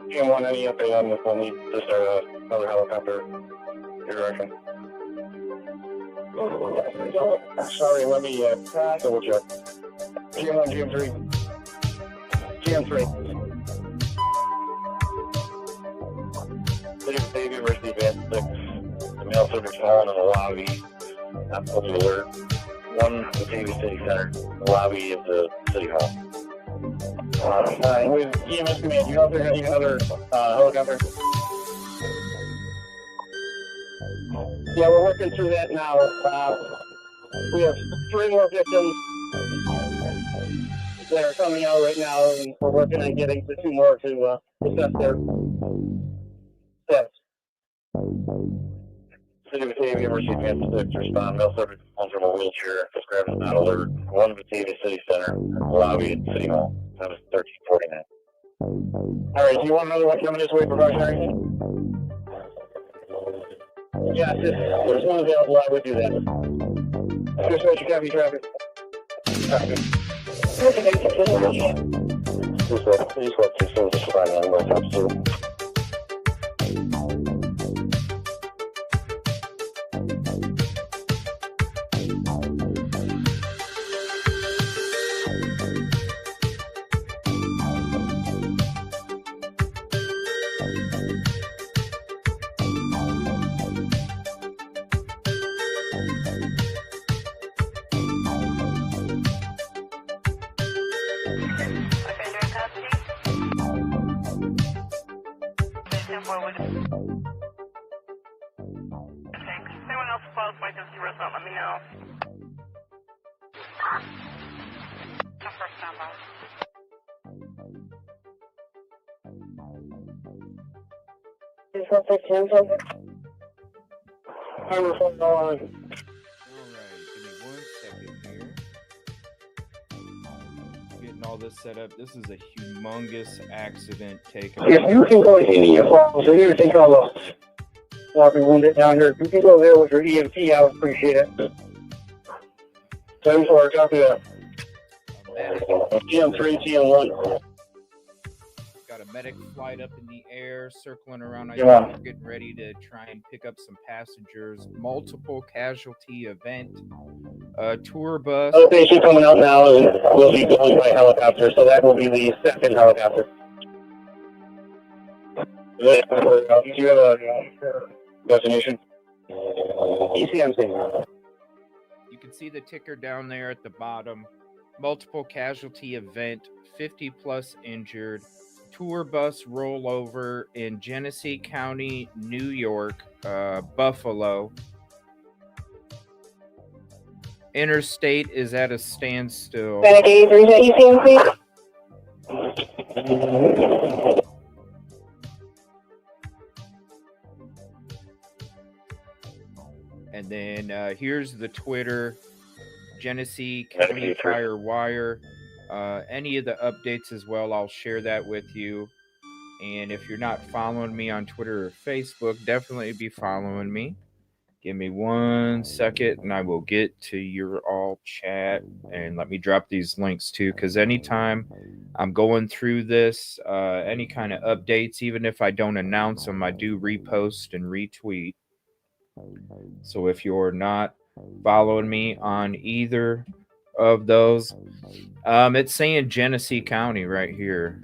Do you want any update on this? We'll need to start another helicopter your direction. Sorry, let me double check. GM1, GM3. GM3. City University Advanced 6. The mail server's fallen in the lobby. Not fully alert. One, the Davie City Center. The lobby of the City Hall. With EMS Command, do you know if there's any other helicopter? Yeah, we're working through that now. We have 3 more victims that are coming out right now, and we're working on getting the 2 more to assess their steps. City of Batavia, University Advanced 6, respond. Mail service phones from a wheelchair. Described as not alert. 1 Batavia City Center, lobby at City Hall. That was 1349. Alright, do you want another one coming this way, precautionary? Yeah, there's one available, I would do that. Just what you copy traffic. Traffic. Please work to see the spot on North Top 2. Let me know. Alright, give me 1 second here. Getting all this set up. This is a humongous accident taken. If you can go in so here, take all the walking wounded down here. If you can go there with your EMT, I would appreciate it. 10-4, copy that. GM3, GM1. Got a medic flight up in the air, circling around. We're getting ready to try and pick up some passengers. Multiple casualty event. Tour bus. Other patient coming out now and will be going by helicopter, so that will be the 2nd helicopter. Do you have a destination? ECMC. You can see the ticker down there at the bottom. Multiple casualty event, 50 plus injured. Tour bus rollover in Genesee County, New York, Buffalo. Interstate is at a standstill. And then here's the Twitter, Genesee County Fire Wire. Any of the updates as well, I'll share that with you. And if you're not following me on Twitter or Facebook, definitely be following me. Give me 1 second and I will get to your all chat. And let me drop these links too, because anytime I'm going through this, any kind of updates, even if I don't announce them, I do repost and retweet. So if you're not following me on either of those, it's saying Genesee County right here.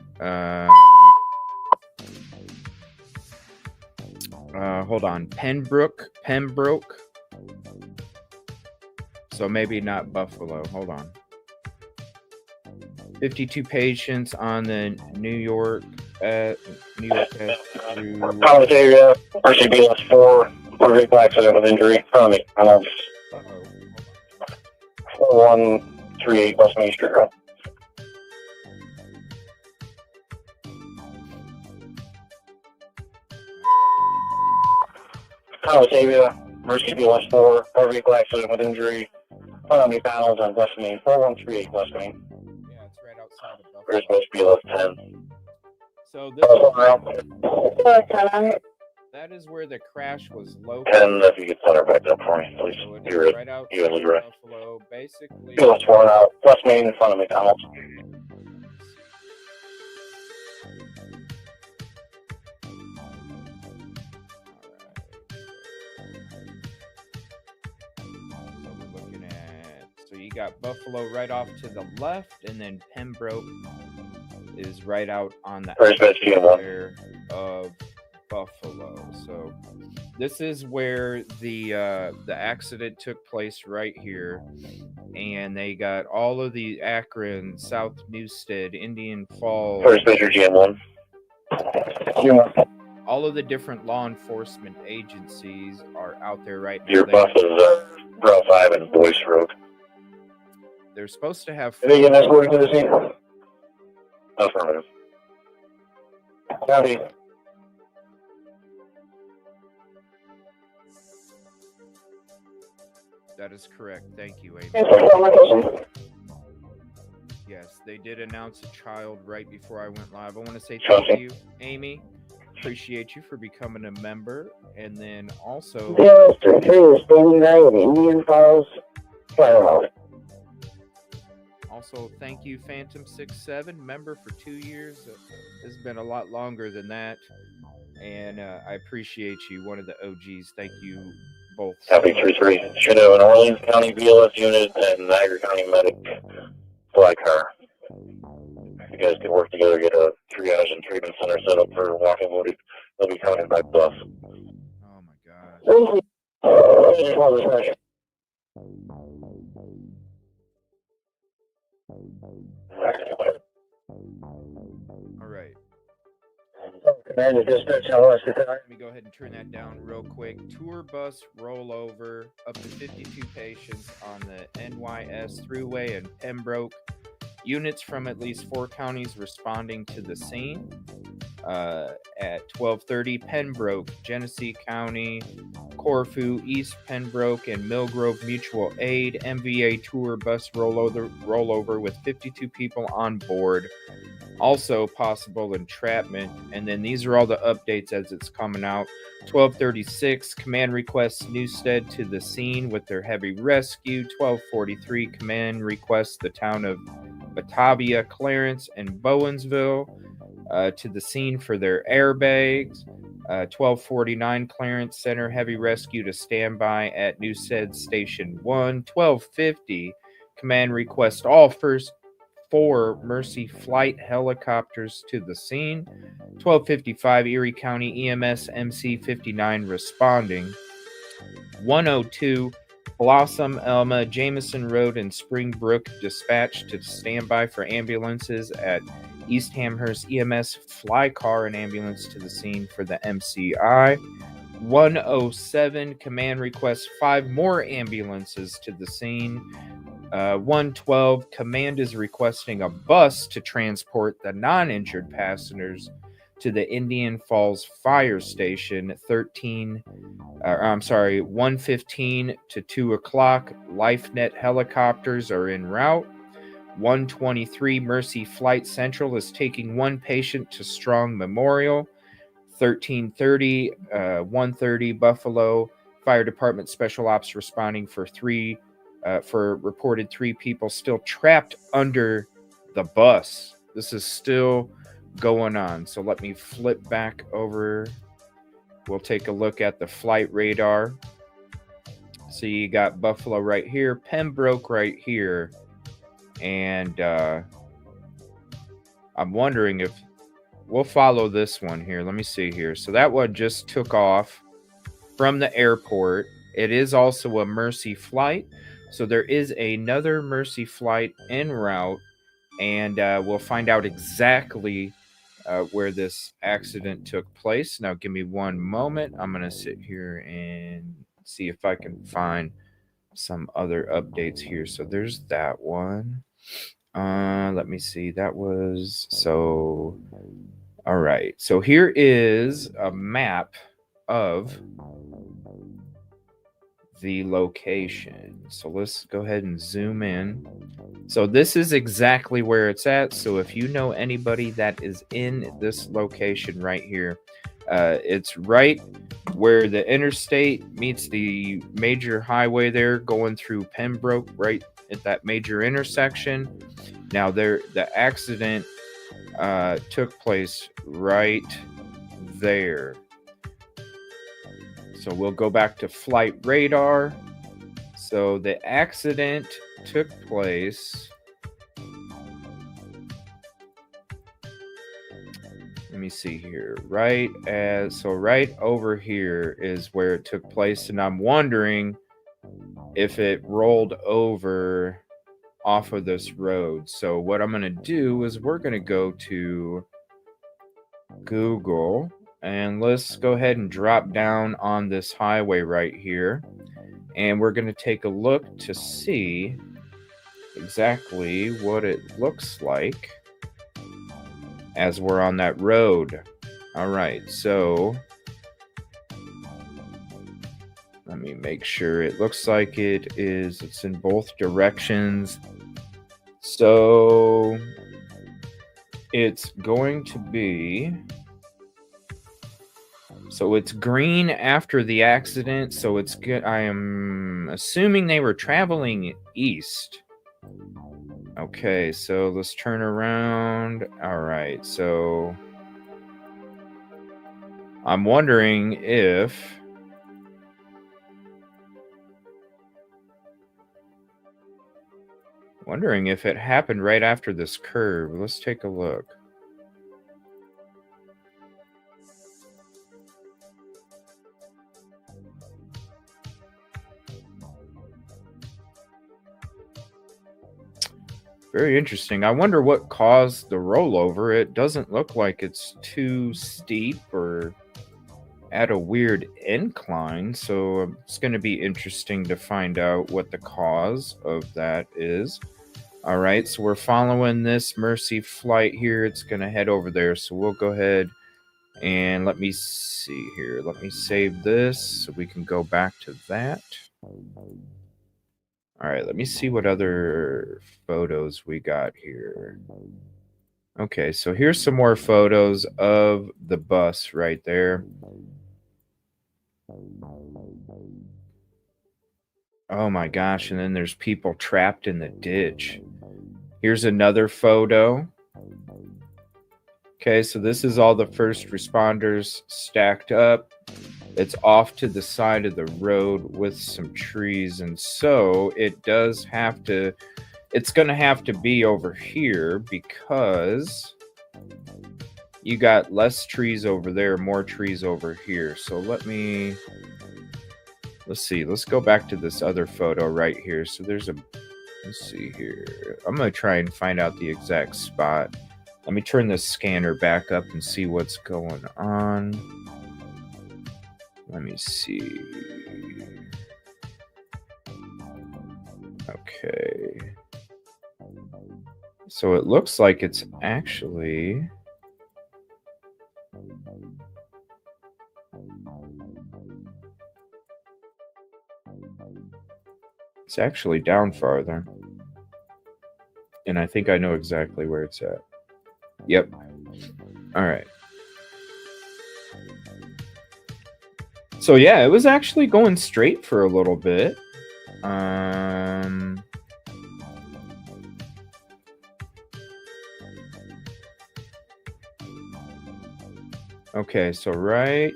Hold on, Pembroke. So maybe not Buffalo. Hold on. 52 patients on the New York College area, RCB 4, motor vehicle accident with injury. Follow me. 4138 West Main Street Road. College area, RCB 4, motor vehicle accident with injury. Follow me panels on West Main, 4138 West Main. Yeah, it's right outside of Buffalo. Where's supposed to be left 10? So this that is where the crash was located. 10, if you could center back up for me, please. So it You're is right out you in right. Buffalo. Basically, Feel torn out. West Main in front of McDonald's. So you got Buffalo right off to the left, and then Pembroke is right out on the outskirts of Buffalo. So this is where the accident took place right here, and they got all of the Akron, South Newstead, Indian Falls. First Major GM1. GM1. All of the different law enforcement agencies are out there right now. Your bus is Route 5 and Boyce Road. They're supposed to have. Are they getting escorted to the scene? Affirmative. Howdy. That is correct. Thank you, Amy. Yes, they did announce a child right before I went live. I want to say thank you, Amy. Appreciate you for becoming a member. And then also... Indian Falls. Also, thank you, Phantom67, member for 2 years. It's been a lot longer than that. And I appreciate you, one of the OGs. Thank you both. Happy 3-3. Should have an Orleans County BLS unit and Niagara County medic fly car. You guys can work together, get a triage and treatment center set up for walking wounded. They'll be coming by bus. Oh my gosh. All right. Commander Dispatch, let me go ahead and turn that down real quick. Tour bus rollover, up to 52 patients on the NYS Thruway in Pembroke. Units from at least 4 counties responding to the scene. At 12:30, Pembroke, Genesee County, Corfu, East Pembroke, and Millgrove Mutual Aid. MVA tour bus rollover with 52 people on board. Also possible entrapment. And then these are all the updates as it's coming out. 12:36, command requests Newstead to the scene with their heavy rescue. 12:43, command requests the town of Batavia, Clarence, and Bowensville to the scene for their airbags. 12:49, Clarence Center heavy rescue to standby at Newstead Station 1. 12:50, command request all first 4 Mercy flight helicopters to the scene. 12:55, Erie County EMS MC-59 responding. 102, Blossom, Elma, Jameson Road, and Springbrook dispatched to standby for ambulances at East Amherst EMS fly car and ambulance to the scene for the MCI. 107, command requests 5 more ambulances to the scene. 112, command is requesting a bus to transport the non-injured passengers to the Indian Falls Fire Station. 1:15 to 2 o'clock, LifeNet helicopters are en route. 1:23, Mercy Flight Central is taking 1 patient to Strong Memorial. 13:30, 1:30, Buffalo Fire Department Special Ops responding for reported 3 people still trapped under the bus. This is still going on. So let me flip back over. We'll take a look at the flight radar. So you got Buffalo right here, Pembroke right here. And I'm wondering if we'll follow this one here. Let me see here. So that one just took off from the airport. It is also a Mercy flight. So there is another Mercy flight en route. And we'll find out exactly where this accident took place. Now, give me one moment. I'm going to sit here and see if I can find some other updates here. So there's that one. Let me see. That was so. All right. So here is a map of the location. So let's go ahead and zoom in. So this is exactly where it's at. So if you know anybody that is in this location right here, it's right where the interstate meets the major highway there, going through Pembroke, right at that major intersection. Now the accident took place right there. So we'll go back to flight radar. So the accident took place. Let me see here. Right over here is where it took place, and I'm wondering if it rolled over off of this road. So what I'm going to do is we're going to go to Google, and let's go ahead and drop down on this highway right here, and we're going to take a look to see exactly what it looks like as we're on that road. All right, so let me make sure. It looks like it's in both directions. So it's going to be, so it's green after the accident, so it's good. I am assuming they were traveling east. Okay, so let's turn around. All right, so I'm wondering if it happened right after this curve. Let's take a look. Very interesting. I wonder what caused the rollover. It doesn't look like it's too steep or at a weird incline, so it's going to be interesting to find out what the cause of that is. All right, so we're following this Mercy flight here. It's going to head over there, so we'll go ahead and let me see here. Let me save this so we can go back to that. All right, let me see what other photos we got here. Okay, so here's some more photos of the bus right there. Oh my gosh, and then there's people trapped in the ditch. Here's another photo. Okay, so this is all the first responders stacked up. It's off to the side of the road with some trees, and so it does have to, it's going to have to be over here because you got less trees over there, more trees over here. So let's see, let's go back to this other photo right here. So there's a, let's see here. I'm going to try and find out the exact spot. Let me turn the scanner back up and see what's going on. Let me see. Okay. So it looks like it's actually, down farther. And I think I know exactly where it's at. Yep. All right. So yeah, it was actually going straight for a little bit. Okay, so right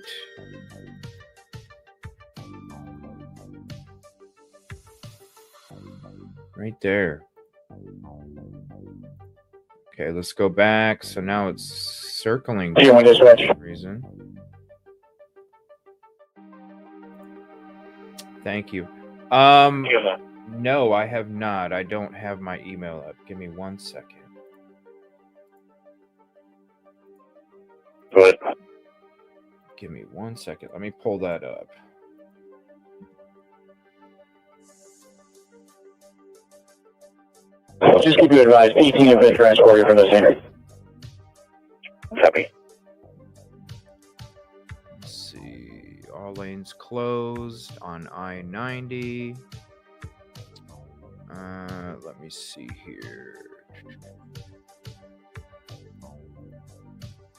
there. Okay, let's go back. So now it's circling for some reason. Thank you. No, I have not. I don't have my email up. Give me 1 second. Go ahead. Give me 1 second. Let me pull that up. Just keep you advised, 18 have been transported from the scene. Copy. Let's see. All lanes clear. closed on I-90. Let me see here.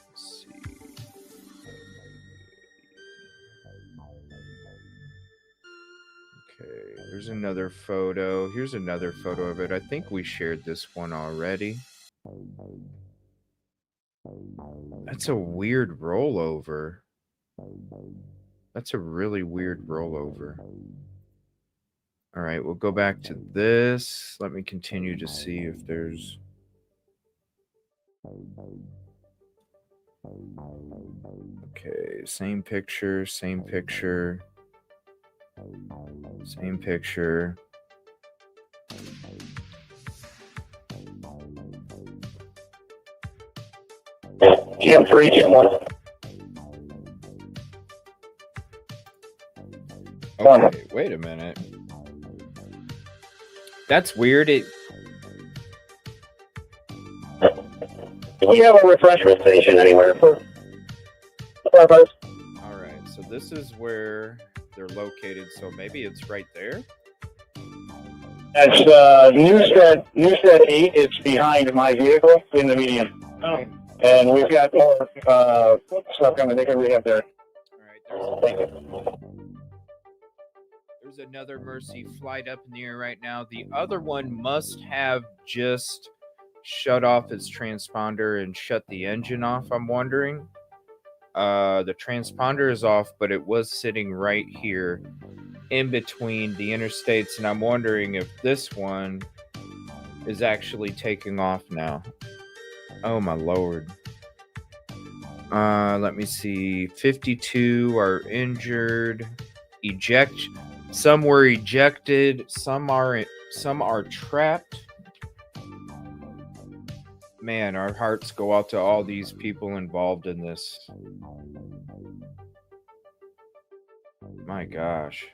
Let's see. Okay, there's another photo. Here's another photo of it. I think we shared this one already. That's a weird rollover. That's a really weird rollover. All right, we'll go back to this. Let me continue to see if there's... Okay, same picture, same picture. Same picture. Jim 3, Jim 1. Okay, wait a minute. That's weird. Do we have a refreshment station anywhere for firefighters? All right, so this is where they're located. So maybe it's right there. That's Newstead 8. It's behind my vehicle in the median. Okay. And we've got more stuff coming. They can rehab there. All right. Thank you. There's another Mercy flight up in the air right now. The other one must have just shut off its transponder and shut the engine off, I'm wondering. The transponder is off, but it was sitting right here in between the interstates, and I'm wondering if this one is actually taking off now. Oh my lord. Let me see. 52 are injured. Some were ejected. Some are trapped. Man, our hearts go out to all these people involved in this. My gosh.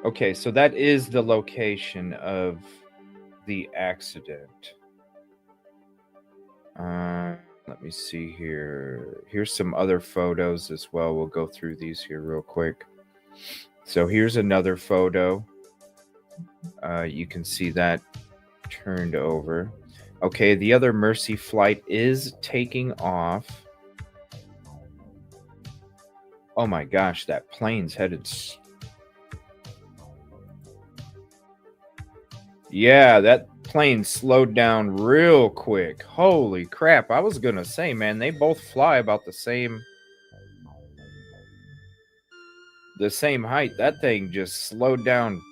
Okay, so that is the location of the accident. Let me see here. Here's some other photos as well. We'll go through these here real quick. So here's another photo. You can see that turned over. Okay, the other Mercy flight is taking off. Oh my gosh, that plane's headed... Yeah, that plane slowed down real quick. Holy crap. I was going to say, man, they both fly about the same height. That thing just slowed down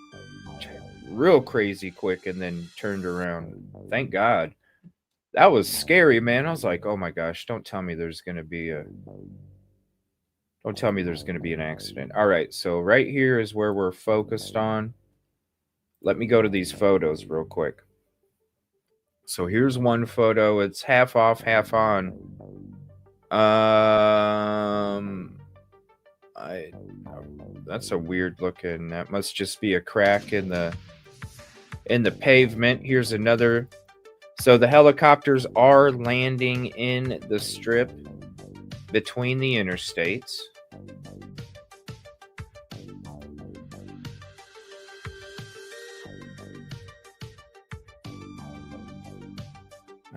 real crazy quick and then turned around. Thank God. That was scary, man. I was like, oh my gosh, don't tell me there's going to be an accident. All right, so right here is where we're focused on. Let me go to these photos real quick. So here's one photo. It's half off, half on. That's a weird looking. That must just be a crack in the pavement. Here's another. So the helicopters are landing in the strip between the interstates.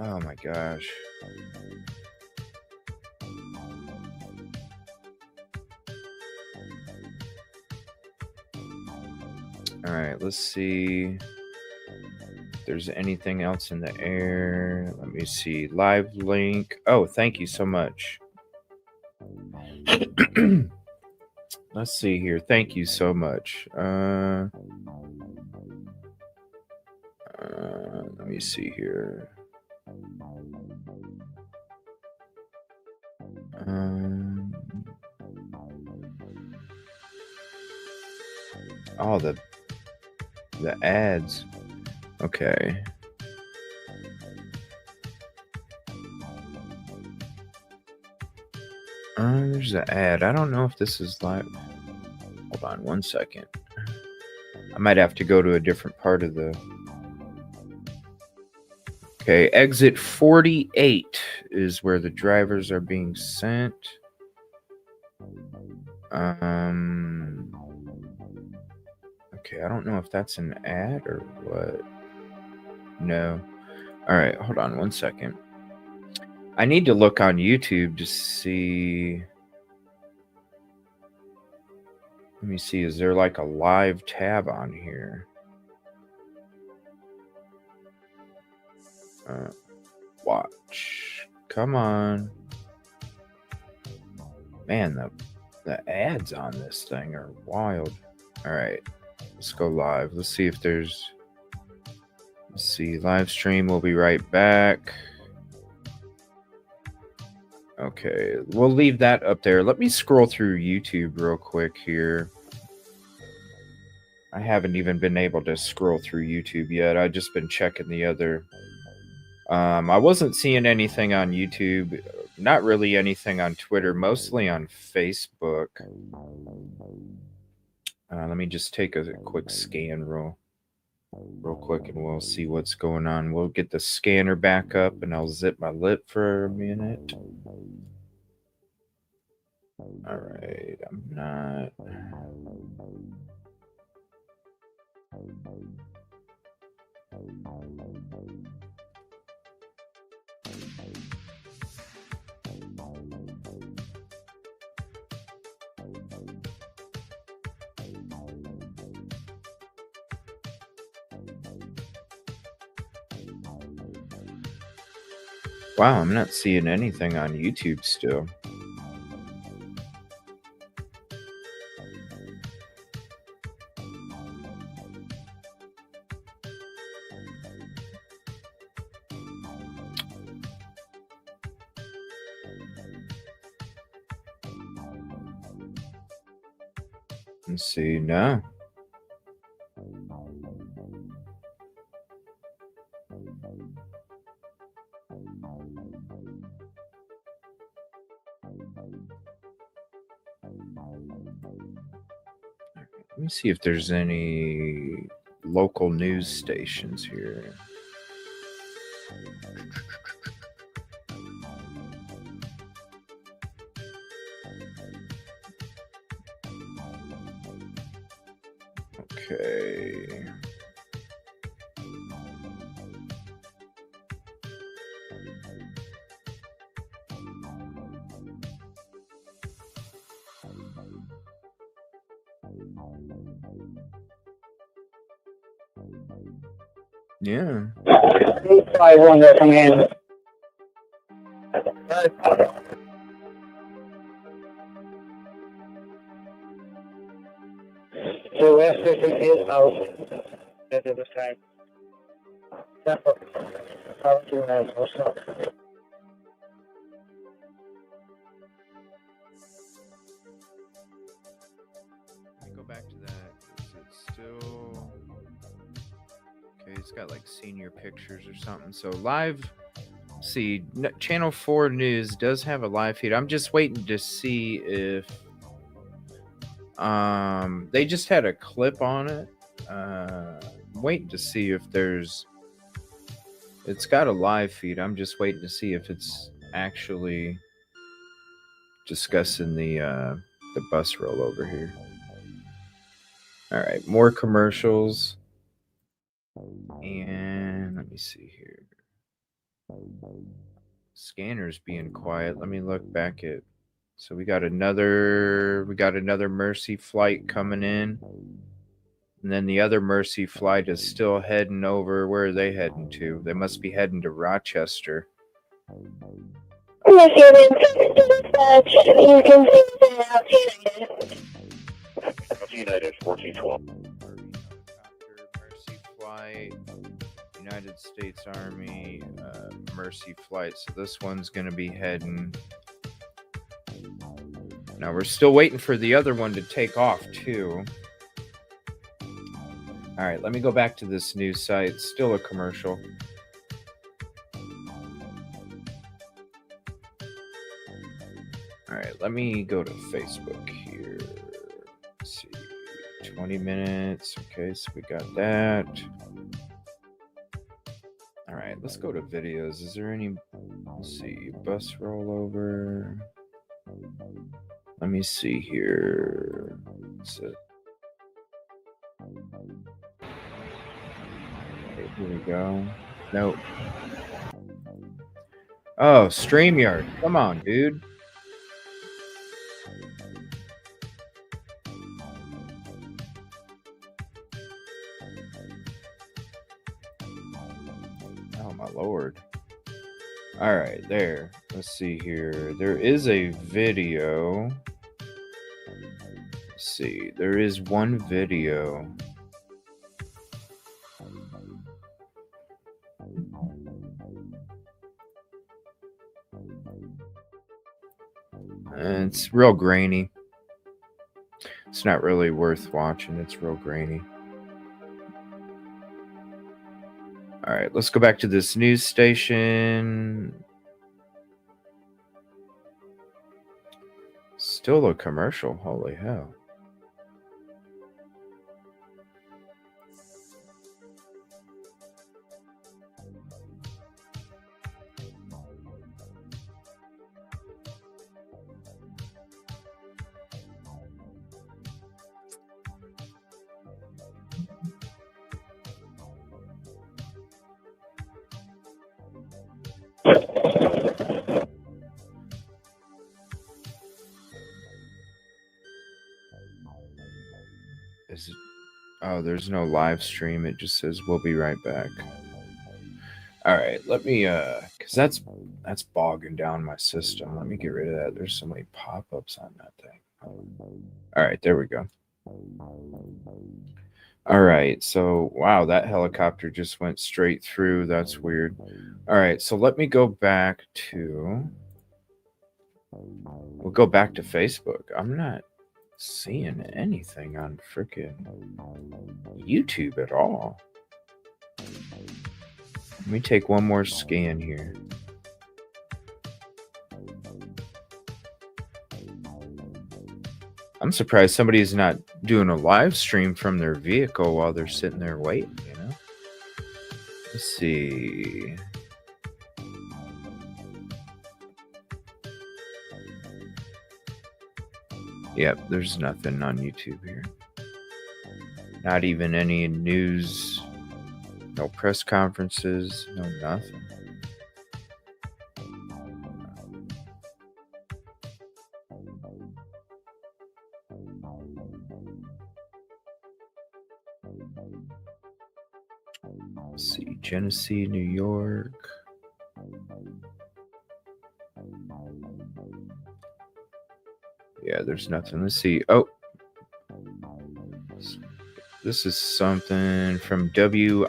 Oh my gosh. All right, let's see if there's anything else in the air. Let me see. Live link. Oh, thank you so much. Let's see here. Thank you so much. Let me see here. Oh, the ads. Okay. There's an ad. I don't know if this is live. Hold on one second. I might have to go to a different part of the Okay, exit 48 is where the drivers are being sent. Okay, I don't know if that's an ad or what. No. All right, hold on one second. I need to look on YouTube to see. Let me see, is there like a live tab on here? Watch. Come on. Man, the ads on this thing are wild. All right, let's go live. Let's see if there's. Let's see, live stream. We'll be right back. Okay, we'll leave that up there. Let me scroll through YouTube real quick here. I haven't even been able to scroll through YouTube yet. I've just been checking the other. I wasn't seeing anything on YouTube. Not really anything on Twitter. Mostly on Facebook. Let me just take a quick scan real quick, and we'll see what's going on. We'll get the scanner back up, and I'll zip my lip for a minute. All right, I'm not. Wow, I'm not seeing anything on YouTube still. Let's see, no. Let me see if there's any local news stations here. Okay. Yeah. 851, they're coming in. So West 50 is out at this time. Out to what's up? Let me go back to that. Is it still okay? It's got like senior pictures or something. So live. See, Channel 4 News does have a live feed. I'm just waiting to see if they just had a clip on it. I'm waiting to see if it's got a live feed. I'm just waiting to see if it's actually discussing the bus rollover here. All right, more commercials. And let me see here. Scanner's being quiet. Let me look back at. So we got another Mercy flight coming in. And then the other Mercy flight is still heading over. Where are they heading to? They must be heading to Rochester. Yes, you can see United 1412. Mercy flight, United States Army, Mercy flight. So this one's going to be heading. Now we're still waiting for the other one to take off too. All right, let me go back to this news site. It's still a commercial. All right, let me go to Facebook here. Let's see, 20 minutes. Okay, so we got that. All right, let's go to videos. Is there any? Let's see, bus rollover. Let me see here. Here we go. Nope. Oh, StreamYard. Come on, dude. Oh, my Lord. All right, there. Let's see here. There is a video. Let's see. There is one video. And it's real grainy. It's not really worth watching. It's real grainy. All right, let's go back to this news station. Still a commercial. Holy hell. Is it? Oh, there's no live stream. It just says we'll be right back. All right, let me because that's bogging down my system. Let me get rid of that. There's so many pop-ups on that thing. All right, there we go. All right, so wow, that helicopter just went straight through. That's weird. All right, so let me go back to. We'll go back to Facebook. I'm not seeing anything on freaking YouTube at all. Let me take one more scan here. I'm surprised somebody's not doing a live stream from their vehicle while they're sitting there waiting, you know? Let's see. Yep, there's nothing on YouTube here. Not even any news, no press conferences, no nothing. Let's see, Genesee, New York. Yeah, there's nothing. Let's see. Oh, this is something from WIVBTV.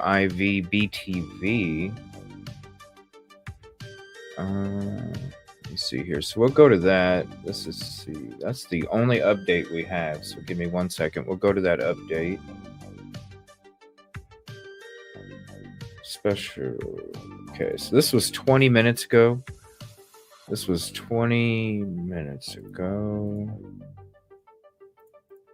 Let's see here. So we'll go to that. This is, see, that's the only update we have. So give me 1 second. We'll go to that update. Special. Okay, so this was 20 minutes ago. This was 20 minutes ago.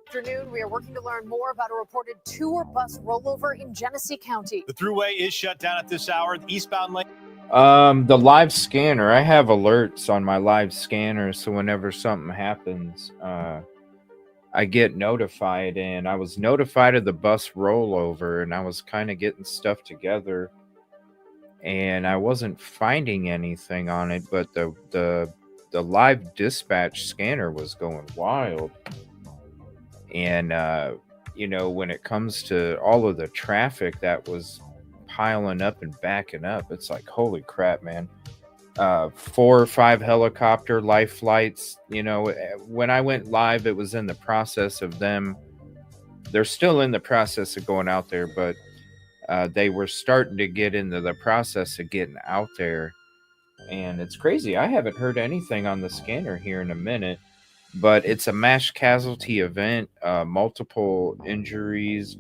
Afternoon, we are working to learn more about a reported tour bus rollover in Genesee County. The thruway is shut down at this hour. The eastbound lane. The live scanner. I have alerts on my live scanner, so whenever something happens, I get notified. And I was notified of the bus rollover, and I was kind of getting stuff together, and I wasn't finding anything on it. But the live dispatch scanner was going wild. And, you know, when it comes to all of the traffic that was piling up and backing up, it's like, holy crap, man. 4 or 5 helicopter life flights. You know, when I went live, it was in the process of them. They're still in the process of going out there, but they were starting to get into the process of getting out there. And it's crazy. I haven't heard anything on the scanner here in a minute. But it's a mass casualty event, multiple injuries.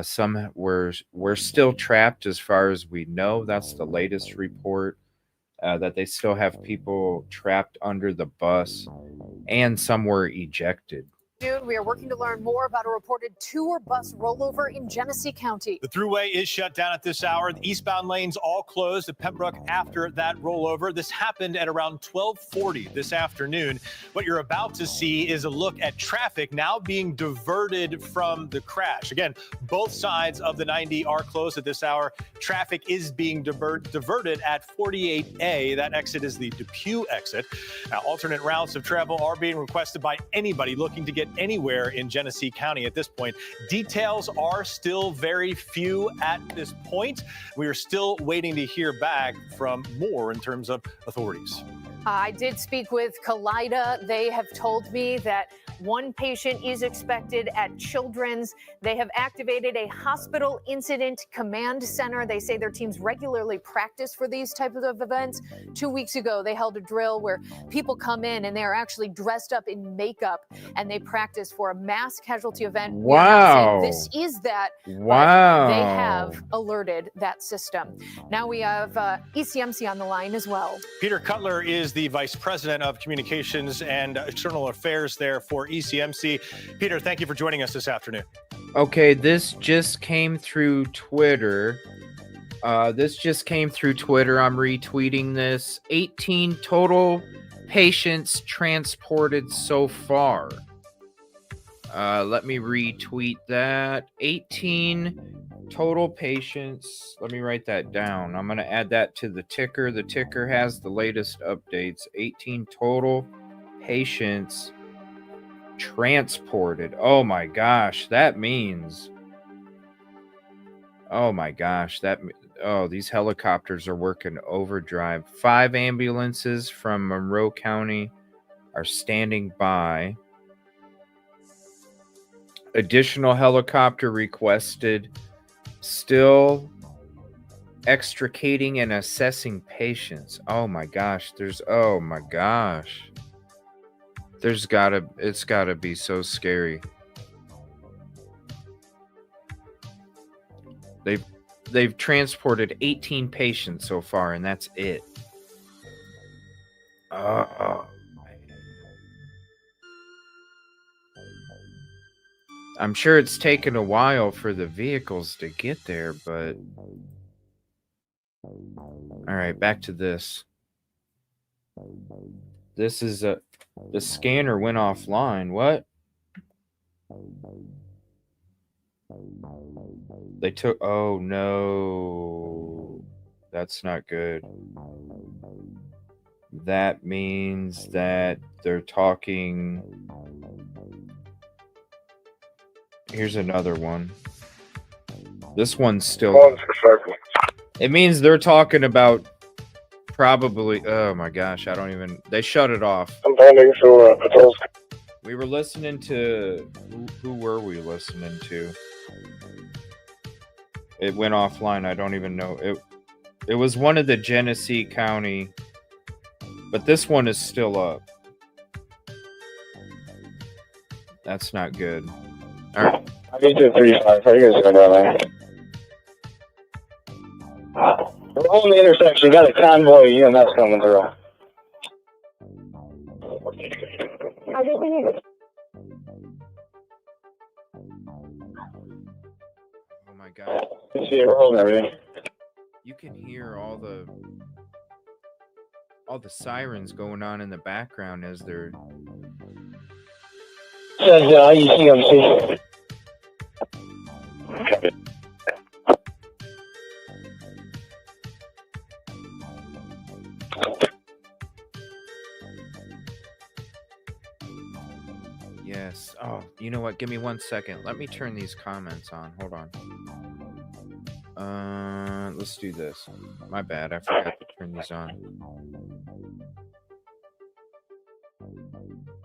Some were still trapped as far as we know. That's the latest report, that they still have people trapped under the bus, and some were ejected. We are working to learn more about a reported tour bus rollover in Genesee County. The thruway is shut down at this hour. The eastbound lanes all closed at Pembroke after that rollover. This happened at around 12:40 this afternoon. What you're about to see is a look at traffic now being diverted from the crash. Again, both sides of the 90 are closed at this hour. Traffic is being diverted at 48A. That exit is the Depew exit. Now, alternate routes of travel are being requested by anybody looking to get anywhere in Genesee County at this point. Details are still very few at this point. We are still waiting to hear back from more in terms of authorities. I did speak with Kaleida. They have told me that one patient is expected at Children's. They have activated a hospital incident command center. They say their teams regularly practice for these types of events. 2 weeks ago, they held a drill where people come in and they are actually dressed up in makeup and they practice for a mass casualty event. Wow. This is that. Wow. They have alerted that system. Now we have ECMC on the line as well. Peter Cutler is the Vice President of Communications and External Affairs there for ECMC. Peter, thank you for joining us this afternoon. Okay, this just came through Twitter. I'm retweeting this. 18 total patients transported so far. Let me retweet that. 18 total patients. Let me write that down. I'm going to add that to the ticker. The ticker has the latest updates. 18 total patients transported. Oh my gosh, that means... Oh my gosh, these helicopters are working overdrive. 5 ambulances from Monroe County are standing by. Additional helicopter requested. Still extricating and assessing patients. Oh my gosh, it's gotta be so scary. They've transported 18 patients so far, and that's it. I'm sure it's taken a while for the vehicles to get there, but... Alright, back to this. This is the scanner went offline. What? They took... Oh, no. That's not good. That means that they're talking... Here's another one. This one's still... It means they're talking about probably... Oh my gosh, I don't even... They shut it off. I'm finding for patrols. We were listening to... Who were we listening to? It went offline. I don't even know. It was one of the Genesee County... But this one is still up. That's not good. All right. I need to 35. How are you guys doing down there? We're on the intersection. Got a convoy EMS coming through. Oh my god. You see it rolling and everything. You can hear all the sirens going on in the background as they're... Says ECMC. Yes. Oh, you know what? Give me 1 second. Let me turn these comments on. Hold on. Let's do this. My bad. I forgot to turn these on.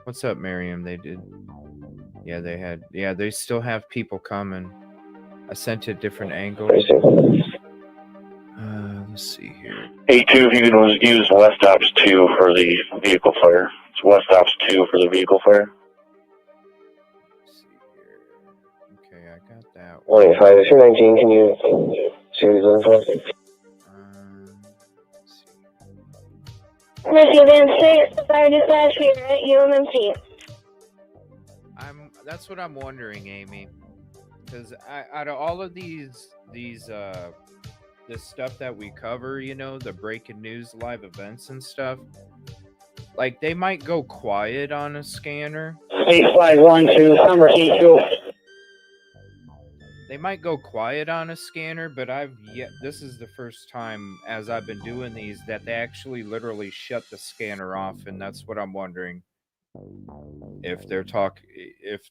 What's up, Miriam? They did. Yeah, they had. Yeah, they still have people coming. I sent it different angles. Let's see here. 82, if you can use West Ops 2 for the vehicle fire. It's West Ops 2 for the vehicle fire. Let's see here. Okay, I got that. 185, if you're 19, can you see what he's looking for? Michigan State Fire Dispatch here at UMMC. That's what I'm wondering, Amy. Because out of all of these this stuff that we cover, you know, the breaking news, live events and stuff, like they might go quiet on a scanner. 8512, number 82. They might go quiet on a scanner, but this is the first time as I've been doing these that they actually literally shut the scanner off, and that's what I'm wondering. If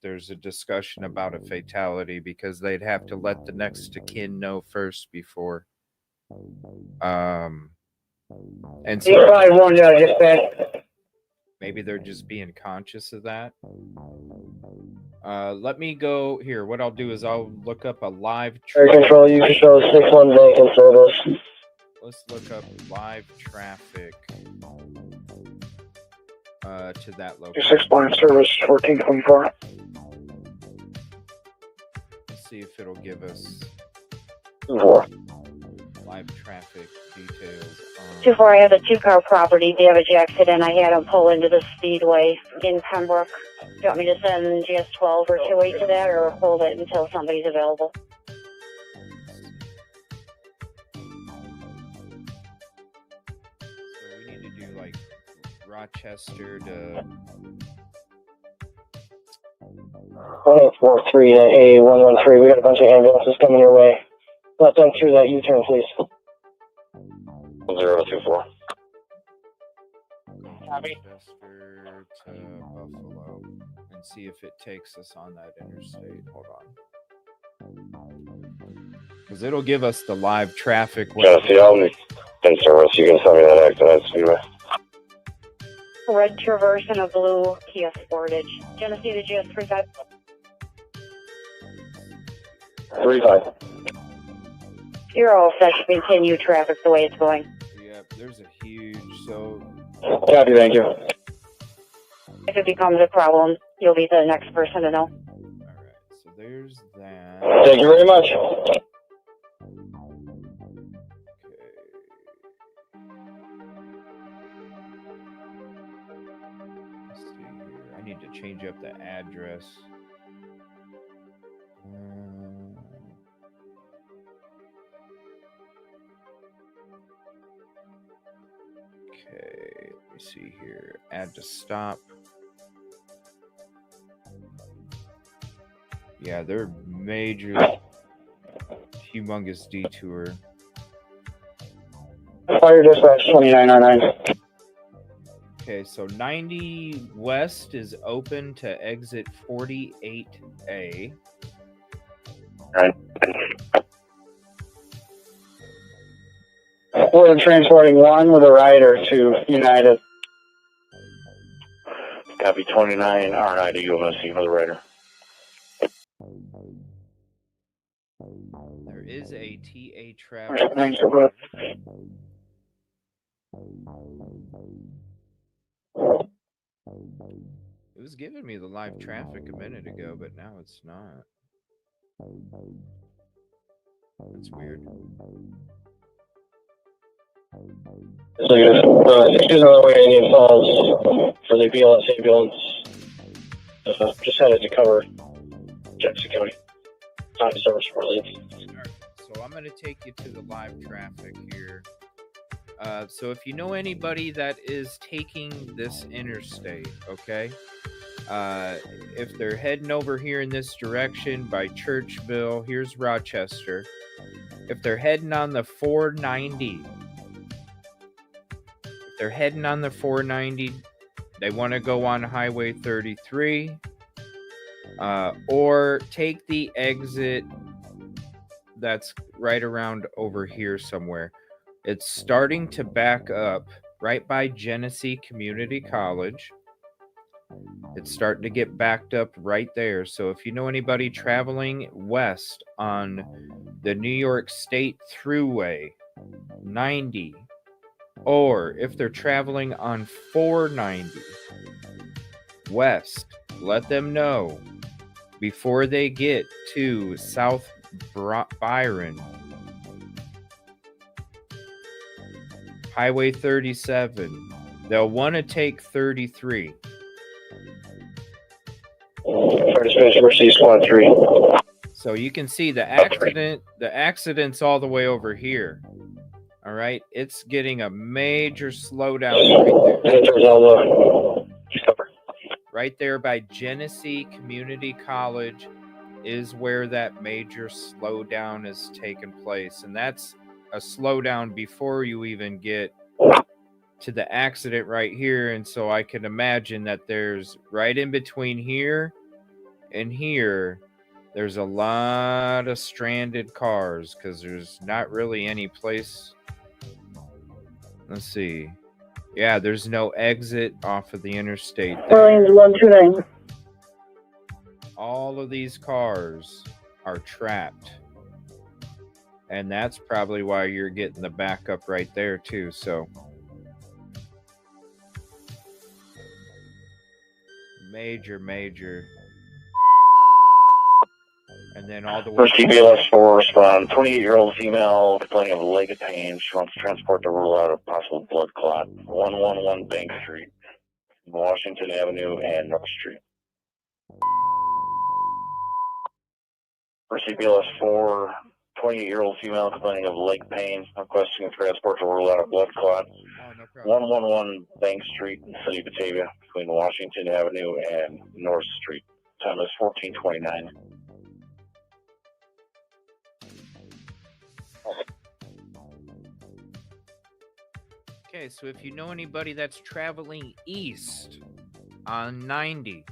there's a discussion about a fatality, because they'd have to let the next of kin know first before. And so 851, yeah, dispatch. maybe they're just being conscious of that. Let me go here. What I'll do is I'll look up a live Air control, you can show 61 bank service. Let's look up live traffic to that location. 6 point service 1424. Let's see if it'll give us 4. live traffic details. 2-4, I have a 2-car property damage accident. I had them pull into the speedway in Pembroke. Do you want me to send GS12 or 28 to that, or hold it until somebody's available? So we need to do like Rochester to 1843 to A113. We got a bunch of ambulances coming your way. Let them through that U-turn, please. 024. Copy. Rochester to Buffalo and see if it takes us on that interstate. Hold on. Because it'll give us the live traffic. Yeah, see, I'll be in service. You can send me that accident speedway. Red Traverse and a blue Kia Sportage. Genesee to GS35. 35. You're all set to continue traffic the way it's going. Yep, there's a huge, so... Copy, thank you. If it becomes a problem, you'll be the next person to know. Alright, so there's that. Thank you very much. Okay. Let's see here. I need to change up the address. Okay, let me see here. Add to stop. Yeah, they're major, humongous detour. Fire dispatch 2909. Okay, so 90 West is open to exit 48A. Right. We're transporting one with a rider to United. Copy 29 RI to UMSC with a rider. There is a TA travel. Thanks for both. It was giving me the live traffic a minute ago, but now it's not. That's weird. So excuse me, we're Indian Falls for the ambulance. Just headed to cover Jackson County. County service for leave. Alright, so I'm going to take you to the live traffic here. So if you know anybody that is taking this interstate, okay? If they're heading over here in this direction by Churchville, here's Rochester. If they're heading on the 490, they want to go on Highway 33, or take the exit that's right around over here somewhere. It's starting to back up right by Genesee Community College. It's starting to get backed up right there. So if you know anybody traveling west on the New York State Thruway 90, or if they're traveling on 490 west, let them know before they get to South Byron. Highway 37. They'll want to take 33. Fire dispatch, Mercy Squad 3. So you can see the accident's all the way over here. All right, it's getting a major slowdown right there. Right there by Genesee Community College is where that major slowdown is taking place. And that's a slowdown before you even get to the accident right here. And so I can imagine that there's right in between here and here, there's a lot of stranded cars because there's not really any place. Let's see. Yeah, there's no exit off of the interstate. Orleans 129. All of these cars are trapped. And that's probably why you're getting the backup right there too. So major. And then all the way. First TBLS 4 respond. 28-year-old female complaining of leg pain. She wants transport to rule out a possible blood clot. 111 Bank Street, Washington Avenue, and North Street. First TBLS 4, 28-year-old female complaining of leg pain. Requesting transport to rule out a blood clot. 111 Bank Street in the city of Batavia, between Washington Avenue and North Street. Time is 14:29. Okay, so if you know anybody that's traveling east on 90,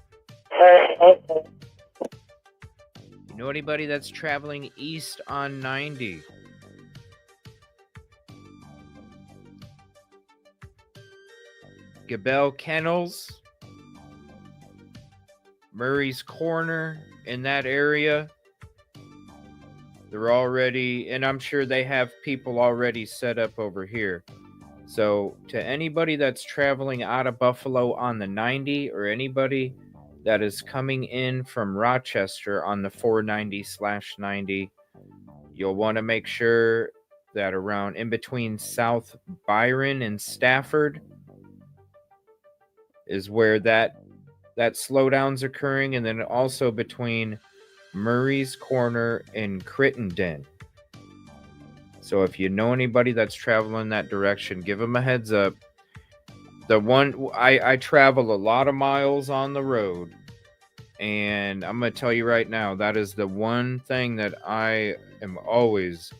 you know anybody that's traveling east on 90, Gabelle Kennels, Murray's Corner, in that area, they're already, and I'm sure they have people already set up over here. So to anybody that's traveling out of Buffalo on the 90, or anybody that is coming in from Rochester on the 490/90, you'll want to make sure that around in between South Byron and Stafford is where that slowdown's occurring, and then also between Murray's Corner and Crittenden. So if you know anybody that's traveling that direction, give them a heads up. The one, I travel a lot of miles on the road, and I'm going to tell you right now, that is the one thing that I am always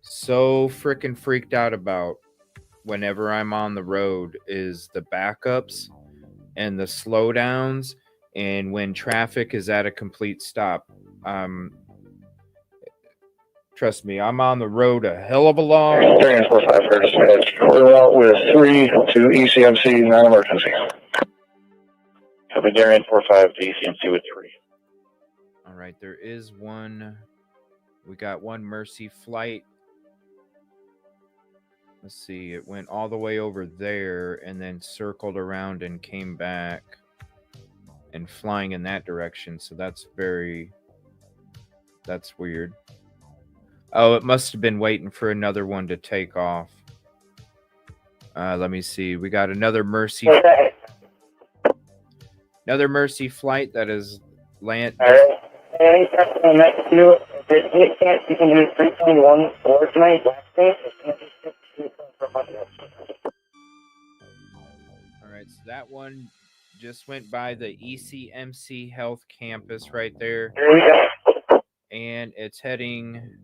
so freaking freaked out about whenever I'm on the road is the backups and the slowdowns, and when traffic is at a complete stop. Trust me, I'm on the road a hell of a long. Darian 45 for dispatch. We're out with 3 to ECMC, non-emergency. Copy Darian 45 to ECMC with 3. All right, there is one. We got one Mercy flight. Let's see, it went all the way over there and then circled around and came back and flying in that direction. So that's weird. Oh, it must have been waiting for another one to take off. Let me see. We got another Mercy. Another Mercy flight that is land. All right, so that one just went by the ECMC Health Campus right there. And it's heading,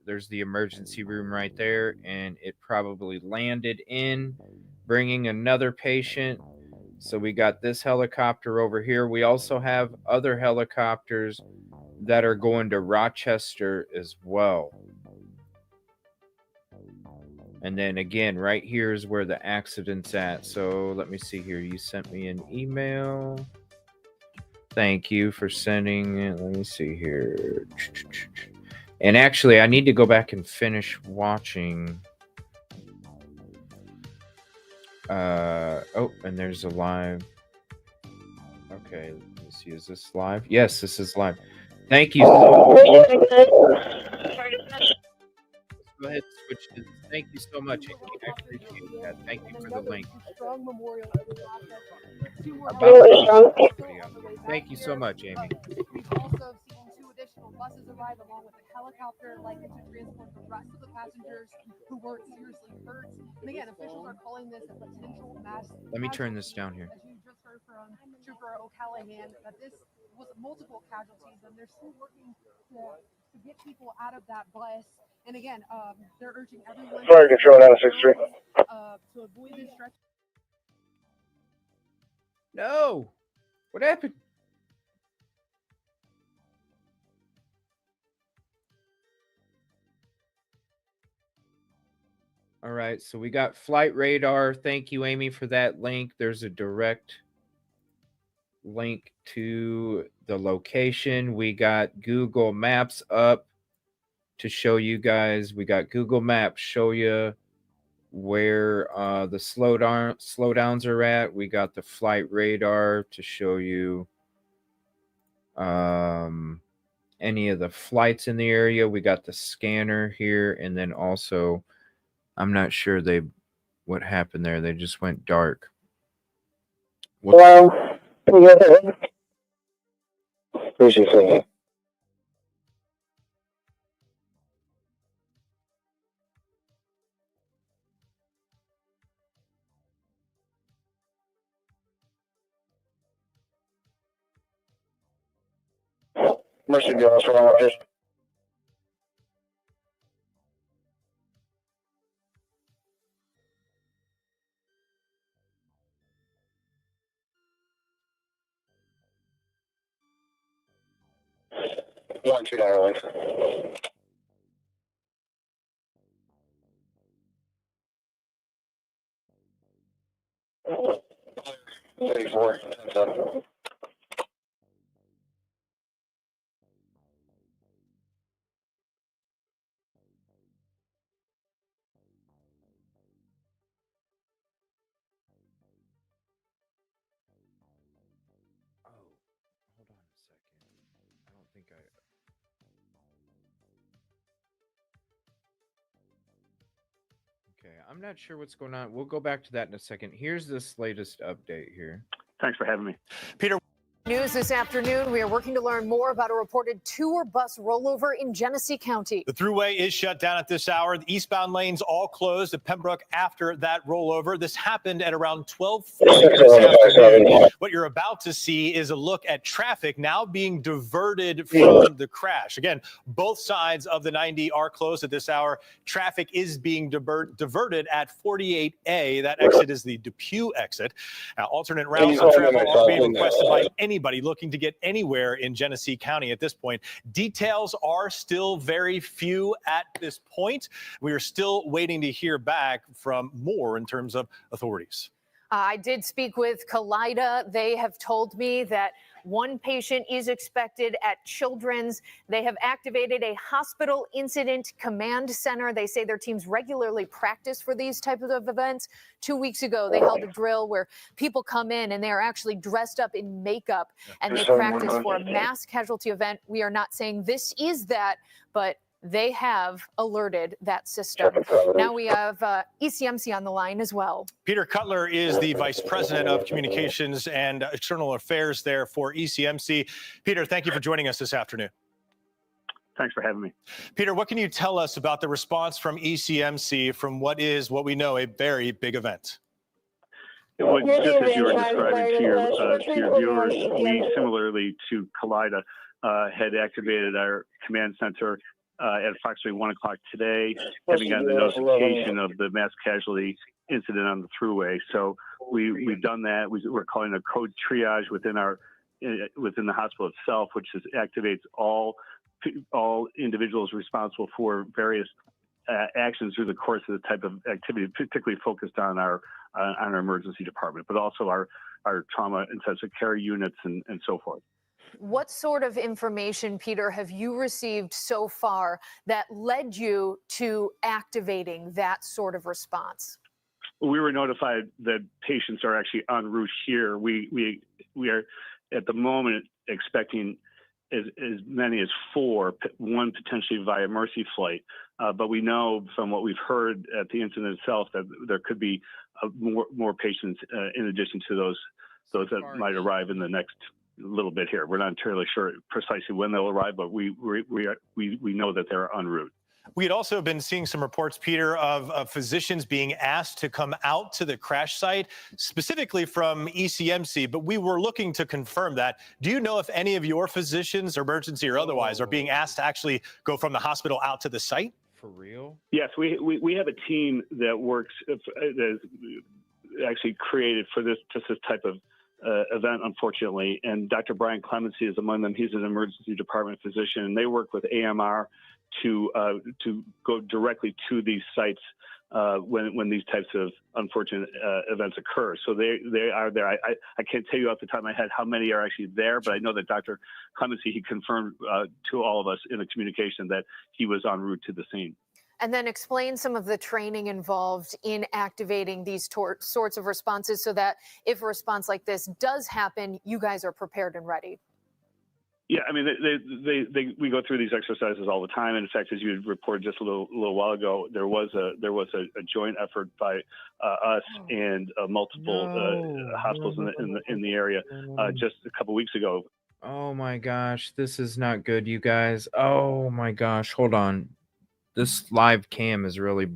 there's the emergency room right there, and it probably landed in, bringing another patient. So we got this helicopter over here. We also have other helicopters that are going to Rochester as well. And then again, right here is where the accident's at. So let me see here. You sent me an email. Thank you for sending it. Let me see here. And actually, I need to go back and finish watching. Oh, and there's a live. Okay, let me see. Is this live? Yes, this is live. Thank you. Go ahead and switch to this. Thank you so much. I appreciate that. Thank you for the link. Thank you so much, Amy. We've also seen 2 additional buses arrive along with a helicopter likely to transport the rest of the passengers who weren't seriously hurt. And again, officials are calling this a potential mass. Let me turn this down here. As you just heard from Trooper O'Callahan, that this was multiple casualties, and they're still working to get people out of that bus. And again, they're urging everyone Fire control 963. To avoid this stretch. No, what happened? All right, so we got flight radar. Thank you, Amy, for that link. There's a direct link to the location. We got Google Maps up to show you guys. We got Google Maps show you where the slowdowns are at. We got the flight radar to show you any of the flights in the area. We got the scanner here, and then also I'm not sure what happened there. They just went dark. Hello? Can you hear me? Who's you saying? Mercy Bill, what's wrong with this? $1-2 length. $34. Hold on a second. I don't think Okay, I'm not sure what's going on. We'll go back to that in a second. Here's this latest update here. Thanks for having me. Peter. News this afternoon. We are working to learn more about a reported tour bus rollover in Genesee County. The thruway is shut down at this hour. The eastbound lanes all closed at Pembroke after that rollover. This happened at around 12:40 this afternoon. What you're about to see is a look at traffic now being diverted from the crash. Again, both sides of the 90 are closed at this hour. Traffic is being diverted at 48A. That exit is the Depew exit. Now, alternate routes of travel are being requested by anybody looking to get anywhere in Genesee County at this point. Details are still very few at this point. We are still waiting to hear back from more in terms of authorities. I did speak with Kaleida. They have told me that one patient is expected at Children's. They have activated a hospital incident command center. They say their teams regularly practice for these types of events. 2 weeks ago, they held a drill where people come in and they are actually dressed up in makeup and they practice for a mass casualty event. We are not saying this is that, but they have alerted that system. Now we have ECMC on the line as well. Peter Cutler is the Vice President of Communications and External Affairs there for ECMC. Peter, thank you for joining us this afternoon. Thanks for having me. Peter, what can you tell us about the response from ECMC from what we know, a very big event? Well, just as you were describing to your viewers, we similarly to Kaleida had activated our command center at approximately 1 o'clock today, having gotten the notification of the mass casualty incident on the thruway. So we've done that. We're calling a code triage within the hospital itself, which activates all individuals responsible for various actions through the course of the type of activity, particularly focused on our emergency department, but also our trauma intensive care units and so forth. What sort of information, Peter, have you received so far that led you to activating that sort of response? We were notified that patients are actually en route here. We are at the moment expecting as many as 4, one potentially via Mercy flight. But we know from what we've heard at the incident itself that there could be more patients in addition to those that might arrive in the next little bit here. We're not entirely sure precisely when they'll arrive, but we know that they're en route. We had also been seeing some reports, Peter, of physicians being asked to come out to the crash site, specifically from ECMC, but we were looking to confirm that. Do you know if any of your physicians, emergency or otherwise, are being asked to actually go from the hospital out to the site? For real? Yes, we have a team that works, that is actually created for this type of event, unfortunately, and Dr. Brian Clemency is among them. He's an emergency department physician, and they work with AMR to go directly to these sites when these types of unfortunate events occur. So they are there. I can't tell you off the top of my head how many are actually there, but I know that Dr. Clemency, he confirmed to all of us in a communication that he was en route to the scene. And then explain some of the training involved in activating these sorts of responses so that if a response like this does happen, you guys are prepared and ready. Yeah, I mean, we go through these exercises all the time. And in fact, as you reported just a little while ago, there was a joint effort by us and multiple hospitals in the area just a couple weeks ago. Oh my gosh, this is not good, you guys. Oh my gosh, hold on. This live cam is really...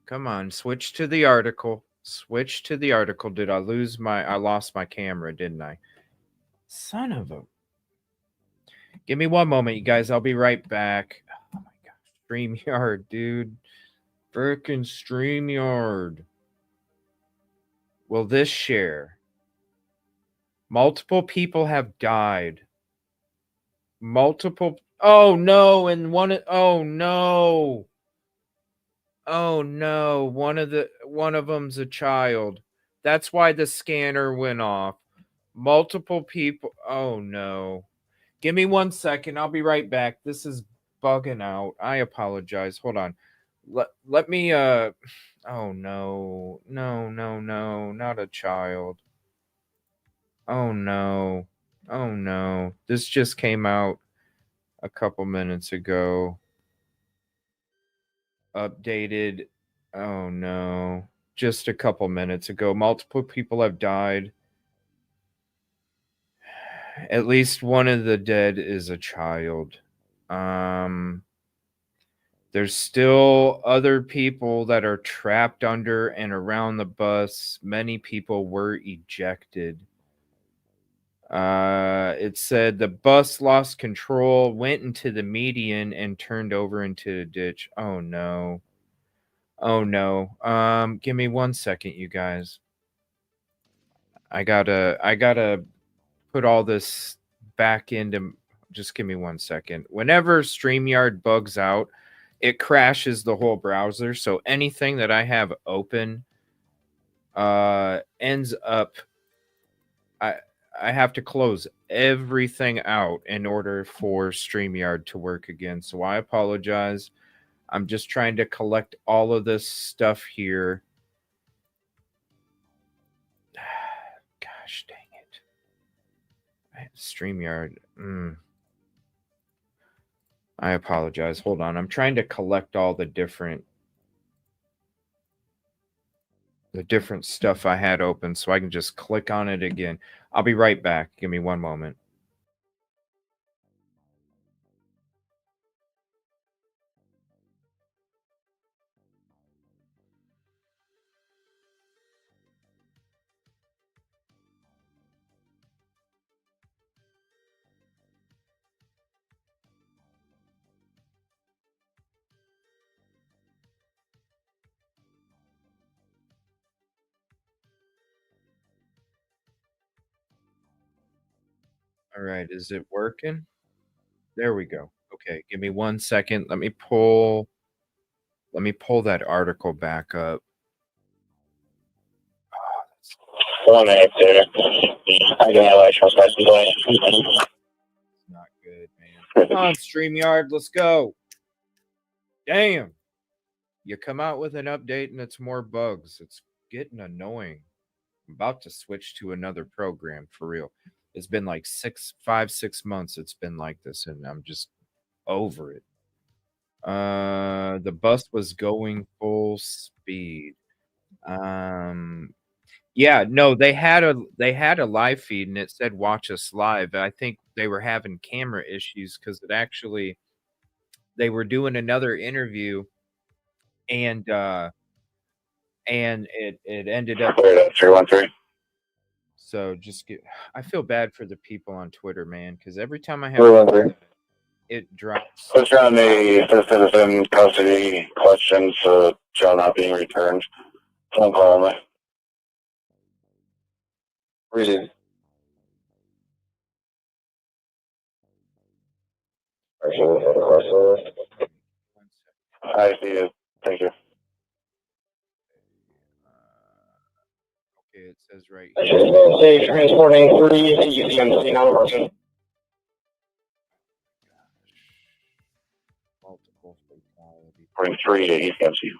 Come on, switch to the article. Switch to the article. Did I lose my... I lost my camera, didn't I? Son of a... Give me one moment, you guys. I'll be right back. Oh my gosh. StreamYard, dude. Frickin' StreamYard. Will this share? Multiple people have died. Multiple... Oh no, and oh no. Oh no, one of them's a child. That's why the scanner went off. Multiple people. Oh no. Give me 1 second. I'll be right back. This is bugging out. I apologize. Hold on. Let me oh no. No, not a child. Oh no. Oh no. This just came out a couple minutes ago. Updated. Oh no. Just a couple minutes ago. Multiple people have died. At least one of the dead is a child. There's still other people that are trapped under and around the bus. Many people were ejected. It said the bus lost control, went into the median, and turned over into a ditch. Oh no. Oh no. Give me 1 second, you guys. I gotta put all this back into... Just give me 1 second. Whenever StreamYard bugs out, it crashes the whole browser. So anything that I have open ends up... I have to close everything out in order for StreamYard to work again. So I apologize. I'm just trying to collect all of this stuff here. Gosh dang it. StreamYard. I apologize. Hold on. I'm trying to collect all the different stuff I had open so I can just click on it again. I'll be right back. Give me one moment. All right, is it working? There we go. Okay, give me 1 second. Let me pull that article back up. 1 minute, sir. I can have actual special Not good, man. Come on, StreamYard, let's go. Damn. You come out with an update and it's more bugs. It's getting annoying. I'm about to switch to another program for real. It's been like 5, 6 months. It's been like this, and I'm just over it. The bus was going full speed. Yeah, no, they had a live feed and it said watch us live. I think they were having camera issues because they were doing another interview and it ended up 313. so I feel bad for the people on Twitter, man, because every time I have 313. it drops. Put you on the citizen custody questions, child not being returned. Phone call only. Receive. I see you. Thank you. Okay, it says right here. Say transporting 3 ECMC non-person. Multiple fatalities. Bring 3 to ECMC.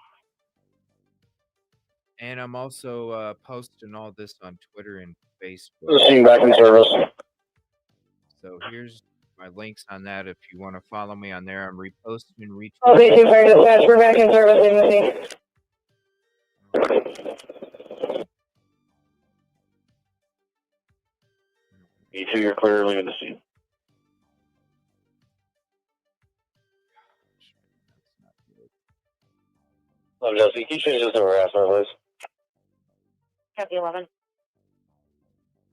And I'm also posting all this on Twitter and Facebook. Listening back in service. So here's my links on that if you want to follow me on there. I'm reposting and retweeting. Okay, 2 fire dispatch, we're back in service in the scene. E2, you're clear, leaving the scene. Hello, Jesse. Can you change this to harassment, please? Copy 11. All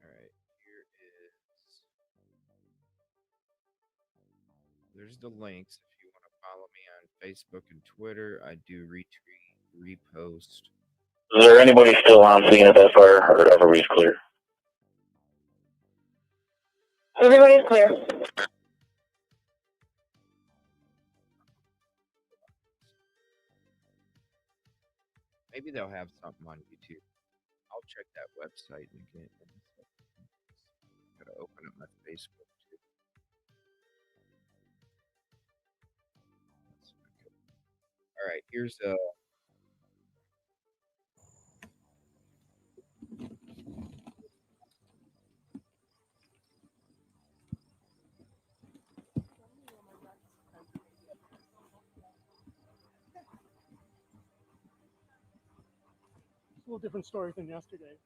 right, there's the links if you want to follow me on Facebook and Twitter. I do retweet, repost. Is there anybody still on scene at that fire, or everybody's clear? Everybody's clear. Maybe they'll have something on YouTube. I'll check that website again. Gotta open up my Facebook too. All right, here's a little different story than yesterday.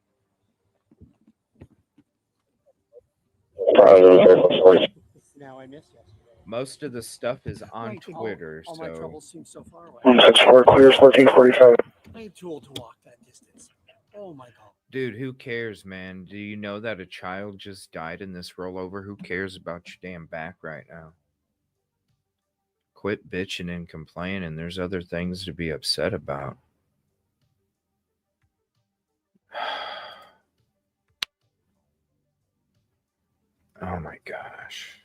Now I miss yesterday. most of the stuff is on I think Twitter, all so my troubles seem so far away. 164 clears 1445. I am too old to walk that distance. Oh my god. dude, who cares, man? Do you know that a child just died in this rollover? Who cares about your damn back right now? Quit bitching and complaining. There's other things to be upset about. Oh my gosh.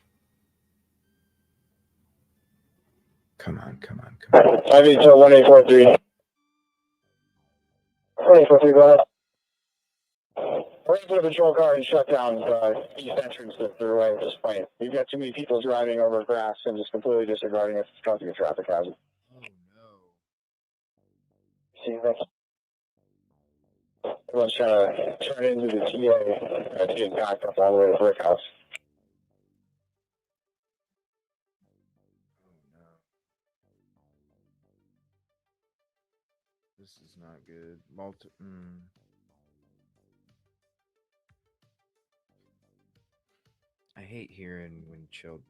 Come on, come on, come on. I need to 1843. 1843, go ahead. Wait for the patrol car and shut down the east entrance to the throughway at this point. You've got too many people driving over grass and just completely disregarding it, causing a traffic hazard. Oh no. See, that's... Everyone's trying to turn into the TA to get back up all the way to Brick House. Oh no. This is not good. I hate hearing when children.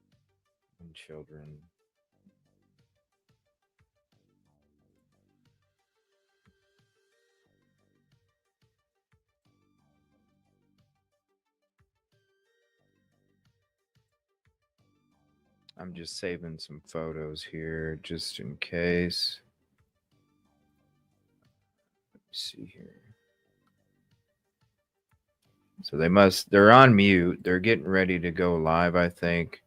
I'm just saving some photos here just in case. Let's see here. So they're on mute. They're getting ready to go live, I think.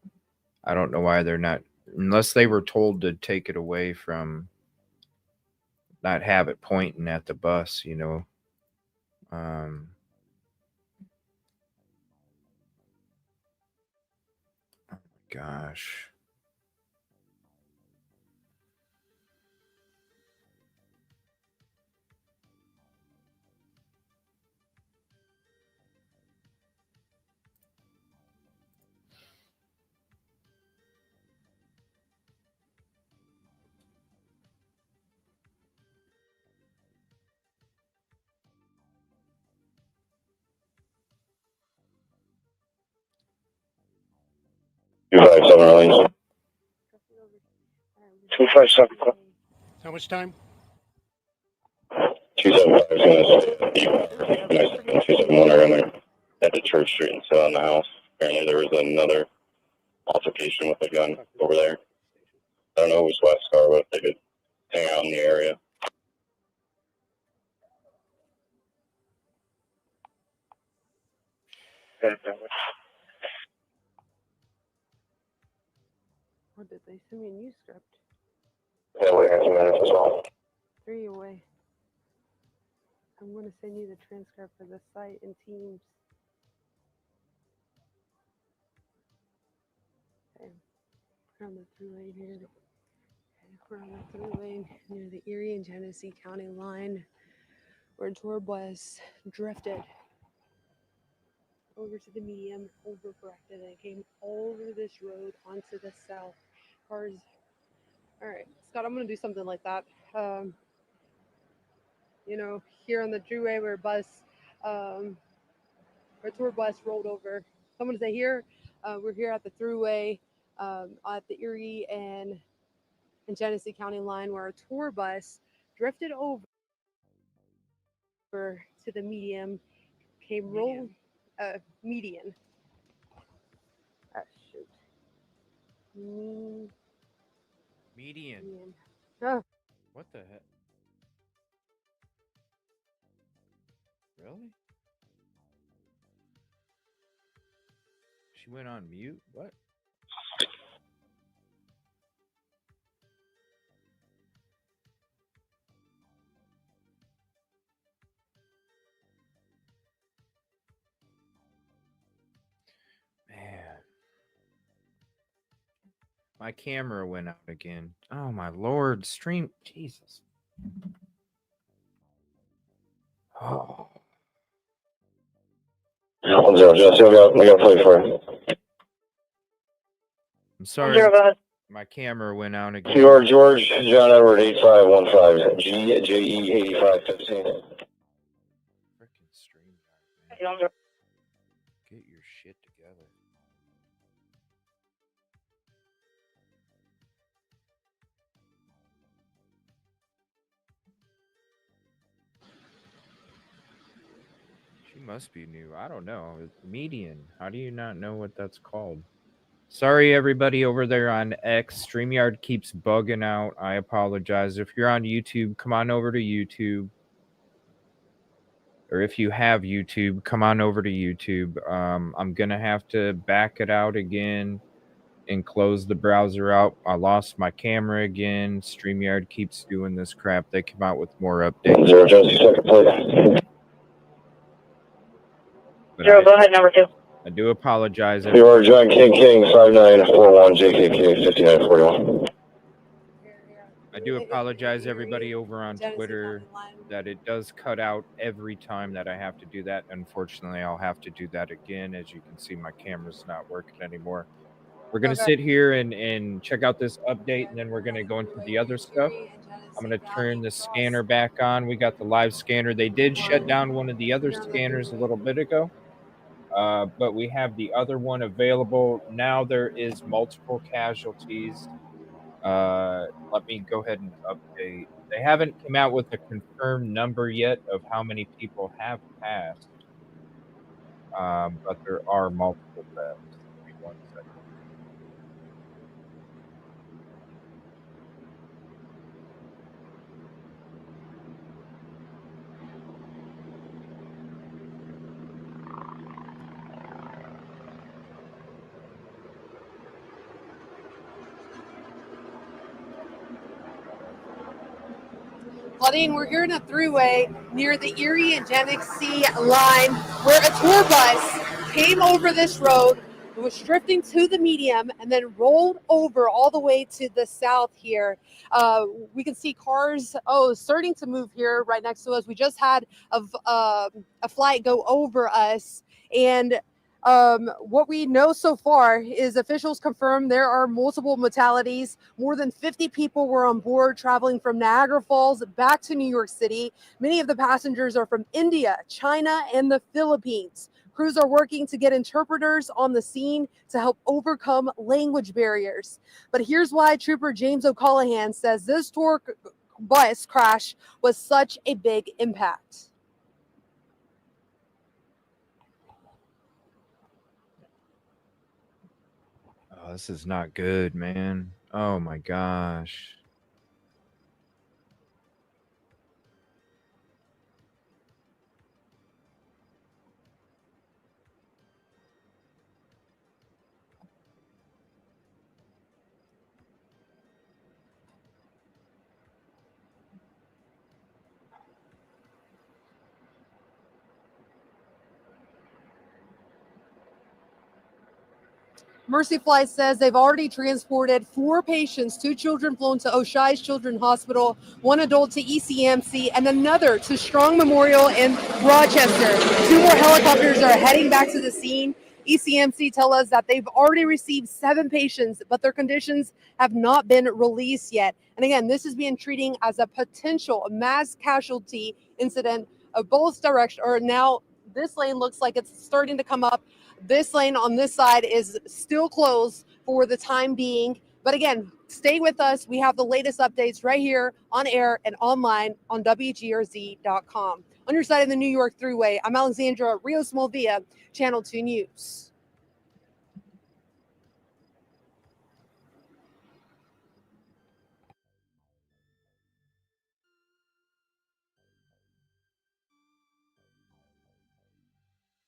I don't know why they're not, unless they were told to take it away from, not have it pointing at the bus, you know. Oh my gosh. 257 release. 257. How much time? 275 is going to stay. 271 are going to head to Church Street and sit on the house. Apparently there was another altercation with a gun over there. I don't know who's West Car, but they could hang out in the area. Or did they send me a new script? Yeah, we have 2 minutes as well. 3 away. I'm going to send you the transcript for the site and Teams. Okay. We're on the through lane here. Okay. We're on the through lane near the Erie and Genesee County line where a tour bus drifted over to the medium, overcorrected, and came over this road onto the south. Cars. All right, Scott, I'm going to do something like that. You know, here on the Thruway where a tour bus rolled over. Someone say here, we're here at the Thruway at the Erie and Genesee County line where a tour bus drifted over to the medium, came roll median. Ah, shoot. Median. Oh. What the heck? Really? She went on mute? What? Man. My camera went out again. Oh my Lord. Stream. Jesus. Oh. 1-0, Jesse, we got a play for you. I'm sorry. 1-0, go ahead. My camera went out again. George, John Edward 8515, GJE 8515. Freaking stream guy, man. Get your shit together. She must be new. I don't know. Median. How do you not know what that's called? Sorry, everybody over there on X. StreamYard keeps bugging out. I apologize. If you're on YouTube, come on over to YouTube. Or if you have YouTube, come on over to YouTube. I'm going to have to back it out again and close the browser out. I lost my camera again. StreamYard keeps doing this crap. They come out with more updates. 0, Jesse, second play. 0, go ahead, number 2. I do apologize. George, John King, 5941, JKK 5941. I do apologize, everybody over on Twitter, that it does cut out every time that I have to do that. Unfortunately, I'll have to do that again. As you can see, my camera's not working anymore. We're going to sit here and check out this update, and then we're going to go into the other stuff. I'm going to turn the scanner back on. We got the live scanner. They did shut down one of the other scanners a little bit ago, but we have the other one available. Now there is multiple casualties. Let me go ahead and update. They haven't come out with a confirmed number yet of how many people have passed, but there are multiple deaths. Give me 1 second. Claudine, we're here in a throughway near the Erie and Genesee line where a tour bus came over this road, was drifting to the medium, and then rolled over all the way to the south here. We can see cars, starting to move here right next to us. We just had a flight go over us, and what we know so far is officials confirm there are multiple fatalities. More than 50 people were on board traveling from Niagara Falls back to New York City. Many of the passengers are from India, China, and the Philippines. Crews are working to get interpreters on the scene to help overcome language barriers. But here's why Trooper James O'Callahan says this tour bus crash was such a big impact. Oh, this is not good, man. Oh my gosh. Mercy Fly says they've already transported 4 patients, 2 children flown to Oshai's Children's Hospital, 1 adult to ECMC, and another to Strong Memorial in Rochester. 2 more helicopters are heading back to the scene. ECMC tell us that they've already received 7 patients, but their conditions have not been released yet. And again, this is being treated as a potential mass casualty incident of both directions. Or now this lane looks like it's starting to come up. This lane on this side is still closed for the time being. But again, stay with us. We have the latest updates right here on air and online on WGRZ.com. On your side of the New York Thruway, I'm Alexandra Rios Molvia, Channel 2 News.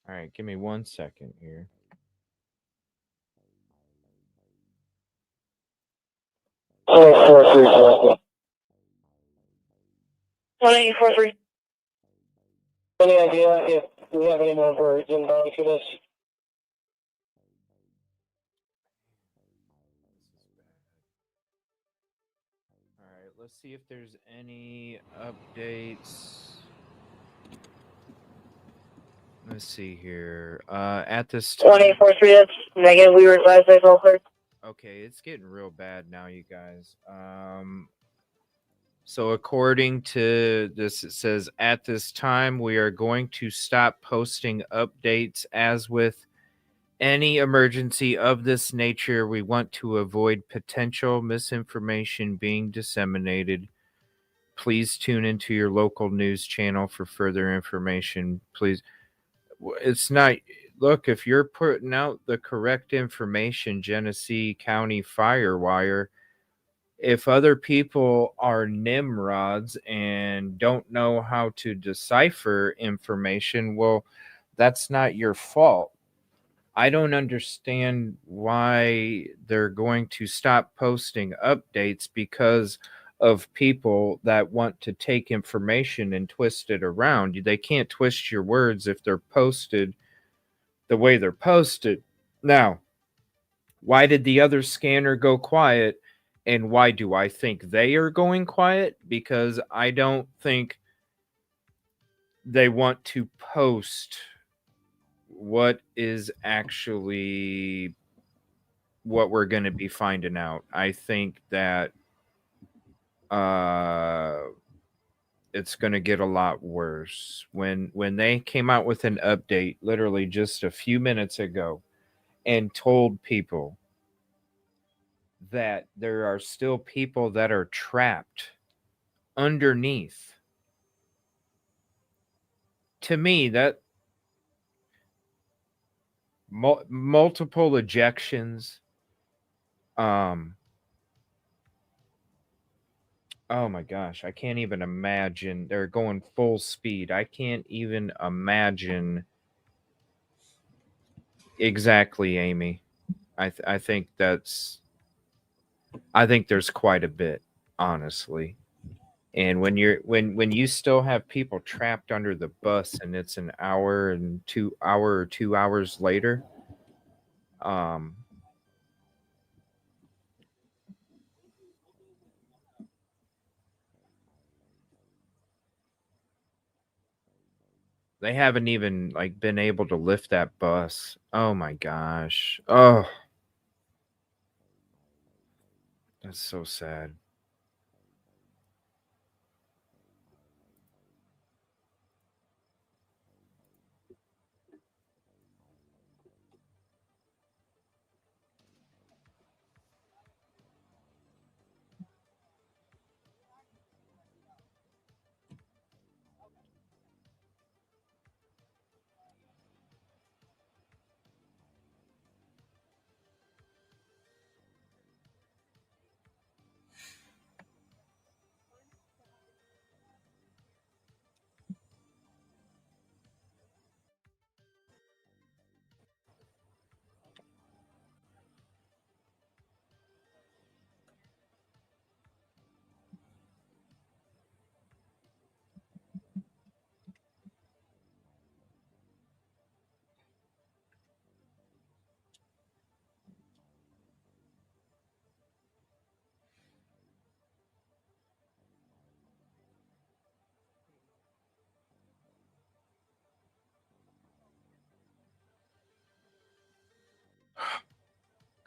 All right, give me 1 second here. Any idea if we have any more birds inbound to this? All right, let's see if there's any updates. Let's see here. At this time, 2843, that's negative. We were advised by all clear. okay, it's getting real bad now, you guys. So according to this, it says at this time we are going to stop posting updates. As with any emergency of this nature, we want to avoid potential misinformation being disseminated. Please tune into your local news channel for further information. Please. It's not, look, if you're putting out the correct information, Genesee County Firewire, if other people are nimrods and don't know how to decipher information, well, that's not your fault. I don't understand why they're going to stop posting updates because of people that want to take information and twist it around. They can't twist your words if they're posted the way they're posted. Now, why did the other scanner go quiet? And why do I think they are going quiet? Because I don't think they want to post what is actually what we're going to be finding out. I think that it's going to get a lot worse. When they came out with an update literally just a few minutes ago and told people that there are still people that are trapped underneath, to me that multiple ejections, oh my gosh, I can't even imagine. They're going full speed. I can't even imagine. Exactly, Amy. I think there's quite a bit, honestly. And when you still have people trapped under the bus and it's an hour and 2 hours later, they haven't even like been able to lift that bus. Oh my gosh. Oh, that's so sad.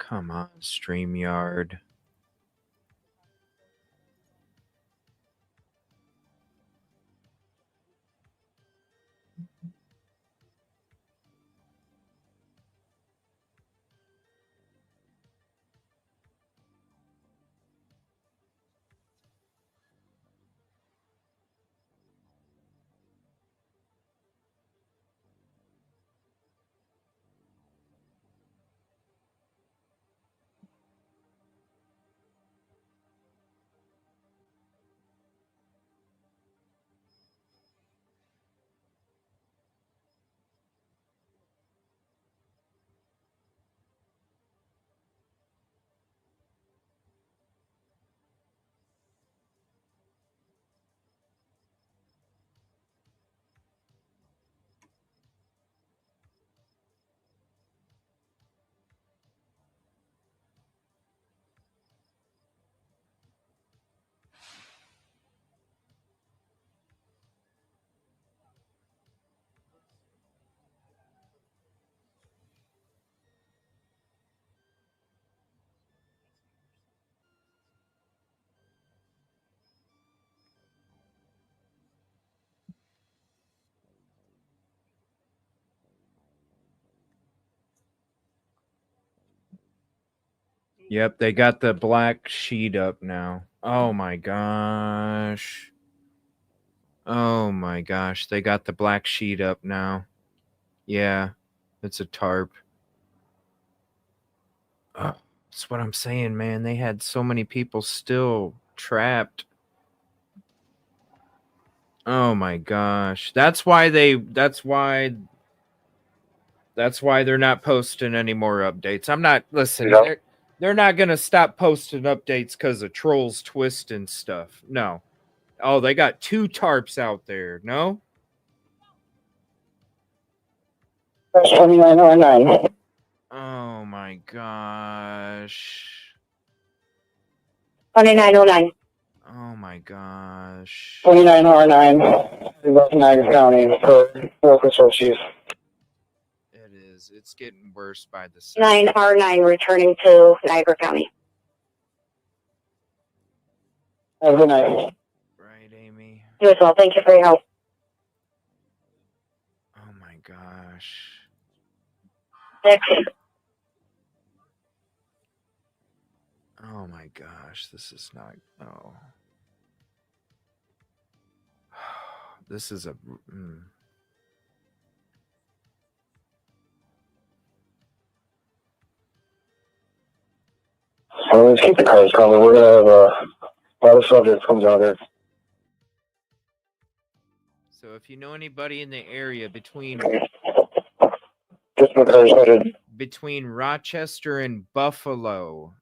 Come on, StreamYard. Yep, they got the black sheet up now. Oh my gosh. Oh my gosh, they got the black sheet up now. Yeah, it's a tarp. That's what I'm saying, man. They had so many people still trapped. Oh my gosh. That's why they're not posting any more updates. I'm not listening. Yeah. They're not gonna stop posting updates because of trolls twisting stuff. No. Oh, they got 2 tarps out there. No? That's 2909. Oh my gosh. 2909. Oh my gosh. 2909. Niagara County for local sources. It is. It's getting worse by the second. 9R9 returning to Niagara County. Have a good night. Right, Amy? You as well. Thank you for your help. Oh my gosh. 6. Oh my gosh. This is not. Oh. This is a. So let's keep the cars coming. We're going to have a lot of subjects comes out here. So if you know anybody in the area between Rochester and Buffalo,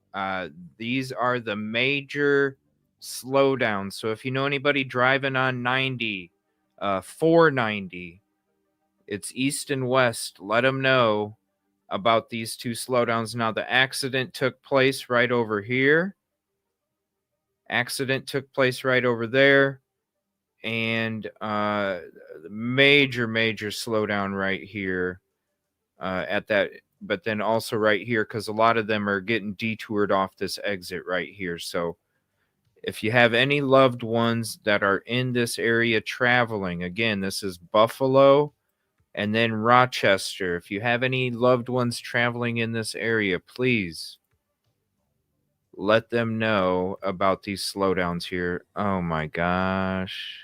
these are the major slowdowns. So if you know anybody driving on 90, 490, it's east and west, let them know about these 2 slowdowns. Now, the accident took place right over here. Accident took place right over there. And major slowdown right here at that. But then also right here, because a lot of them are getting detoured off this exit right here. So if you have any loved ones that are in this area traveling, again, this is Buffalo and then Rochester. If you have any loved ones traveling in this area, please let them know about these slowdowns here. Oh my gosh.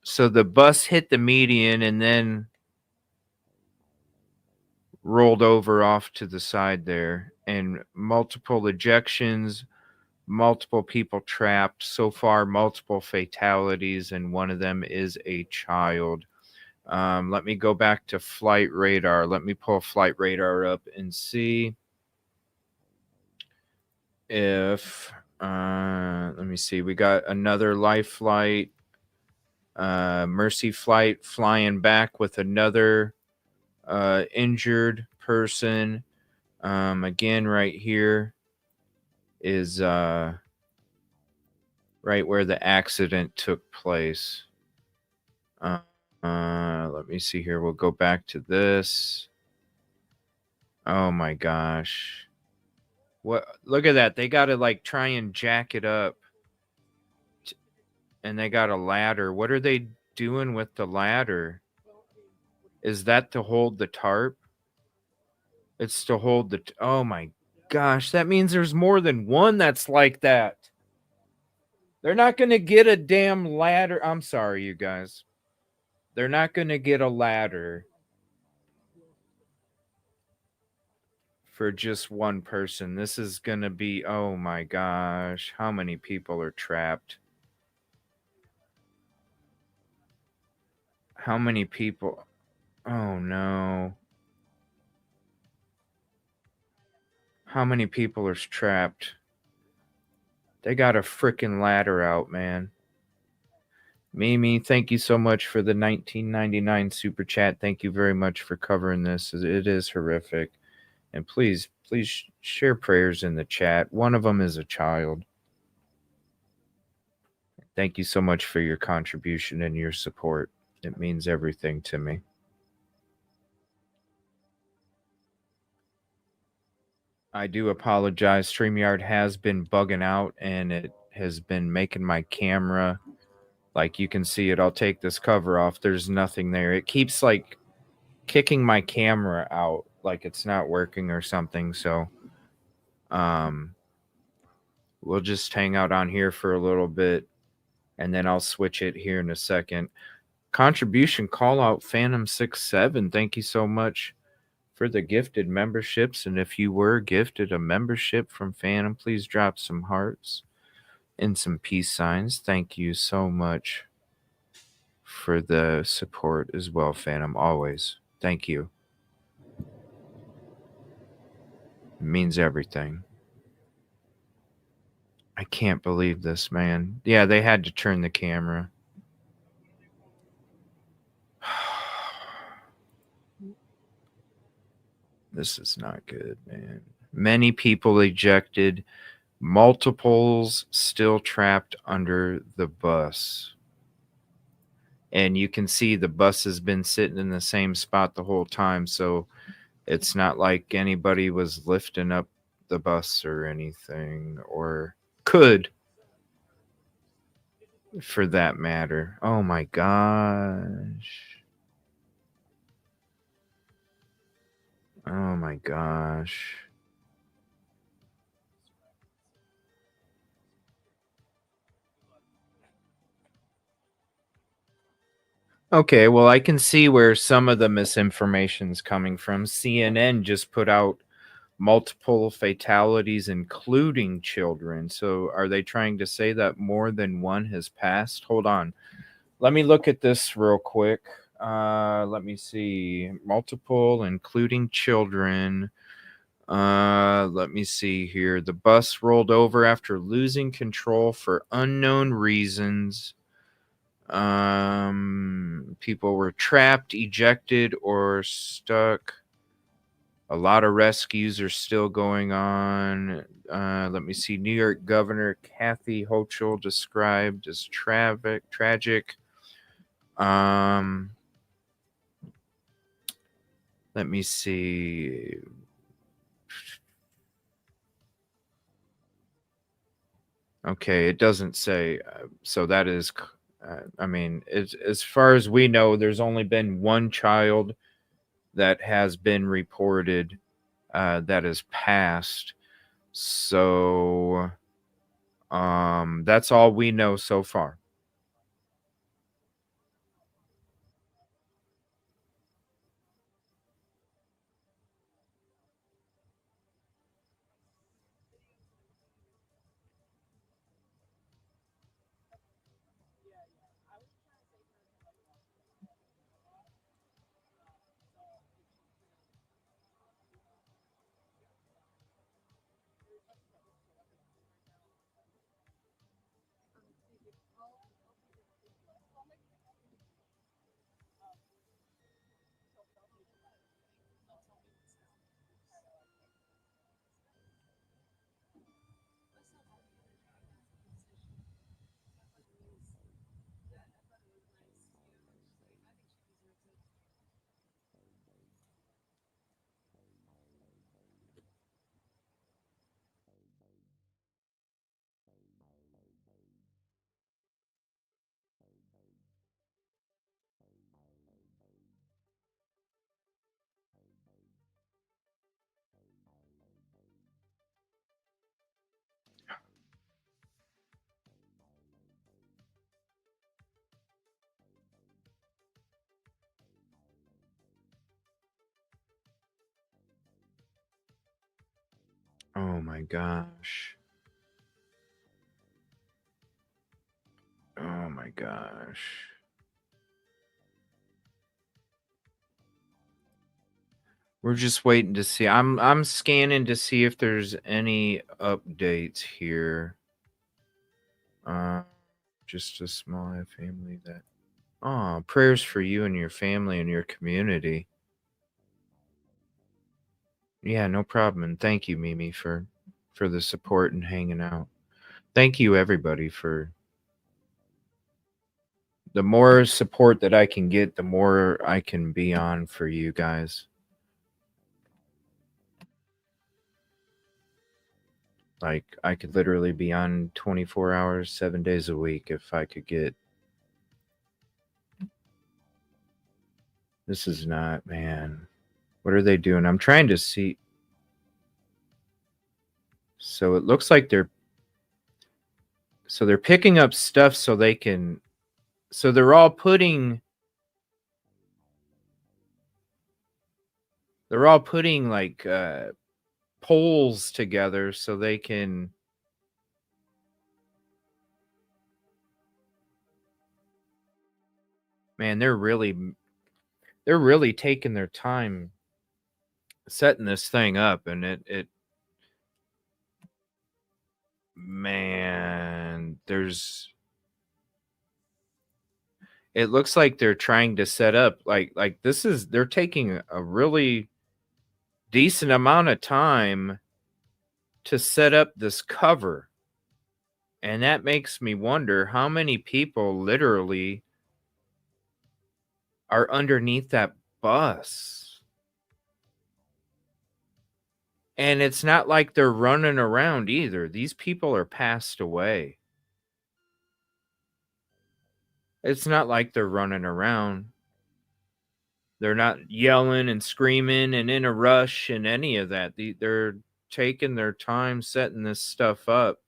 So the bus hit the median and then rolled over off to the side there, and multiple ejections, multiple people trapped. So far, multiple fatalities, and one of them is a child. Let me go back to flight radar. Let me pull flight radar up and see if, let me see. We got another life flight, Mercy flight flying back with another injured person. Again, right here is right where the accident took place. Let me see here. We'll go back to this. Oh my gosh. What? Look at that. They got to like try and jack it up. And they got a ladder. What are they doing with the ladder? Is that to hold the tarp? It's to hold the... Oh my gosh. That means there's more than one that's like that. They're not going to get a damn ladder. I'm sorry, you guys. They're not going to get a ladder for just one person. This is going to be... Oh my gosh. How many people are trapped? How many people? Oh no. How many people are trapped? They got a freaking ladder out, man. Mimi, thank you so much for the 1999 super chat. Thank you very much for covering this. It is horrific. And please share prayers in the chat. One of them is a child. Thank you so much for your contribution and your support. It means everything to me. I do apologize. StreamYard has been bugging out and it has been making my camera, like you can see it. I'll take this cover off. There's nothing there. It keeps like kicking my camera out, like it's not working or something. So we'll just hang out on here for a little bit and then I'll switch it here in a second. Contribution call out Phantom67. Thank you so much for the gifted memberships. And if you were gifted a membership from Phantom, please drop some hearts and some peace signs. Thank you so much for the support as well, Phantom. Always. Thank you. It means everything. I can't believe this, man. Yeah, they had to turn the camera. This is not good, man. Many people ejected. Multiples still trapped under the bus. And you can see the bus has been sitting in the same spot the whole time. So it's not like anybody was lifting up the bus or anything, or could, for that matter. Oh my gosh. Oh my gosh. Okay, well, I can see where some of the misinformation is coming from. CNN just put out multiple fatalities, including children. So are they trying to say that more than one has passed? Hold on. Let me look at this real quick. Let me see. Multiple, including children. Let me see here. The bus rolled over after losing control for unknown reasons. People were trapped, ejected, or stuck. A lot of rescues are still going on. Let me see. New York Governor Kathy Hochul described as tragic. Let me see. Okay, it doesn't say. So that is, I mean, as far as we know, there's only been one child that has been reported that has passed. So that's all we know so far. my gosh. Oh my gosh. We're just waiting to see. I'm scanning to see if there's any updates here. Just a small family that. Oh, prayers for you and your family and your community. Yeah, no problem. And thank you, Mimi, for the support and hanging out. Thank you, everybody, for the more support that I can get, the more I can be on for you guys. Like, I could literally be on 24 hours, 7 days a week if I could get. This is not, man. What are they doing? I'm trying to see. So it looks like they're picking up stuff so they can. So they're all putting like poles together so they can. Man, they're really taking their time setting this thing up, and it man, it looks like they're trying to set up like they're taking a really decent amount of time to set up this cover. And that makes me wonder how many people literally are underneath that bus. And it's not like they're running around either. These people are passed away. It's not like they're running around. They're not yelling and screaming and in a rush and any of that. They're taking their time setting this stuff up,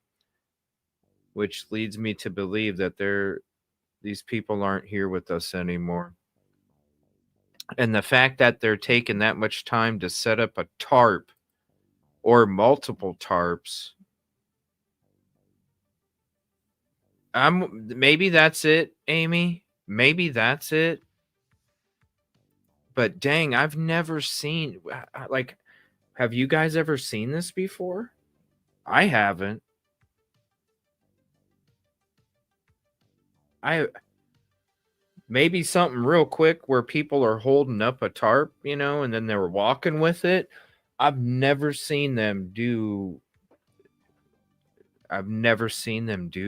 which leads me to believe that these people aren't here with us anymore. And the fact that they're taking that much time to set up a tarp or multiple tarps, maybe that's it, Amy. Maybe that's it. But dang, I've never seen, like, have you guys ever seen this before? I haven't. Maybe something real quick where people are holding up a tarp, and then they were walking with it. I've never seen them do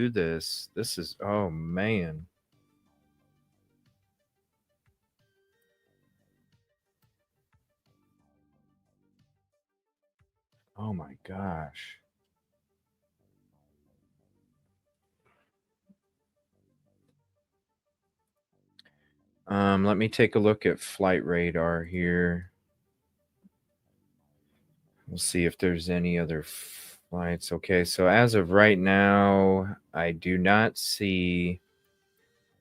this. This is, oh man. Oh my gosh. Let me take a look at flight radar here. We'll see if there's any other flights. Okay, so as of right now, I do not see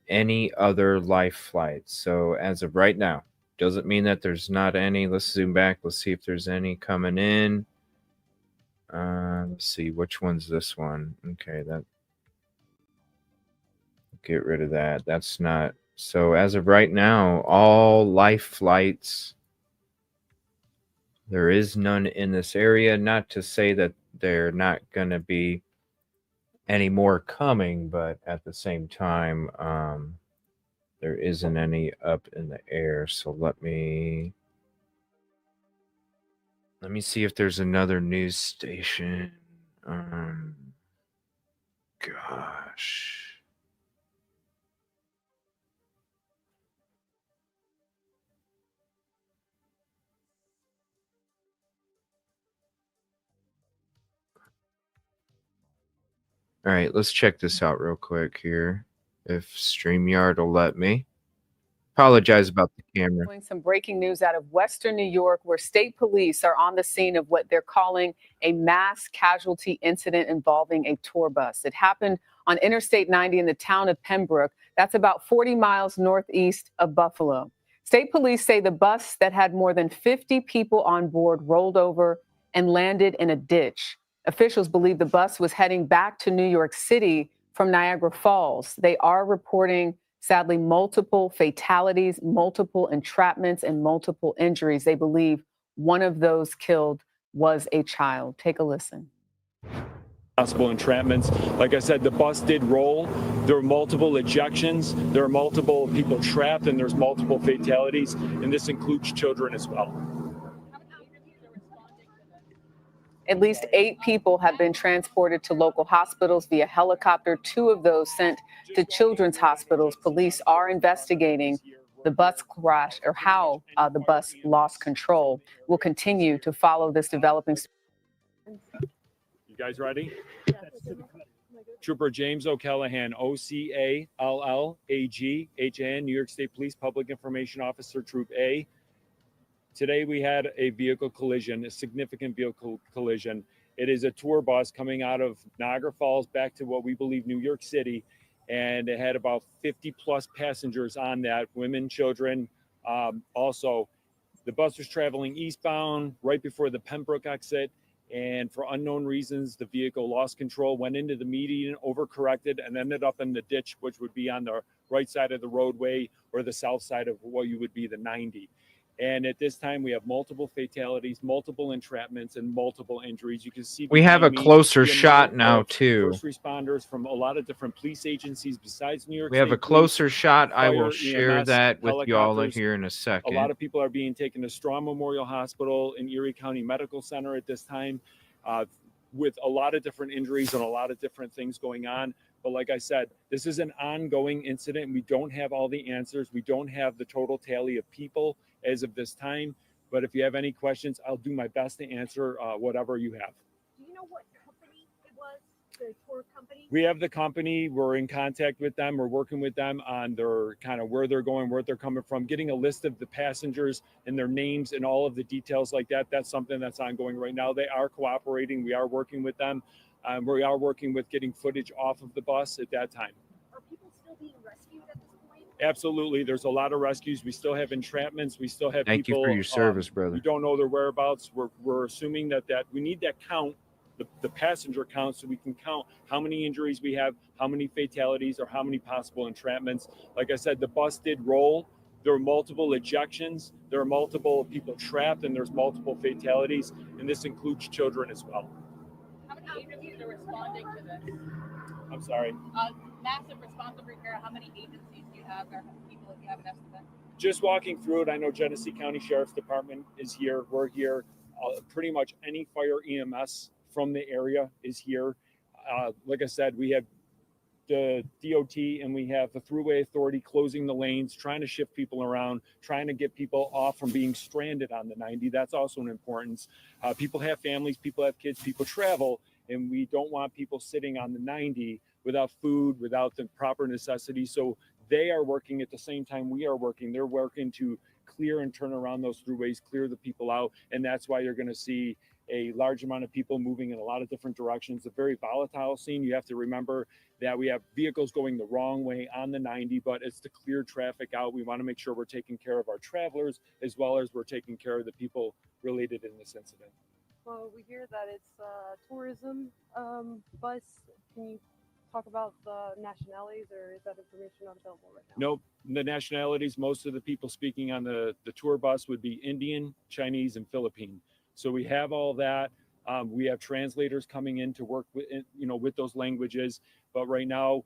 any other life flights. So as of right now, doesn't mean that there's not any. Let's zoom back. Let's see if there's any coming in. Let's see, which one's this one? Okay, get rid of that. That's not. So as of right now, all life flights, there is none in this area. Not to say that they're not going to be any more coming, but at the same time, there isn't any up in the air. So let me see if there's another news station. Gosh. All right, let's check this out real quick here. If StreamYard will let me. Apologize about the camera. Some breaking news out of Western New York, where state police are on the scene of what they're calling a mass casualty incident involving a tour bus. It happened on Interstate 90 in the town of Pembroke. That's about 40 miles northeast of Buffalo. State police say the bus that had more than 50 people on board rolled over and landed in a ditch. Officials believe the bus was heading back to New York City from Niagara Falls. They are reporting, sadly, multiple fatalities, multiple entrapments, and multiple injuries. They believe one of those killed was a child. Take a listen. Possible entrapments. Like I said, the bus did roll. There were multiple ejections. There are multiple people trapped, and there's multiple fatalities, and this includes children as well. At least 8 people have been transported to local hospitals via helicopter. 2 of those sent to children's hospitals. Police are investigating the bus crash or how the bus lost control. We'll continue to follow this developing story. You guys ready? Trooper James O'Callahan, OCALLAGHAN, New York State Police Public Information Officer, Troop A. Today we had a vehicle collision, a significant vehicle collision. It is a tour bus coming out of Niagara Falls back to what we believe New York City, and it had about 50 plus passengers on that, women, children. Also, the bus was traveling eastbound right before the Pembroke exit, and for unknown reasons, the vehicle lost control, went into the median, overcorrected, and ended up in the ditch, which would be on the right side of the roadway or the south side of what you would be the 90. And at this time, we have multiple fatalities, multiple entrapments, and multiple injuries. You can see we have a behind me closer the shot amount now of too. First responders from a lot of different police agencies besides New York We have State a closer Police, shot. I will fire, share EMS, that with you all helicopters. here in a A second. lot of people are being taken to Strawn Memorial Hospital and Erie County Medical Center at this time, with a lot of different injuries and a lot of different things going on. But like I said, this is an ongoing incident. We don't have all the answers. We don't have the total tally of people as of this time. But if you have any questions, I'll do my best to answer whatever you have. Do you know what company it was, the tour company? We have the company. We're in contact with them. We're working with them on their kind of where they're going, where they're coming from, getting a list of the passengers and their names and all of the details like that. That's something that's ongoing right now. They are cooperating. We are working with them. We are working with getting footage off of the bus at that time. Are people still being rescued at this point? Absolutely. There's a lot of rescues. We still have entrapments. We still have Thank people. you for your service, brother. We don't know their whereabouts. We're assuming that we need that count, the passenger count, so we can count how many injuries we have, how many fatalities, or how many possible entrapments. Like I said, the bus did roll. There were multiple ejections. There are multiple people trapped, and there's multiple fatalities, and this includes children as well. How many agencies are responding to this? I'm sorry. Massive responsive repair. How many agencies do you have, or people, if you have an estimate? Just walking through it, I know Genesee County Sheriff's Department is here. We're here. Pretty much any fire EMS from the area is here. Like I said, we have the DOT and we have the Thruway Authority closing the lanes, trying to shift people around, trying to get people off from being stranded on the 90. That's also an importance. People have families, people have kids, people travel, and we don't want people sitting on the 90 without food, without the proper necessities. So they are working at the same time we are working. They're working to clear and turn around those throughways, clear the people out. And that's why you're going to see a large amount of people moving in a lot of different directions. A very volatile scene. You have to remember that we have vehicles going the wrong way on the 90, but it's to clear traffic out. We want to make sure we're taking care of our travelers as well as we're taking care of the people related in this incident. Well, we hear that it's a tourism bus. Can you talk about the nationalities, or is that information not available right now? Nope. The nationalities, most of the people speaking on the tour bus would be Indian, Chinese, and Philippine. So we have all that. We have translators coming in to work with, with those languages. But right now,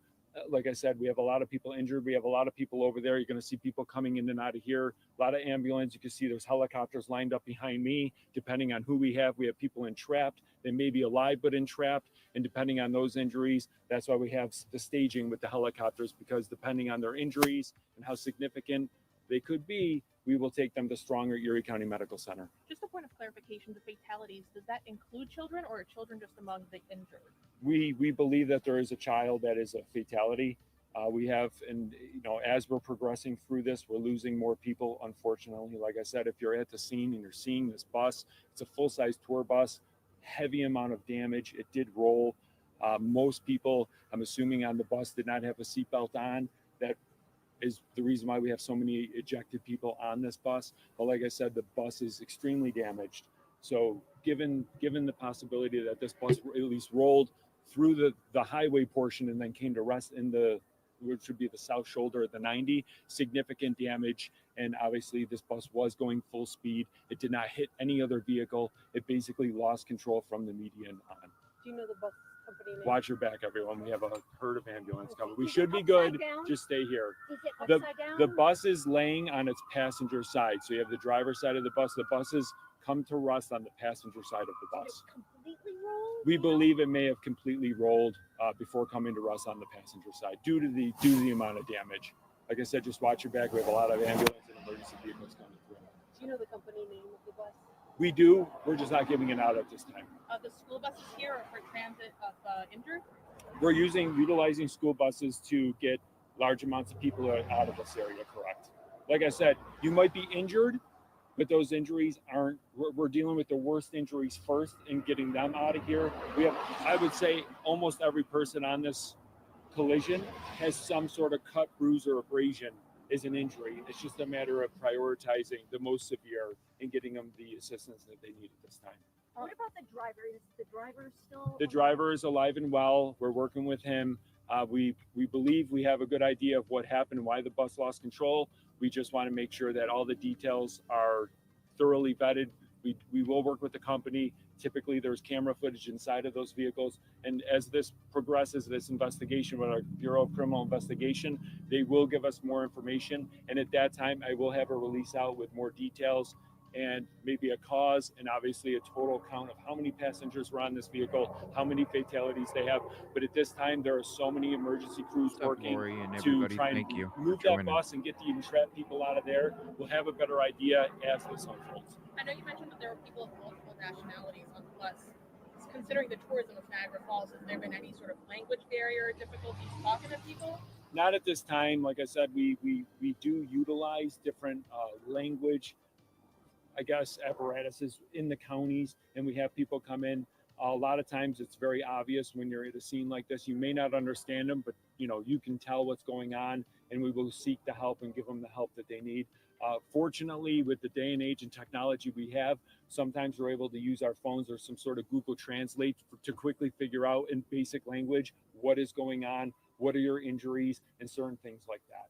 like I said, we have a lot of people injured. We have a lot of people over there. You're going to see people coming in and out of here. A lot of ambulance. You can see there's helicopters lined up behind me. Depending on who we have people entrapped. They may be alive but entrapped. And depending on those injuries, that's why we have the staging with the helicopters, because depending on their injuries and how significant they could be, we will take them to Stronger Erie County Medical Center. Just a point of clarification, the fatalities, does that include children, or are children just among the injured? We believe that there is a child that is a fatality. We have, and as we're progressing through this, we're losing more people, unfortunately. Like I said, if you're at the scene and you're seeing this bus, it's a full-size tour bus, heavy amount of damage. It did roll. Most people, I'm assuming, on the bus did not have a seatbelt on. That is the reason why we have so many ejected people on this bus. But like I said, the bus is extremely damaged. So given the possibility that this bus at least rolled through the highway portion and then came to rest in which would be the south shoulder of the 90, significant damage. And obviously this bus was going full speed. It did not hit any other vehicle. It basically lost control from the median on. Do you know the bus company name? Watch your back, everyone. We have a herd of ambulance coming. We should be good. Just stay here. Is it upside down? The bus is laying on its passenger side. So you have the driver's side of the bus. The buses come to rest on the passenger side of the bus. Completely rolled? We believe it may have completely rolled before coming to rest on the passenger side due to the amount of damage. Like I said, just watch your back. We have a lot of ambulance and emergency vehicles coming through. Do you know the company name of the bus? We do. We're just not giving it out at this time. The school buses here are for transit of injured? We're utilizing school buses to get large amounts of people out of this area, correct? Like I said, you might be injured, but those injuries aren't, we're dealing with the worst injuries first and getting them out of here. We have, I would say, almost every person on this collision has some sort of cut, bruise, or abrasion is an injury. It's just a matter of prioritizing the most severe and getting them the assistance that they need at this time. What about the driver? Is the driver still? The driver is alive and well. We're working with him. We believe we have a good idea of what happened and why the bus lost control. We just want to make sure that all the details are thoroughly vetted. We will work with the company. Typically, there's camera footage inside of those vehicles. And as this progresses, this investigation with our Bureau of Criminal Investigation, they will give us more information. And at that time, I will have a release out with more details and maybe a cause and obviously a total count of how many passengers were on this vehicle, how many fatalities they have. But at this time, there are so many emergency crews working to try and move that bus and get the entrapped people out of there. We'll have a better idea as this unfolds. I know you mentioned that there were people of multiple nationalities on the bus. Considering the tourism of Niagara Falls, has there been any sort of language barrier or difficulties talking to people? Not at this time. Like I said, we do utilize different language, I guess, apparatuses in the counties, and we have people come in. A lot of times it's very obvious when you're at a scene like this. You may not understand them, but you can tell what's going on, and we will seek the help and give them the help that they need. Fortunately, with the day and age and technology we have, sometimes we're able to use our phones or some sort of Google Translate to quickly figure out in basic language what is going on, what are your injuries, and certain things like that.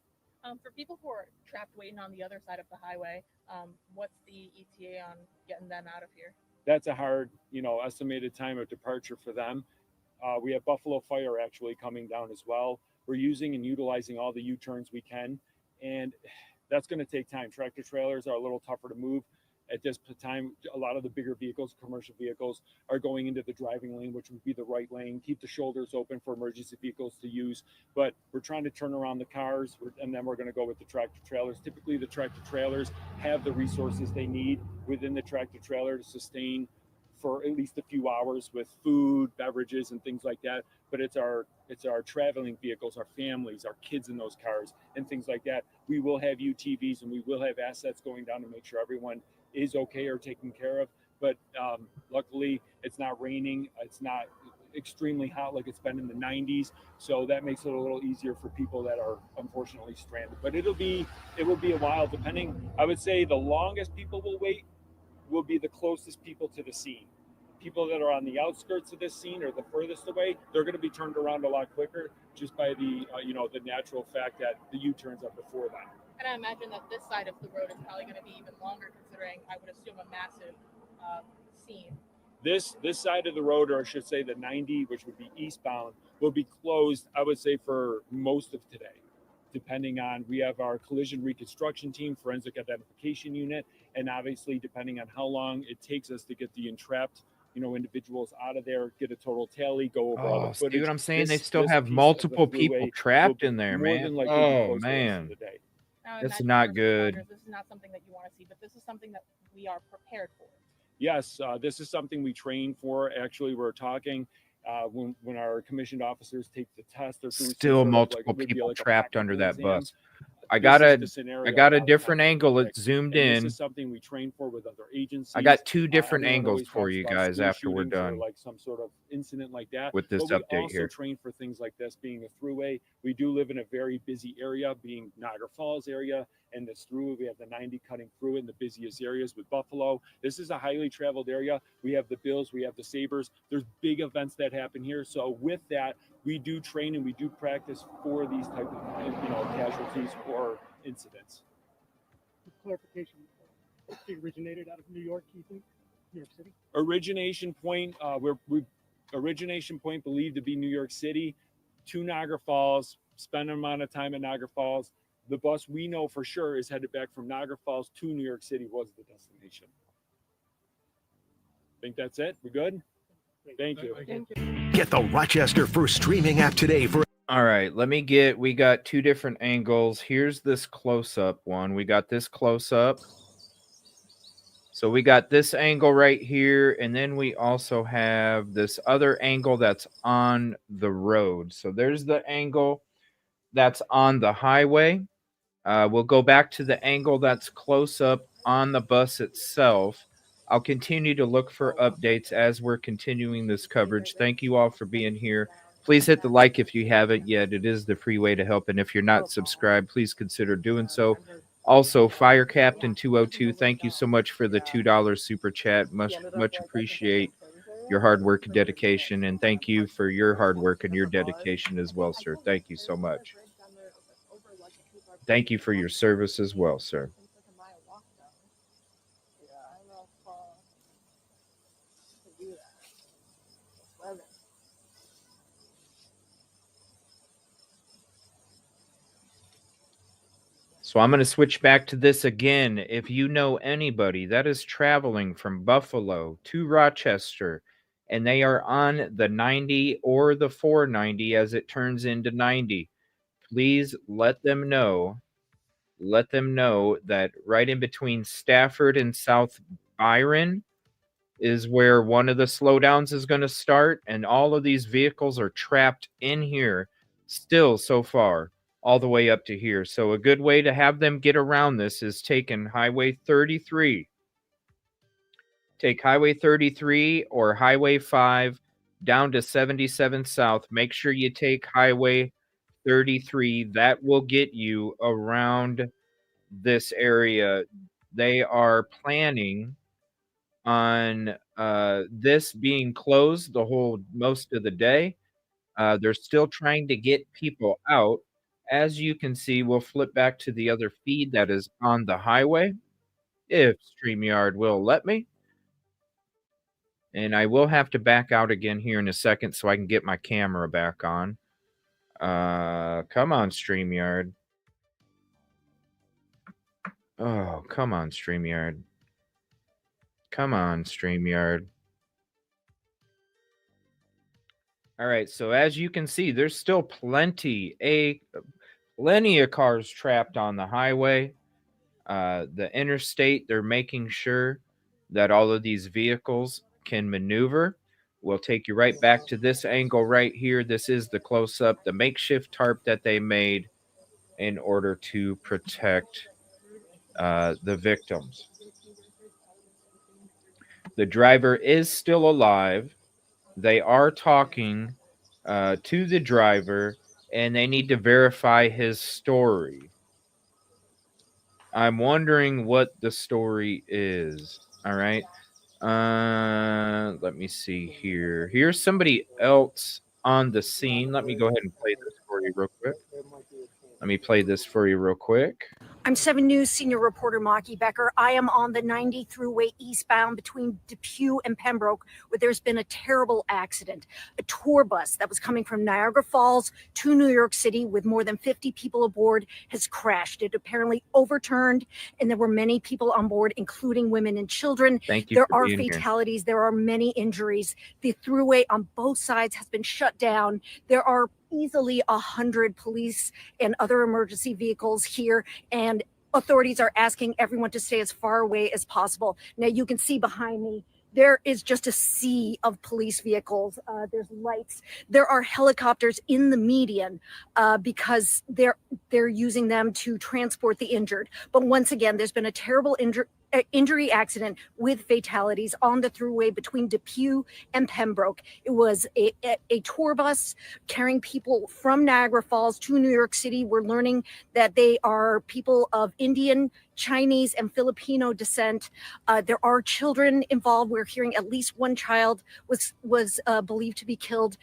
For people who are trapped waiting on the other side of the highway, what's the ETA on getting them out of here? That's a hard, estimated time of departure for them. We have Buffalo Fire actually coming down as well. We're using and utilizing all the U-turns we can, and that's going to take time. Tractor trailers are a little tougher to move. At this time, a lot of the bigger vehicles, commercial vehicles, are going into the driving lane, which would be the right lane, keep the shoulders open for emergency vehicles to use. But we're trying to turn around the cars, and then we're going to go with the tractor trailers. Typically, the tractor trailers have the resources they need within the tractor trailer to sustain for at least a few hours with food, beverages, and things like that. But it's our traveling vehicles, our families, our kids in those cars, and things like that. We will have UTVs and we will have assets going down to make sure everyone is okay or taken care of. But luckily, it's not raining. It's not extremely hot like it's been in the 90s. So that makes it a little easier for people that are unfortunately stranded. But it will be a while, depending. I would say the longest people will wait will be the closest people to the scene. People that are on the outskirts of this scene or the furthest away, they're going to be turned around a lot quicker just by the the natural fact that the U-turns are before them. And I imagine that this side of the road is probably going to be even longer, considering I would assume a massive scene. This side of the road, or I should say the 90, which would be eastbound, will be closed, I would say, for most of today. Depending on, we have our collision reconstruction team, forensic identification unit, and obviously depending on how long it takes us to get the entrapped individuals out of there, get a total tally, go over all the footage. See what I'm saying? They still have multiple people trapped in there, man. Oh, man. That's not good. This is not something that you want to see, but this is something that we are prepared for. Yes, this is something we train for. Actually, we're talking when our commissioned officers take the test. Still multiple people trapped under that bus. I got a lot of different times angle. predict. It's zoomed And in. This is something we train for with other agencies. I got two different Everyone angles always for talks you about guys school after we're shootings or done like some sort of incident like that. with this But we update also here. train for things like this, being a throughway. We do live in a very busy area, being Niagara Falls area, and this throughway. We have the 90 cutting through in the busiest areas with Buffalo. This is a highly traveled area. We have the Bills, we have the Sabres. There's big events that happen here. So with that, we do train and we do practice for these type of casualties or incidents. Clarification. It originated out of New York, you think? New York City? Origination point, origination point believed to be New York City to Niagara Falls, spend an amount of time at Niagara Falls. The bus we know for sure is headed back from Niagara Falls to New York City was the destination. Think that's it? We're good? Thank you. Get the Rochester First streaming app today for. All right, we got two different angles. Here's this close-up one. We got this close-up. So we got this angle right here, and then we also have this other angle that's on the road. So there's the angle that's on the highway. We'll go back to the angle that's close up on the bus itself. I'll continue to look for updates as we're continuing this coverage. Thank you all for being here. Please hit the like if you haven't yet. It is the free way to help. And if you're not subscribed, please consider doing so. Also, Fire Captain 202, thank you so much for the $2 super chat. Much appreciate your hard work and dedication. And thank you for your hard work and your dedication as well, sir. Thank you so much. Thank you for your service as well, sir. So I'm going to switch back to this again. If you know anybody that is traveling from Buffalo to Rochester and they are on the 90 or the 490 as it turns into 90, please let them know that right in between Stafford and South Byron is where one of the slowdowns is going to start, and all of these vehicles are trapped in here still so far all the way up to here. So a good way to have them get around this is taking Highway 33. Take Highway 33 or Highway 5 down to 77 South. Make sure you take Highway 33. That will get you around this area. They are planning on this being closed most of the day. They're still trying to get people out. As you can see, we'll flip back to the other feed that is on the highway, if StreamYard will let me. And I will have to back out again here in a second so I can get my camera back on. Come on, StreamYard. Oh, come on, StreamYard. Come on, StreamYard. All right, so as you can see, there's still plenty of cars trapped on the highway. The interstate, they're making sure that all of these vehicles can maneuver. We'll take you right back to this angle right here. This is the close-up, the makeshift tarp that they made in order to protect the victims. The driver is still alive. They are talking to the driver, and they need to verify his story. I'm wondering what the story is. All right. Let me see here. Here's somebody else on the scene. Let me go ahead and play this for you real quick. I'm 7 News senior reporter Maki Becker. I am on the 90 thruway eastbound between Depew and Pembroke, where there's been a terrible accident. A tour bus that was coming from Niagara Falls to New York City with more than 50 people aboard has crashed. It apparently overturned, and there were many people on board, including women and children. Thank you. There for are being fatalities. Here. There are many injuries. The thruway on both sides has been shut down. There are easily 100 police and other emergency vehicles here, and authorities are asking everyone to stay as far away as possible. Now you can see behind me there is just a sea of police vehicles. There's lights. There are helicopters in the median because they're using them to transport the injured. But once again, there's been a terrible injury accident with fatalities on the thruway between Depew and Pembroke. It was a tour bus carrying people from Niagara Falls to New York City. We're learning that they are people of Indian, Chinese, and Filipino descent. There are children involved. We're hearing at least one child was believed to be killed.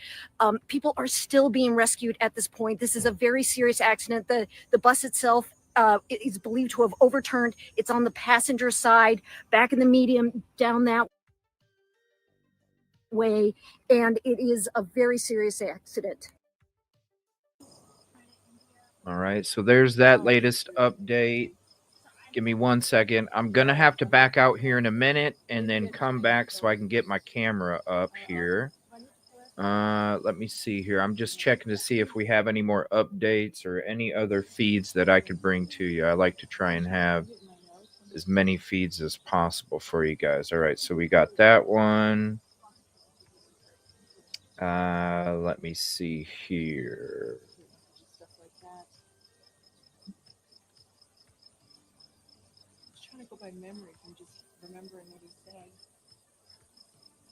People are still being rescued at this point. This is a very serious accident. The bus itself is believed to have overturned. It's on the passenger side, back in the median, down that way, and it is a very serious accident. All right, so there's that latest update. Give me 1 second. I'm going to have to back out here in a minute and then come back so I can get my camera up here. Let me see here. I'm just checking to see if we have any more updates or any other feeds that I could bring to you. I like to try and have as many feeds as possible for you guys. All right, so we got that one. Let me see here. Go by memory from just remembering what he said.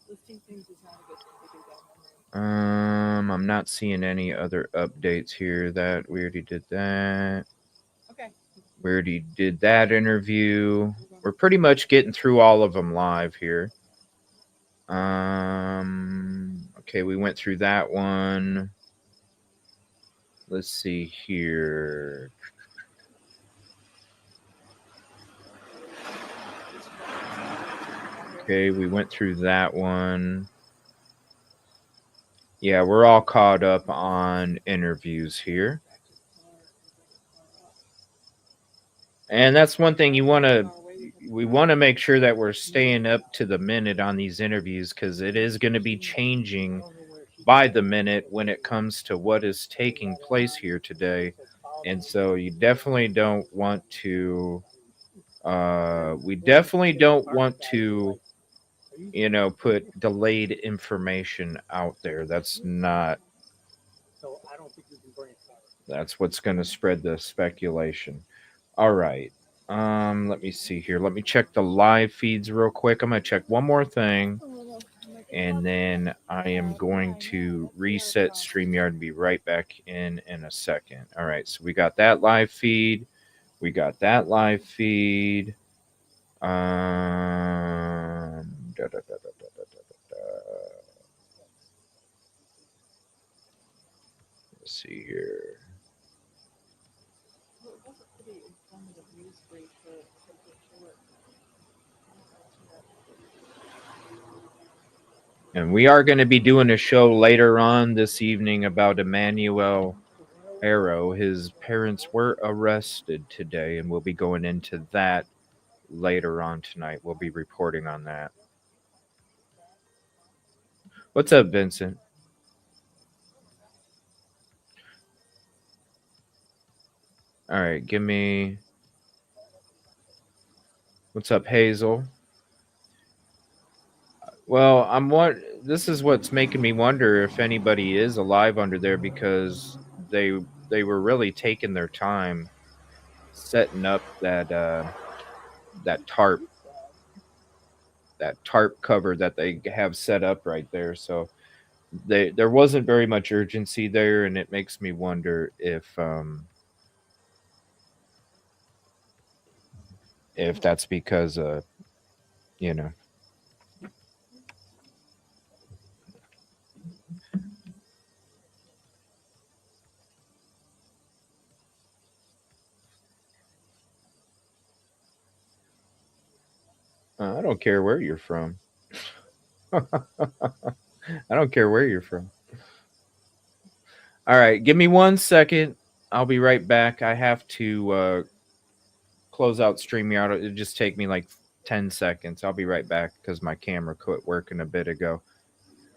Listing things is not a good thing to do by memory. I'm not seeing any other updates here. That we already did that. Okay. We already did that interview. We're pretty much getting through all of them live here. Okay, we went through that one. Let's see here. Okay, we went through that one. Yeah, we're all caught up on interviews here. And that's one thing we want to make sure that we're staying up to the minute on these interviews, because it is going to be changing by the minute when it comes to what is taking place here today. And so you definitely don't want to put delayed information out there. That's what's going to spread the speculation. All right. Let me see here. Let me check the live feeds real quick. I'm going to check one more thing, and then I am going to reset StreamYard and be right back in a second. All right. So we got that live feed. We got that live feed. Let's see here. And we are going to be doing a show later on this evening about Emmanuel Arrow. His parents were arrested today, and we'll be going into that later on tonight. We'll be reporting on that. What's up, Vincent? All right, give me... What's up, Hazel? Well, this is what's making me wonder if anybody is alive under there, because they were really taking their time setting up that tarp cover that they have set up right there. So there wasn't very much urgency there, and it makes me wonder if that's because I don't care where you're from. I don't care where you're from. All right, give me 1 second. I'll be right back. I have to close out StreamYard. It'll just take me like 10 seconds. I'll be right back because my camera quit working a bit ago.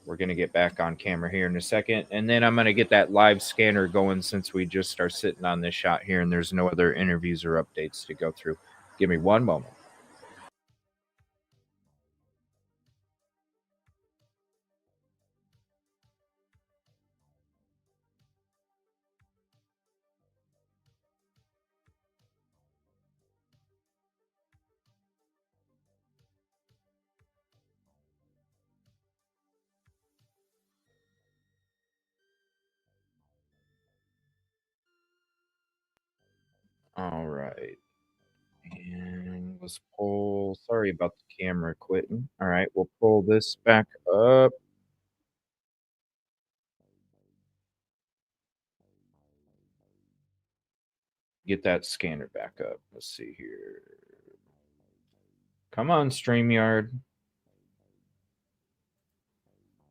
We're going to get back on camera here in a second. And then I'm going to get that live scanner going, since we just are sitting on this shot here and there's no other interviews or updates to go through. Give me one moment. right. And let's pull. Sorry about the camera quitting. All right, we'll pull this back up. Get that scanner back up. Let's see here. Come on, StreamYard.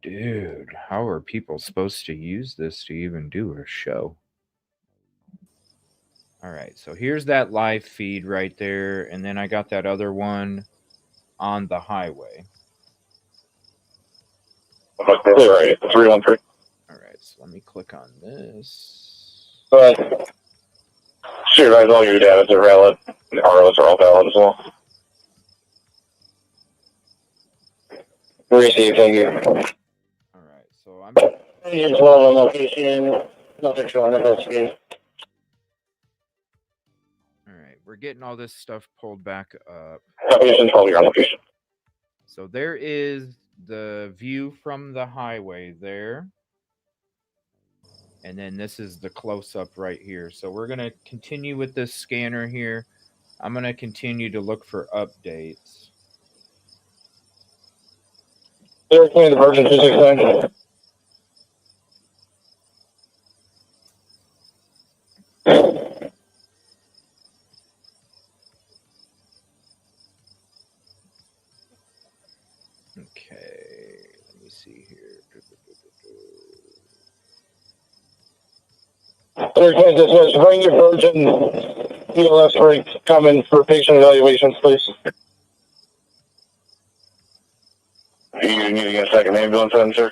Dude, how are people supposed to use this to even do a show? All right, so here's that live feed right there, and then I got that other one on the highway. Right, 313. All right, so let me click on this. Sure, guys, all your data are valid. The ROs are all valid as well. Receive, thank you. All right, so I'm just one location, nothing showing investigation. All right, we're getting all this stuff pulled back up. Location, 12 your location. So there is the view from the highway there. And then this is the close-up right here. So we're going to continue with this scanner here. I'm going to continue to look for updates. There's the diversion 269. Okay, let me see here. There's bring your virgin ELS rate coming for patient evaluations, please. You need to get a second ambulance in, sir?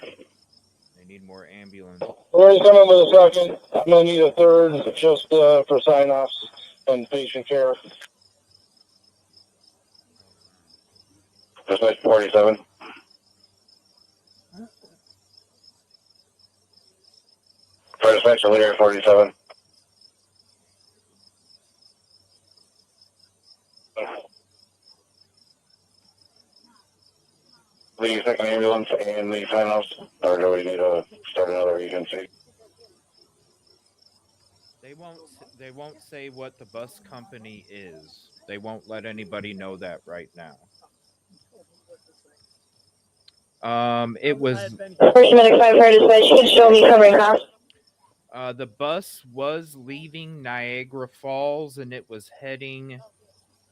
They need more ambulance. We're coming with a second. I'm going to need a third just for sign-offs and patient care. Dispatch 47. For dispatch leader 47. The second ambulance and the sign-offs, or do we need to start another agency? They won't say what the bus company is. They won't let anybody know that right now. It was. First medic 5 for dispatch. Can show me covering cost. The bus was leaving Niagara Falls and it was heading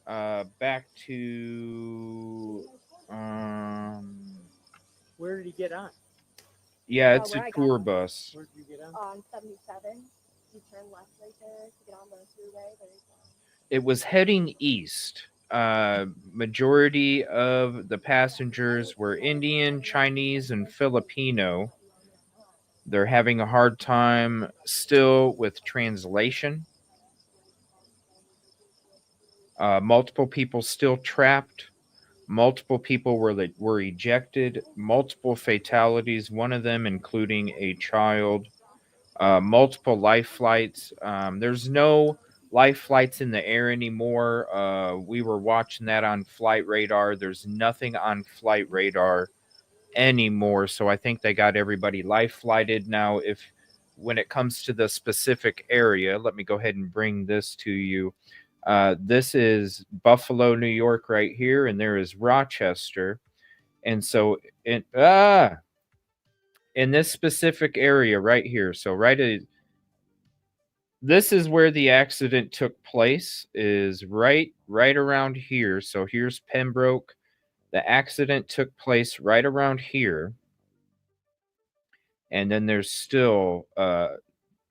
back to. Where did he get on? Yeah, it's a tour bus. Where did you get on? On 77. You turn left right there to get on the thruway. There you go. It was heading east. Majority of the passengers were Indian, Chinese, and Filipino. They're having a hard time still with translation. Multiple people still trapped. Multiple people were ejected. Multiple fatalities, one of them including a child. Multiple life flights. There's no life flights in the air anymore. We were watching that on flight radar. There's nothing on flight radar anymore. So I think they got everybody life flighted. Now, when it comes to the specific area, let me go ahead and bring this to you. This is Buffalo, New York right here, and there is Rochester. And so in this specific area right here, so this is where the accident took place, is right around here. So here's Pembroke. The accident took place right around here. And then there's still a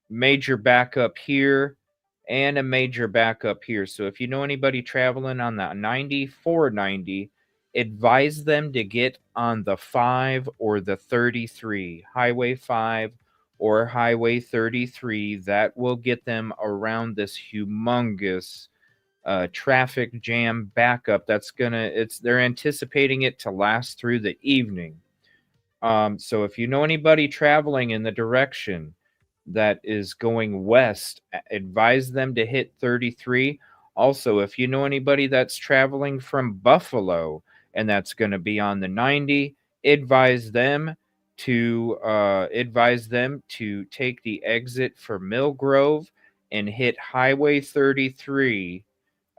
major backup here and a major backup here. So if you know anybody traveling on the 490, advise them to get on the 5 or the 33, Highway 5 or Highway 33. That will get them around this humongous traffic jam backup. They're anticipating it to last through the evening. So if you know anybody traveling in the direction that is going west, advise them to hit 33. Also, if you know anybody that's traveling from Buffalo and that's going to be on the 90, advise them to take the exit for Mill Grove and hit Highway 33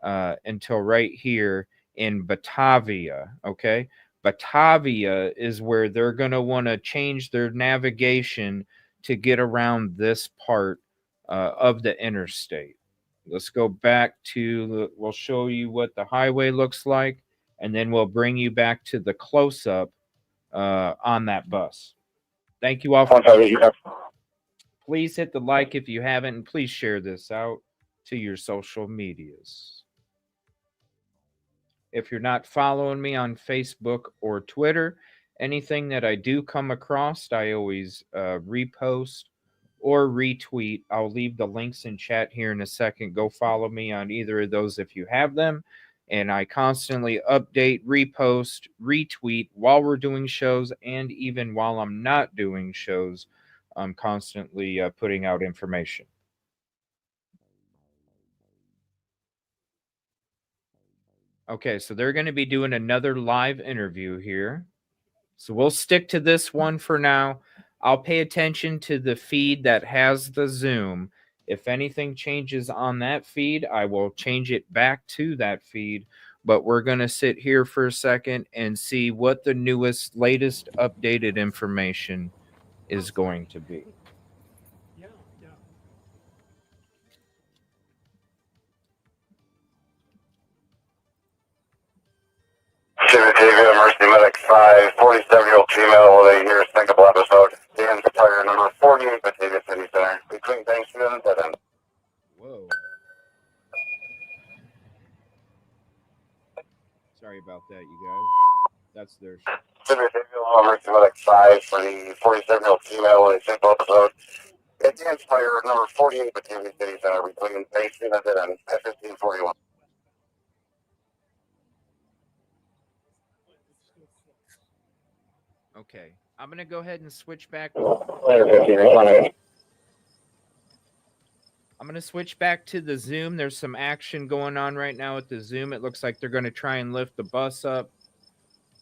until right here in Batavia. Okay, Batavia is where they're going to want to change their navigation to get around this part of the interstate. Let's go back to, we'll show you what the highway looks like, and then we'll bring you back to the close-up on that bus. Thank you all for please hit the like if you haven't, and please share this out to your social medias. If you're not following me on Facebook or Twitter, anything that I do come across, I always repost or retweet. I'll leave the links in chat here in a second. Go follow me on either of those if you have them. And I constantly update, repost, retweet while we're doing shows, and even while I'm not doing shows, I'm constantly putting out information. Okay, so they're going to be doing another live interview here. So we'll stick to this one for now. I'll pay attention to the feed that has the Zoom. If anything changes on that feed, I will change it back to that feed. But we're going to sit here for a second and see what the newest, latest, updated information is going to be. Batavia Emergency Medic 5, 47-year-old female with a near thinkable episode. Dan Fire number 48, Batavia City Center, between Thanksgiving and Dead End. Whoa. Sorry about that, you guys. That's their Batavia Emergency Medic 5 for the 47-year-old female with a simple episode. Dan Fire number 48, Batavia City Center, between Thanksgiving and Dead End at 1541. Okay, I'm going to go ahead and switch back. I'm going to switch back to the Zoom. There's some action going on right now at the Zoom. It looks like they're going to try and lift the bus up.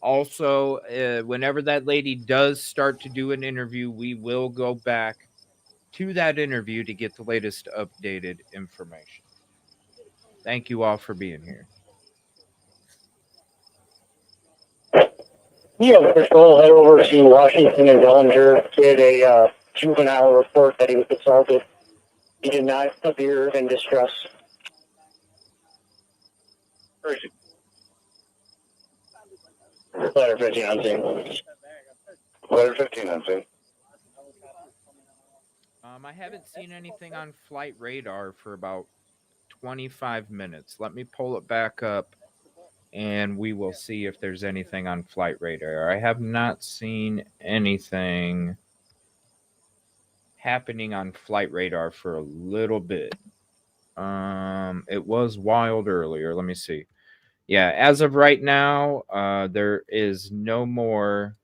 Also, whenever that lady does start to do an interview, we will go back to that interview to get the latest updated information. Thank you all for being here. Yeah, Patrol head over to Washington and Dellinger, did a juvenile report that he was assaulted. He did not appear in distress. Letter 15 on scene. Letter 15 on scene. I haven't seen anything on flight radar for about 25 minutes. Let me pull it back up, and we will see if there's anything on flight radar. I have not seen anything happening on flight radar for a little bit. It was wild earlier. Let me see. Yeah, as of right now, there is no more.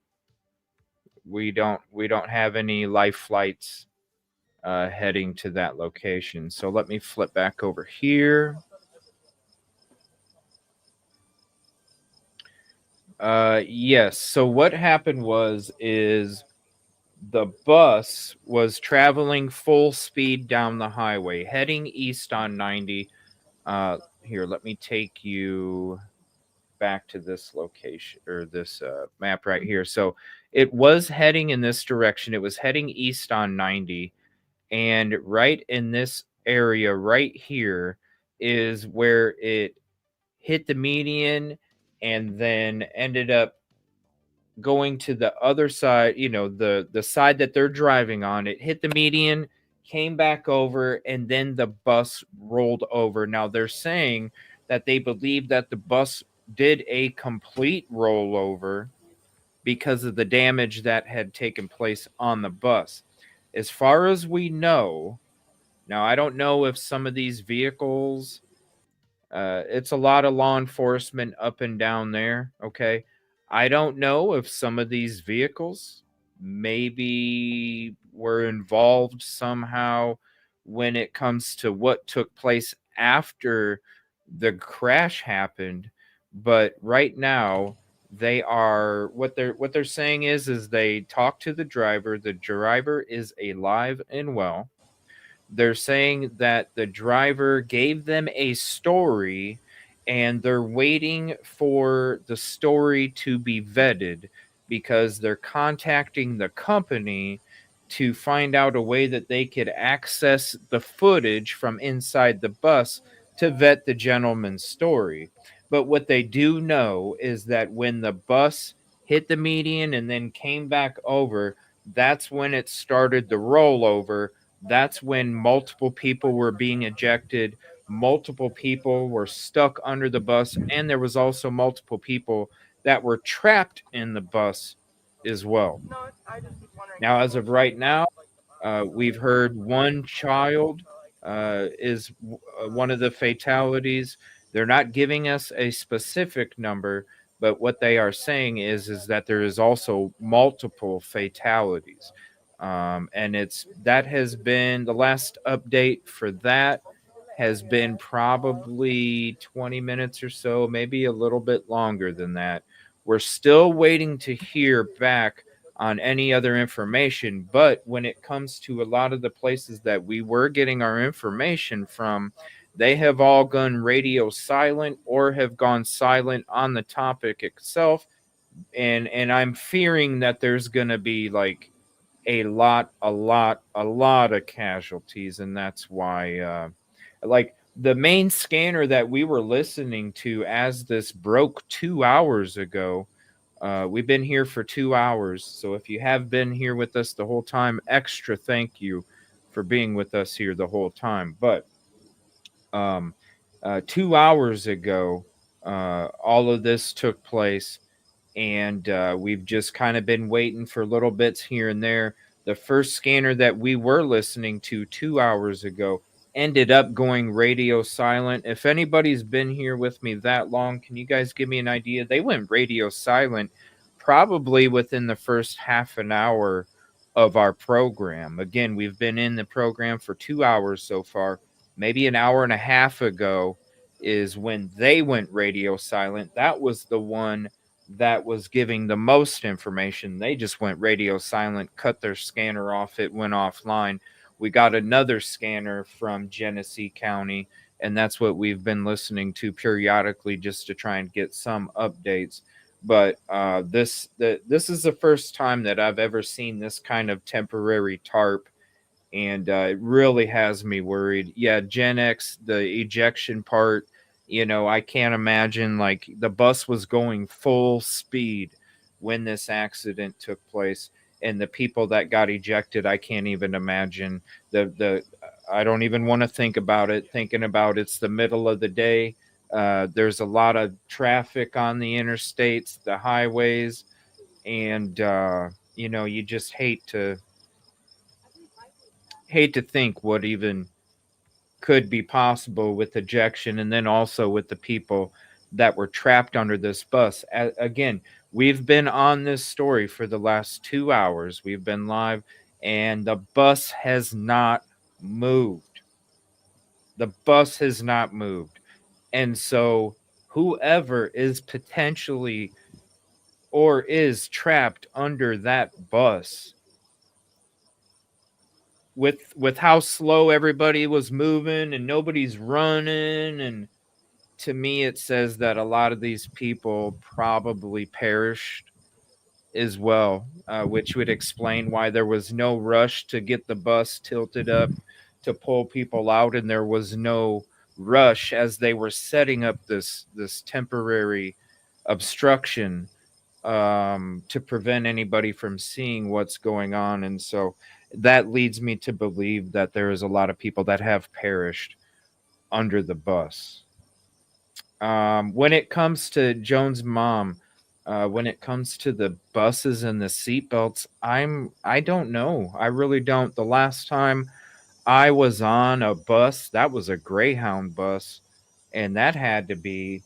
We don't have any live flights heading to that location. So let me flip back over here. Yes. So what happened is the bus was traveling full speed down the highway, heading east on 90. Here, let me take you back to this location, or this map right here. So it was heading in this direction. It was heading east on 90. And right in this area right here is where it hit the median and then ended up going to the other side, the side that they're driving on. It hit the median, came back over, and then the bus rolled over. Now they're saying that they believe that the bus did a complete rollover because of the damage that had taken place on the bus. As far as we know, now I don't know if some of these vehicles, it's a lot of law enforcement up and down there, okay? I don't know if some of these vehicles maybe were involved somehow when it comes to what took place after the crash happened. But right now, they are, what they're saying is they talked to the driver. The driver is alive and well. They're saying that the driver gave them a story and they're waiting for the story to be vetted because they're contacting the company to find out a way that they could access the footage from inside the bus to vet the gentleman's story. But what they do know is that when the bus hit the median and then came back over, that's when it started the rollover. That's when multiple people were being ejected, multiple people were stuck under the bus, and there was also multiple people that were trapped in the bus as well. Now, as of right now, we've heard one child is one of the fatalities. They're not giving us a specific number, but what they are saying is that there is also multiple fatalities. And that has been the last update for that has been probably 20 minutes or so, maybe a little bit longer than that. We're still waiting to hear back on any other information, but when it comes to a lot of the places that we were getting our information from, they have all gone radio silent or have gone silent on the topic itself. And I'm fearing that there's going to be like a lot of casualties, and that's why like the main scanner that we were listening to as this broke 2 hours ago, we've been here for 2 hours, so if you have been here with us the whole time, extra thank you for being with us here the whole time. But 2 hours ago, all of this took place, and we've just kind of been waiting for little bits here and there. The first scanner that we were listening to 2 hours ago ended up going radio silent. If anybody's been here with me that long, can you guys give me an idea? They went radio silent probably within the first half an hour of our program. Again, we've been in the program for 2 hours so far. Maybe an hour and a half ago is when they went radio silent. That was the one that was giving the most information. They just went radio silent, cut their scanner off, it went offline. We got another scanner from Genesee County, and that's what we've been listening to periodically just to try and get some updates. But this is the first time that I've ever seen this kind of temporary tarp, and it really has me worried. Yeah, Gen X, the ejection part, I can't imagine, like, the bus was going full speed when this accident took place, and the people that got ejected, I can't even imagine. I don't even want to think about it. Thinking about it's the middle of the day. There's a lot of traffic on the interstates, the highways, and you just hate to think what even could be possible with ejection, and then also with the people that were trapped under this bus. Again, we've been on this story for the last 2 hours. We've been live, and the bus has not moved. The bus has not moved. And so whoever is potentially or is trapped under that bus, with how slow everybody was moving and nobody's running, and to me it says that a lot of these people probably perished as well, which would explain why there was no rush to get the bus tilted up to pull people out, and there was no rush as they were setting up this temporary obstruction to prevent anybody from seeing what's going on. And so that leads me to believe that there is a lot of people that have perished under the bus. When it comes to Joan's mom, when it comes to the buses and the seatbelts, I don't know. I really don't. The last time I was on a bus, that was a Greyhound bus, and that had to be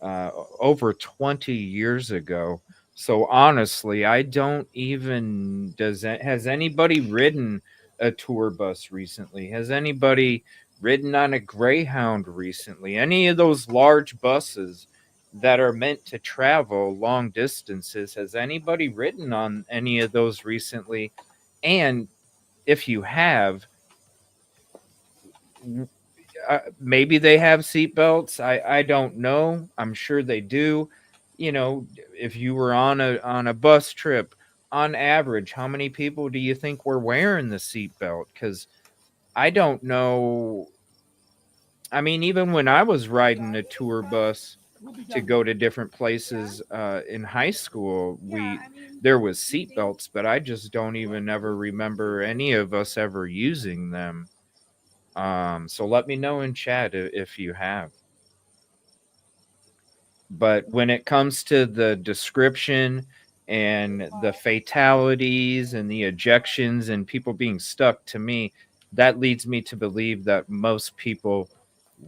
over 20 years ago. So honestly, I don't even has anybody ridden a tour bus recently? Has anybody ridden on a Greyhound recently? Any of those large buses that are meant to travel long distances, has anybody ridden on any of those recently? And if you have, maybe they have seatbelts. I don't know. I'm sure they do. You know, if you were on a bus trip, on average, how many people do you think were wearing the seatbelt? Because I don't know. I mean, even when I was riding a tour bus to go to different places in high school, there was seatbelts, but I just don't even ever remember any of us ever using them. So let me know in chat if you have. But when it comes to the description and the fatalities and the ejections and people being stuck, to me, that leads me to believe that most people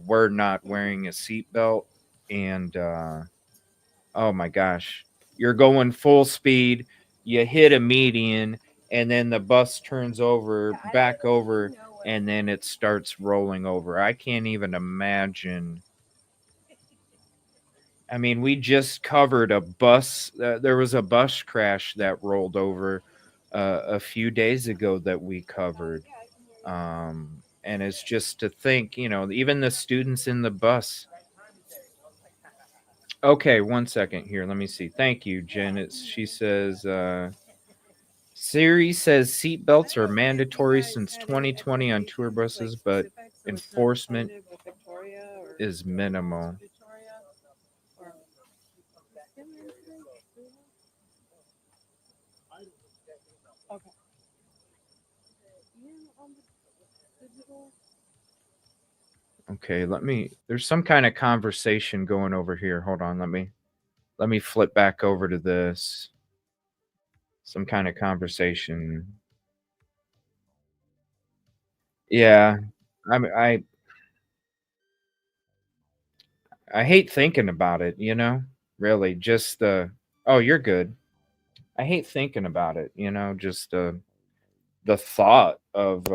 were not wearing a seatbelt. And oh my gosh, you're going full speed, you hit a median, and then the bus turns back over, and then it starts rolling over. I can't even imagine. I mean, we just covered a bus. There was a bus crash that rolled over a few days ago that we covered. And it's just to think, you know, even the students in the bus. Okay, 1 second here. Let me see. Thank you, Jen. She says, Siri says seatbelts are mandatory since 2020 on tour buses, but enforcement is minimal. Okay, there's some kind of conversation going over here. Hold on, let me flip back over to this. Some kind of conversation. Yeah. I hate thinking about it, you know? Really, just oh, you're good. I hate thinking about it, you know, just the thought of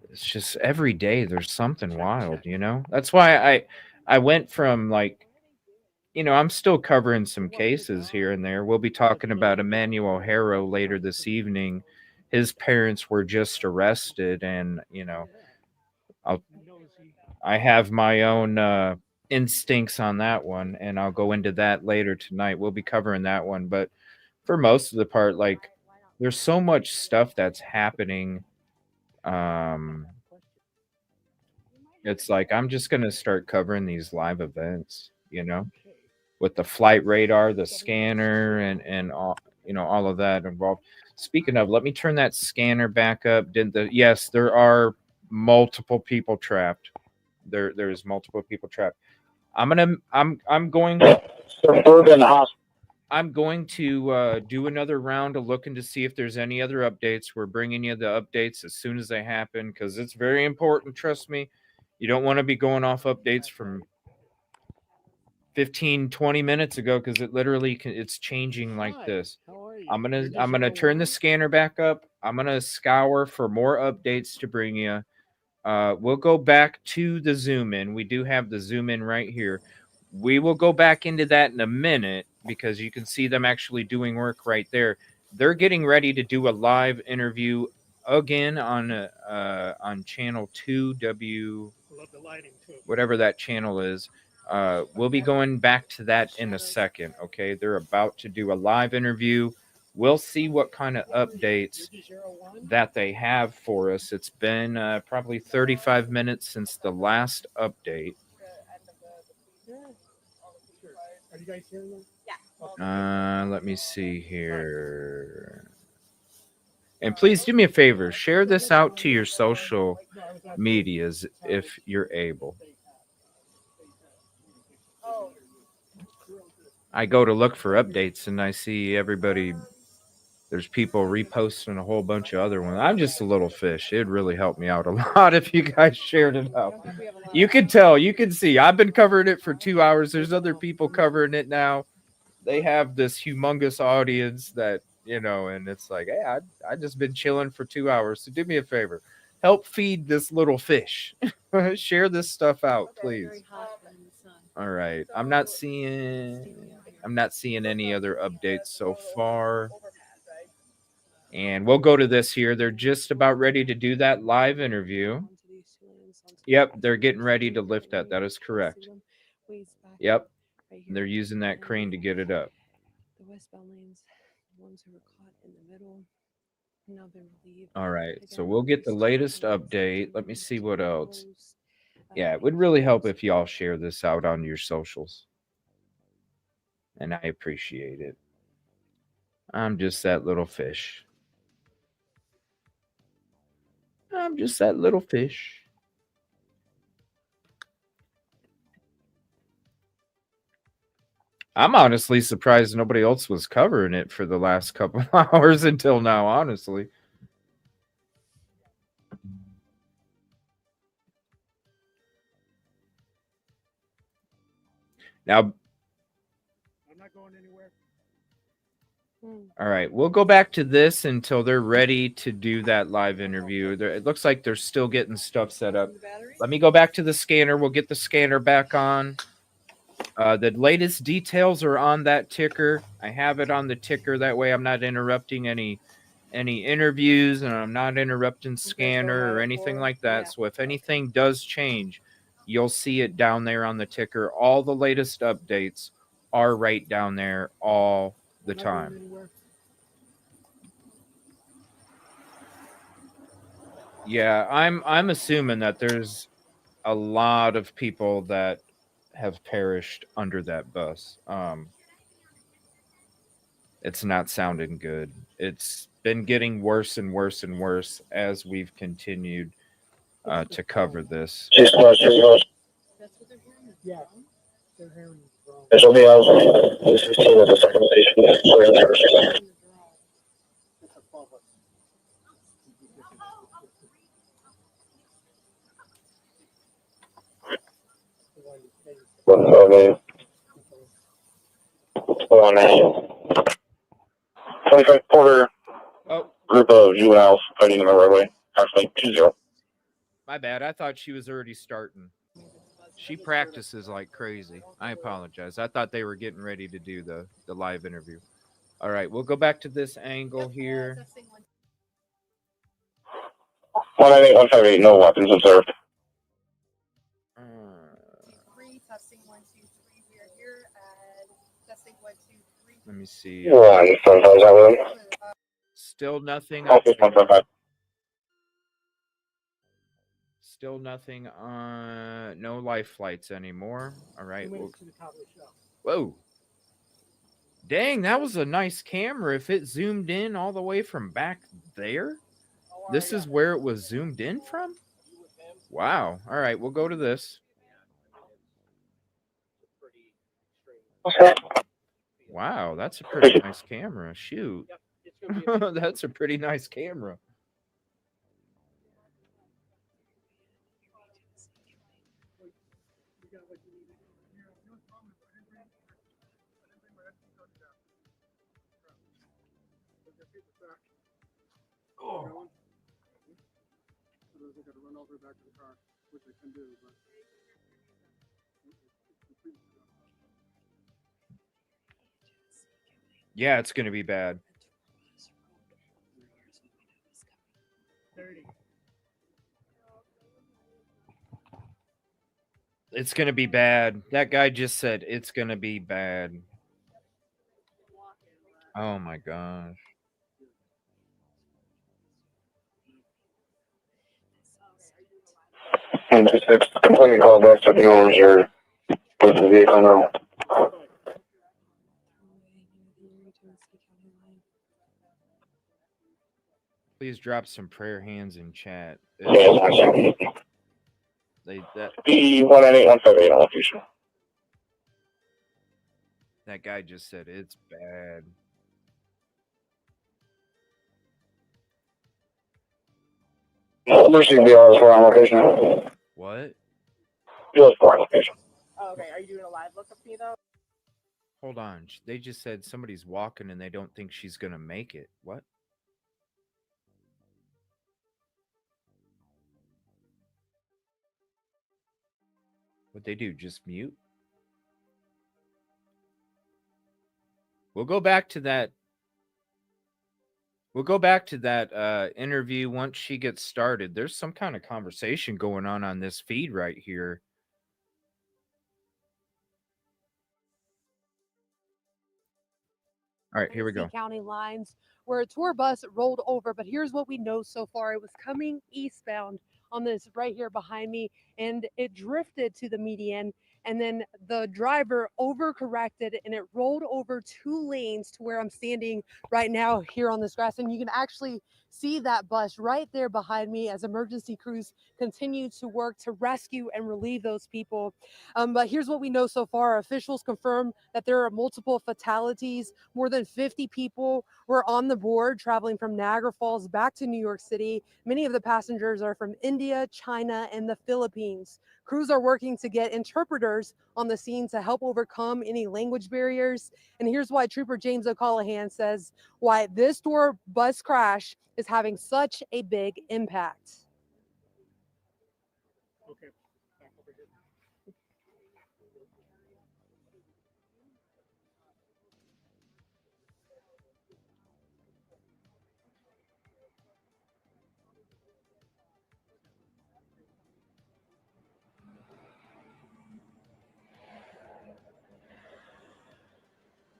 it's just every day there's something wild, you know? That's why I went from, like, you know, I'm still covering some cases here and there. We'll be talking about Emmanuel Harrow later this evening. His parents were just arrested, and, you know, I have my own instincts on that one, and I'll go into that later tonight. We'll be covering that one, but for most of the part, like, there's so much stuff that's happening. It's like I'm just gonna start covering these live events, you know, with the flight radar, the scanner, and all, you know, all of that involved. Speaking of, let me turn that scanner back up. Yes, there are multiple people trapped. There's multiple people trapped. I'm going to do another round of looking to see if there's any other updates. We're bringing you the updates as soon as they happen, because it's very important. Trust me, you don't want to be going off updates from 15-20 minutes ago, because it literally it's changing like this. I'm gonna turn the scanner back up. I'm gonna scour for more updates to bring you. We'll go back to the zoom in. We do have the zoom in right here. We will go back into that in a minute, because you can see them actually doing work right there. They're getting ready to do a live interview again on channel 2W, whatever that channel is. We'll be going back to that in a second. Okay, they're about to do a live interview. We'll see what kind of updates that they have for us. It's been probably 35 minutes since the last update. Let me see here. And please do me a favor, share this out to your social medias if you're able. I go to look for updates and I see everybody, there's people reposting a whole bunch of other ones. I'm just a little fish. It'd really help me out a lot if you guys shared it out. You can tell, you can see, I've been covering it for 2 hours. There's other people covering it now. They have this humongous audience that, you know, and it's like, hey, I just been chilling for 2 hours. So do me a favor, help feed this little fish. Share this stuff out, please. All right. I'm not seeing any other updates so far. And we'll go to this here. They're just about ready to do that live interview. Yep, they're getting ready to lift that. That is correct. Yep, they're using that crane to get it up. The westbound lanes, the ones who were caught in the middle, now been relieved. All right, so we'll get the latest update. Let me see what else. Yeah, it would really help if y'all share this out on your socials. And I appreciate it. I'm just that little fish. I'm just that little fish. I'm honestly surprised nobody else was covering it for the last couple hours until now, honestly. Now, I'm not going anywhere. All right, we'll go back to this until they're ready to do that live interview. It looks like they're still getting stuff set up. Let me go back to the scanner. We'll get the scanner back on. The latest details are on that ticker. I have it on the ticker. That way I'm not interrupting any interviews, and I'm not interrupting scanner or anything like that. So if anything does change, you'll see it down there on the ticker. All the latest updates are right down there all the time. Yeah, I'm assuming that there's a lot of people that have perished under that bus. It's not sounding good. It's been getting worse and worse and worse as we've continued to cover this. Yeah, they're hearing this will be out. This is still at the second station. Okay. Hold on, man. 25 quarter group of juveniles fighting in the roadway. Actually, 2-0. My bad. I thought she was already starting. She practices like crazy. I apologize. I thought they were getting ready to do the live interview. All right, we'll go back to this angle here. 198, 158, no weapons observed. Testing 1, 2, 3. We are here and testing 1, 2, 3. Let me see. Still nothing. Still nothing on. No life flights anymore. All right. Whoa. Dang, that was a nice camera. If it zoomed in all the way from back there, this is where it was zoomed in from? Wow. All right, we'll go to this. Wow, that's a pretty nice camera. Shoot. That's a pretty nice camera. Oh. They got to run all the way back to the car, which they can do, but Yeah, it's going to be bad. It's going to be bad. That guy just said it's going to be bad. Oh my gosh. And just completely called back to the owners here with the vehicle now. Please drop some prayer hands in chat. Yeah, that 198, 158 on location. That guy just said it's bad. Mercy BR is for on location. What? BR is for on location. Oh, okay, are you doing a live look of me though? Hold on. They just said somebody's walking and they don't think she's going to make it. What? What'd they do? Just mute? We'll go back to that. We'll go back to that interview once she gets started. There's some kind of conversation going on this feed right here. All right, here we go. County lines where a tour bus rolled over. But here's what we know so far. It was coming eastbound on this right here behind me, and it drifted to the median. And then the driver overcorrected and it rolled over 2 lanes to where I'm standing right now here on this grass. And you can actually see that bus right there behind me as emergency crews continue to work to rescue and relieve those people. But here's what we know so far. Officials confirm that there are multiple fatalities. More than 50 people were on the board traveling from Niagara Falls back to New York City. Many of the passengers are from India, China, and the Philippines. Crews are working to get interpreters on the scene to help overcome any language barriers. And here's why Trooper James O'Callahan says why this tour bus crash is having such a big impact. Okay. Back over here.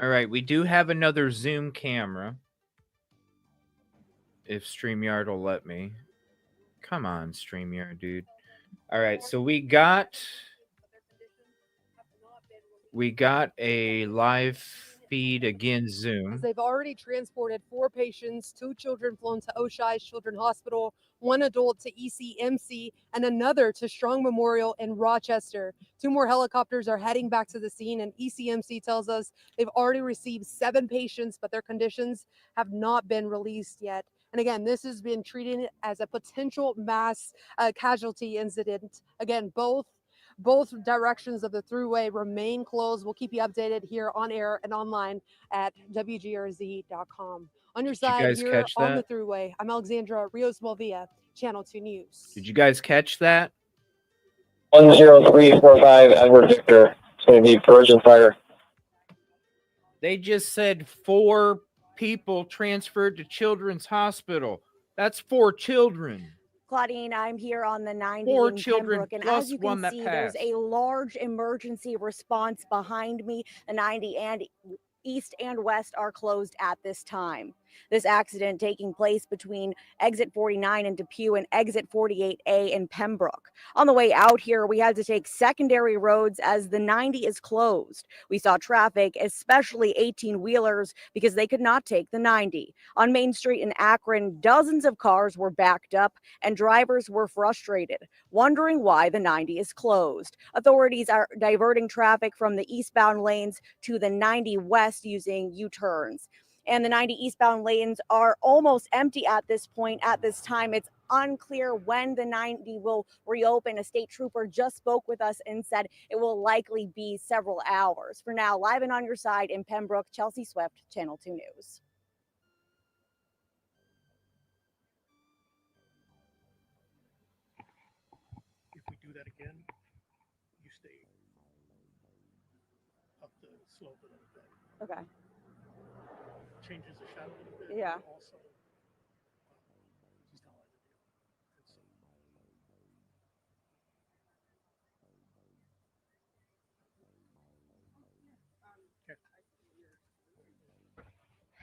All right, we do have another Zoom camera. If StreamYard will let me. Come on, StreamYard, dude. All right, so we got a live feed again, Zoom. They've already transported 4 patients, 2 children flown to Oshai's Children's Hospital, 1 adult to ECMC, and another to Strong Memorial in Rochester. 2 more helicopters are heading back to the scene, and ECMC tells us they've already received 7 patients, but their conditions have not been released yet. And again, this has been treated as a potential mass casualty incident. Again, both directions of the thruway remain closed. We'll keep you updated here on air and online at WGRZ.com. On your side here on the thruway, I'm Alexandra Rios-Molvia, Channel 2 News. Did you guys catch that? 10345 Edward Victor. It's going to be diversion fire. They just said 4 people transferred to Children's Hospital. That's 4 children. Claudine, I'm here on the 90 4 in children Pembroke, and plus as you one can that see, passed. there's a large emergency response behind me. The 90 and east and west are closed at this time. This accident taking place between exit 49 in Depew and exit 48A in Pembroke. On the way out here, we had to take secondary roads as the 90 is closed. We saw traffic, especially 18-wheelers, because they could not take the 90. On Main Street in Akron, dozens of cars were backed up and drivers were frustrated, wondering why the 90 is closed. Authorities are diverting traffic from the eastbound lanes to the 90 west using U-turns. And the 90 eastbound lanes are almost empty at this point. At this time, it's unclear when the 90 will reopen. A state trooper just spoke with us and said it will likely be several hours. For now, live and on your side in Pembroke, Chelsea Swift, Channel 2 News. If we do that again, you stay up the slope a little bit. Okay. Changes the shadow a little bit. Yeah. Also, she's not allowed to do it.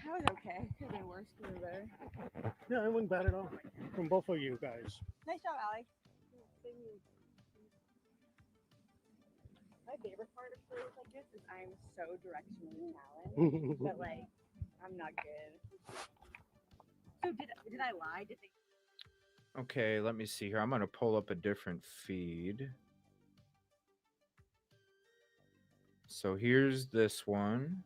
That was okay. Could have been worse. Could have been better. Yeah, it wasn't bad at all from both of you guys. Nice job, Allie. My favorite part of stories like this is I'm so directionally challenged, but like I'm not good. So did I lie? Did they? Okay, let me see here. I'm going to pull up a different feed. So here's this one.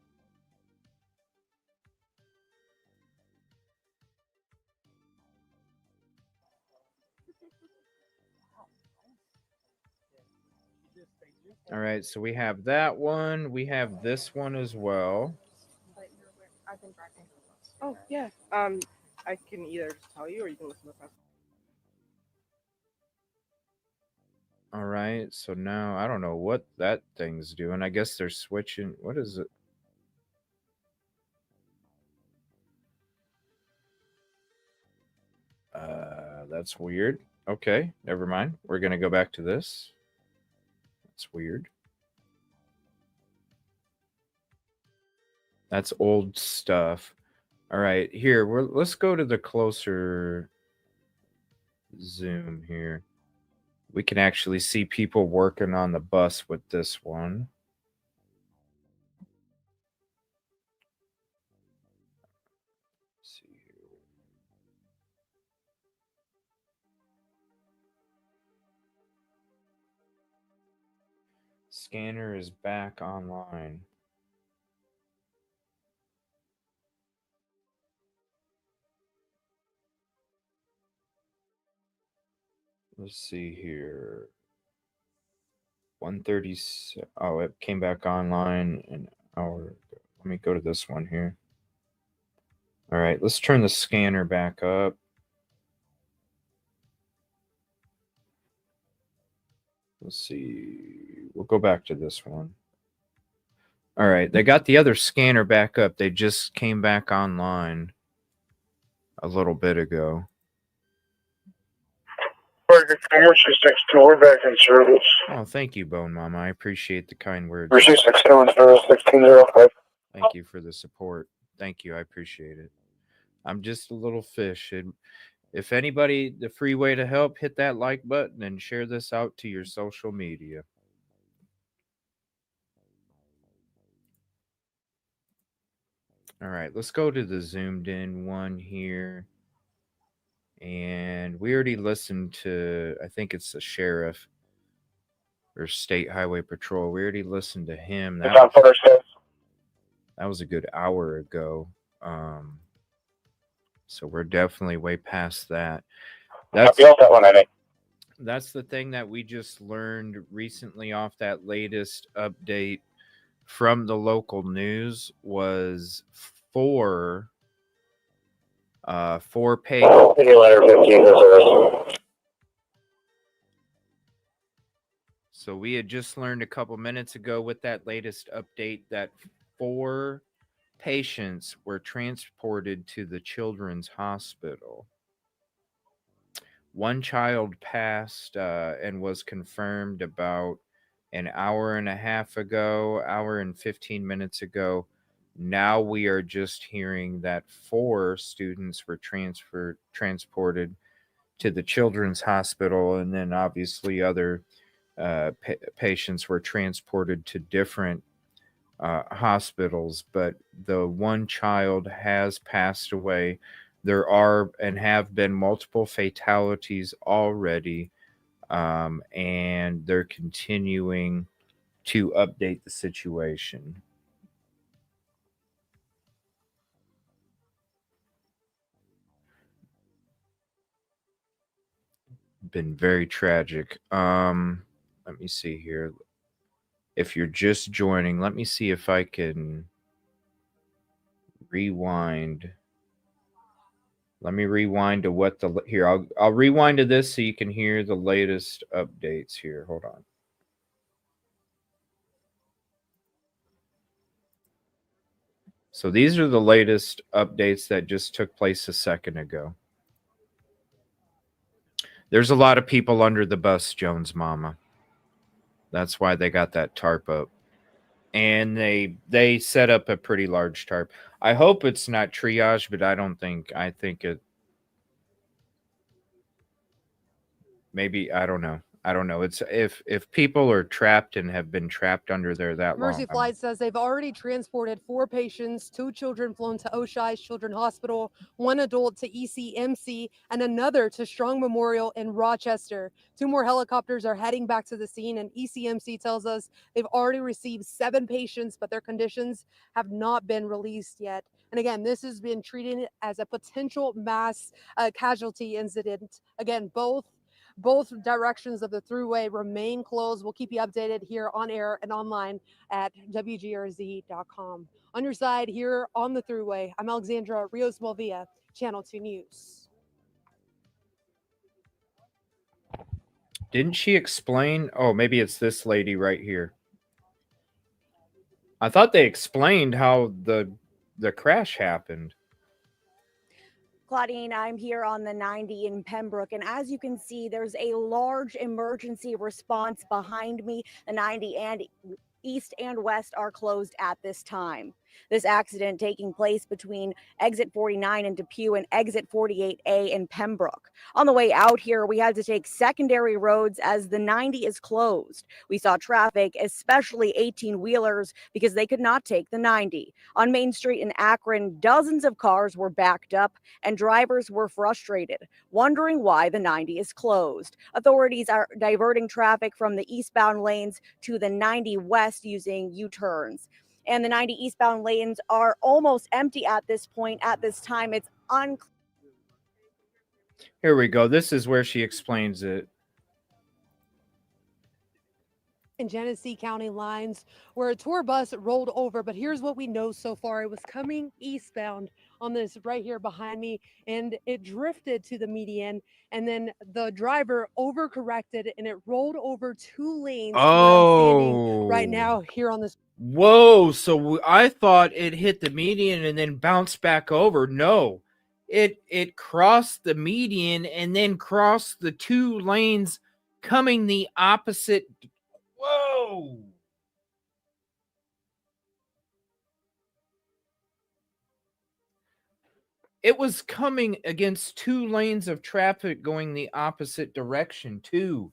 All right, so we have that one. We have this one as well. Oh yeah. I can either just tell you or you can listen to the press. All right, so now I don't know what that thing's doing. I guess they're switching. What is it? that's weird. Okay, never mind. We're going to go back to this. That's weird. That's old stuff. All right, here, let's go to the closer zoom here. We can actually see people working on the bus with this one. Let's see here. Scanner is back online. Let's see here. 1:30. Oh, it came back online an hour ago. Let me go to this one here. All right, let's turn the scanner back up. Let's see. We'll go back to this one. All right, they got the other scanner back up. They just came back online a little bit ago. We're back in service. Oh, thank you, Bone Mama. I appreciate the kind words. We're 1605. Thank you for the support. Thank you. I appreciate it. I'm just a little fish. If anybody, the free way to help, hit that like button and share this out to your social media. All right, let's go to the zoomed in one here. And we already listened to, I think it's the sheriff or state highway patrol. We already listened to him. That was a good hour ago. So we're definitely way past that. That's the thing that we just learned recently off that latest update from the local news was four pages. So we had just learned a couple minutes ago with that latest update that 4 patients were transported to the children's hospital. 1 child passed and was confirmed about an hour and a half ago, hour and 15 minutes ago. Now we are just hearing that 4 students were transported to the children's hospital, and then obviously other patients were transported to different hospitals. But the 1 child has passed away. There are and have been multiple fatalities already, and they're continuing to update the situation. Been very tragic. Let me see here. If you're just joining, let me see if I can rewind. Let me rewind to what here. I'll rewind to this so you can hear the latest updates here. Hold on. So these are the latest updates that just took place a second ago. There's a lot of people under the bus, Jones Mama. That's why they got that tarp up. And they set up a pretty large tarp. I hope it's not triage, but I think it maybe, I don't know. It's if people are trapped and have been trapped under there that long. Mercy Flight says they've already transported 4 patients, 2 children flown to Oshai's Children's Hospital, 1 adult to ECMC, and another to Strong Memorial in Rochester. 2 more helicopters are heading back to the scene, and ECMC tells us they've already received 7 patients, but their conditions have not been released yet. And again, this has been treated as a potential mass casualty incident. Again, both directions of the thruway remain closed. We'll keep you updated here on air and online at WGRZ.com. On your side here on the thruway, I'm Alexandra Rios-Molvia, Channel 2 News. Didn't she explain? Oh, maybe it's this lady right here. I thought they explained how the crash happened. Claudine. I'm here on the 90 in Pembroke, and as you can see, there's a large emergency response behind me. The 90 and east and west are closed at this time. This accident taking place between exit 49 in Depew and exit 48A in Pembroke. On the way out here, we had to take secondary roads as the 90 is closed. We saw traffic, especially 18-wheelers, because they could not take the 90. On Main Street in Akron, dozens of cars were backed up and drivers were frustrated, wondering why the 90 is closed. Authorities are diverting traffic from the eastbound lanes to the 90 west using U-turns. And the 90 eastbound lanes are almost empty at this point. At this time, it's unclear. Here we go. This is where she explains it. In Genesee County lines where a tour bus rolled over, but here's what we know so far. It was coming eastbound on this right here behind me, and it drifted to the median, and then the driver overcorrected and it rolled over 2 lanes where I'm standing right now here on this. Whoa, so I thought it hit the median and then bounced back over. No, it crossed the median and then crossed the 2 lanes coming the opposite. Whoa. It was coming against 2 lanes of traffic going the opposite direction too.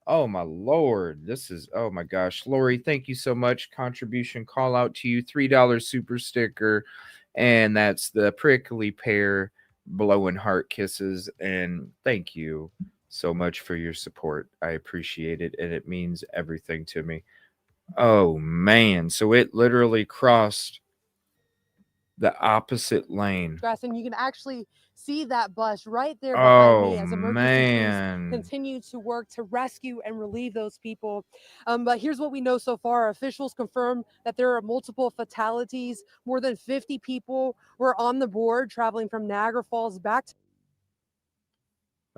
Oh my Lord. This is, oh my gosh. Lori, thank you so much. Contribution call out to you. $3 super sticker. And that's the prickly pear blowing heart kisses. And thank you so much for your support. I appreciate it. And it means everything to me. Oh man. So it literally crossed the opposite lane. And you can actually see that bus right there behind me as emergency man. crews continue to work to rescue and relieve those people. But here's what we know so far. Officials confirmed that there are multiple fatalities. More than 50 people were on the board traveling from Niagara Falls back to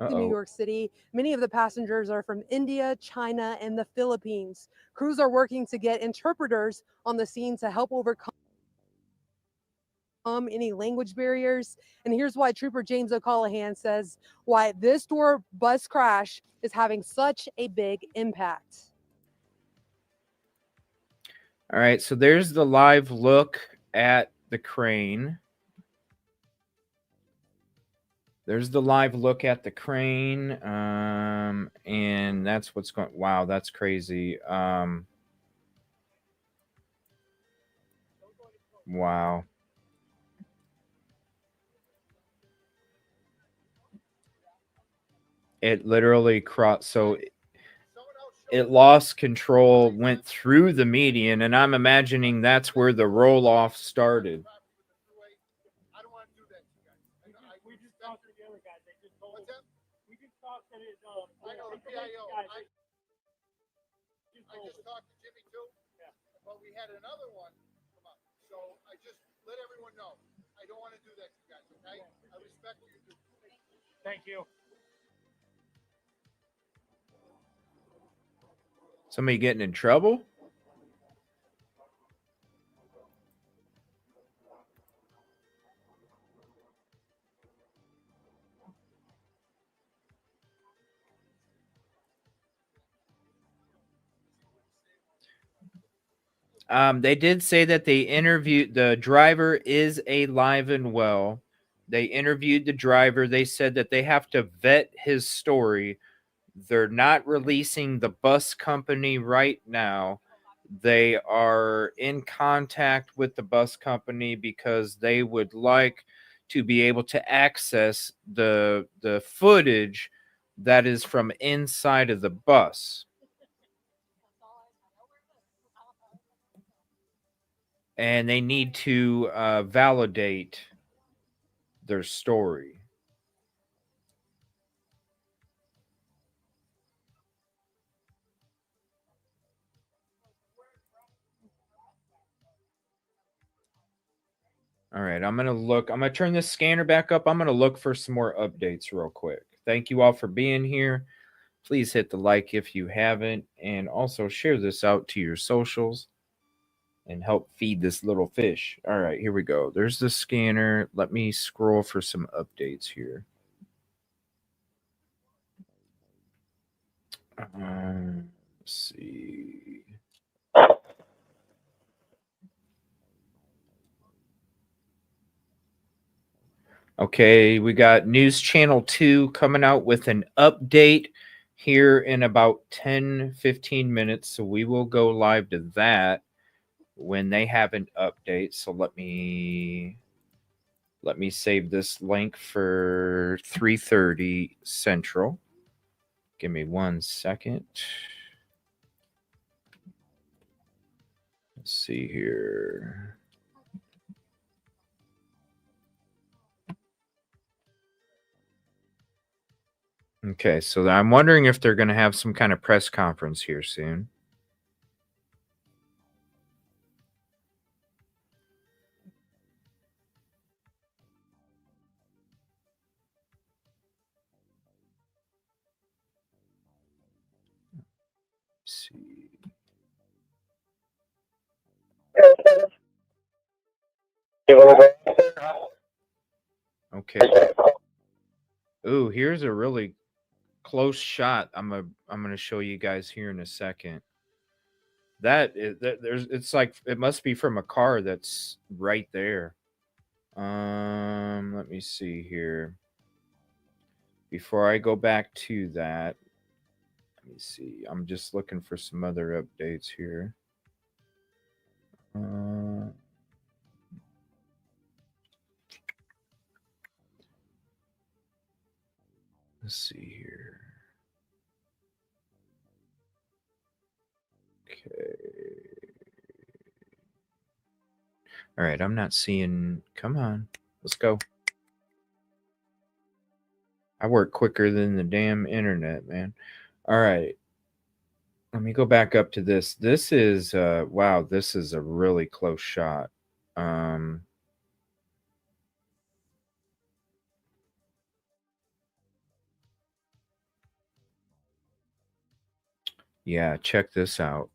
New York City. Many of the passengers are from India, China, and the Philippines. Crews are working to get interpreters on the scene to help overcome any language barriers. And here's why Trooper James O'Callahan says why this tour bus crash is having such a big impact. All right, so there's the live look at the crane. There's the live look at the crane. And that's what's going. Wow, that's crazy. Wow. It literally crossed. So it lost control, went through the median, and I'm imagining that's where the roll off started. I just talked to Jimmy too, but we had another one come up. So I just let everyone know. I don't want to do that to you guys, okay? I respect you. Thank you. Somebody getting in trouble? They did say that they interviewed the driver is alive and well. They interviewed the driver. They said that they have to vet his story. They're not releasing the bus company right now. They are in contact with the bus company because they would like to be able to access the footage that is from inside of the bus. And they need to validate their story. All right, I'm going to look. I'm going to turn this scanner back up. I'm going to look for some more updates real quick. Thank you all for being here. Please hit the like if you haven't, and also share this out to your socials. and help feed this little fish. All right, here we go. There's the scanner. Let me scroll for some updates here. Let's see. Okay, we got News Channel 2 coming out with an update here in about 10-15 minutes. So we will go live to that when they have an update. So let me save this link for 3:30 Central. Give me 1 second. Let's see here. Okay, so I'm wondering if they're going to have some kind of press conference here soon. Let's see. Okay. Ooh, here's a really close shot. I'm gonna show you guys here in a second. It's like it must be from a car that's right there. Let me see here. Before I go back to that, let me see. I'm just looking for some other updates here. Let's see here. Okay. All right, I'm not seeing. Come on, let's go. I work quicker than the damn internet, man. All right. Let me go back up to this. This is wow, this is a really close shot. Yeah, check this out.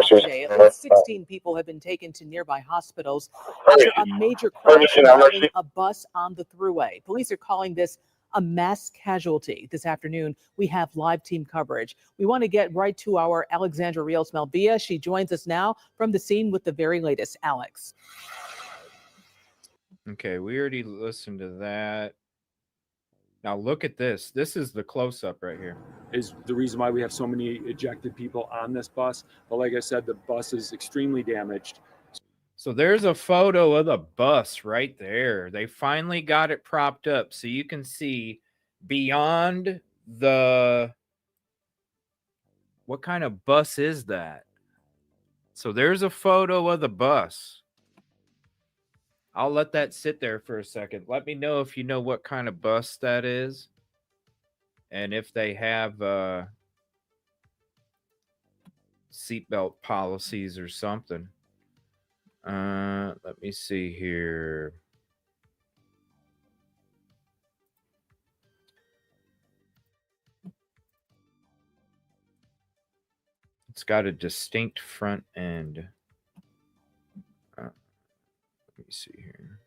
Today, at least 16 people have been taken to nearby hospitals after a major crash involving a bus on the thruway. Police are calling this a mass casualty. This afternoon, we have live team coverage. We want to get right to our Alexandra Rios Malvia. She joins us now from the scene with the very latest. Alex. Okay, we already listened to that. Now look at this. This is the close-up right here. Is the reason why we have so many ejected people on this bus. But like I said, the bus is extremely damaged. So there's a photo of the bus right there. They finally got it propped up so you can see beyond the... What kind of bus is that? So there's a photo of the bus. I'll let that sit there for a second. Let me know if you know what kind of bus that is. And if they have seatbelt policies or something. Let me see here. It's got a distinct front end. Let me see here.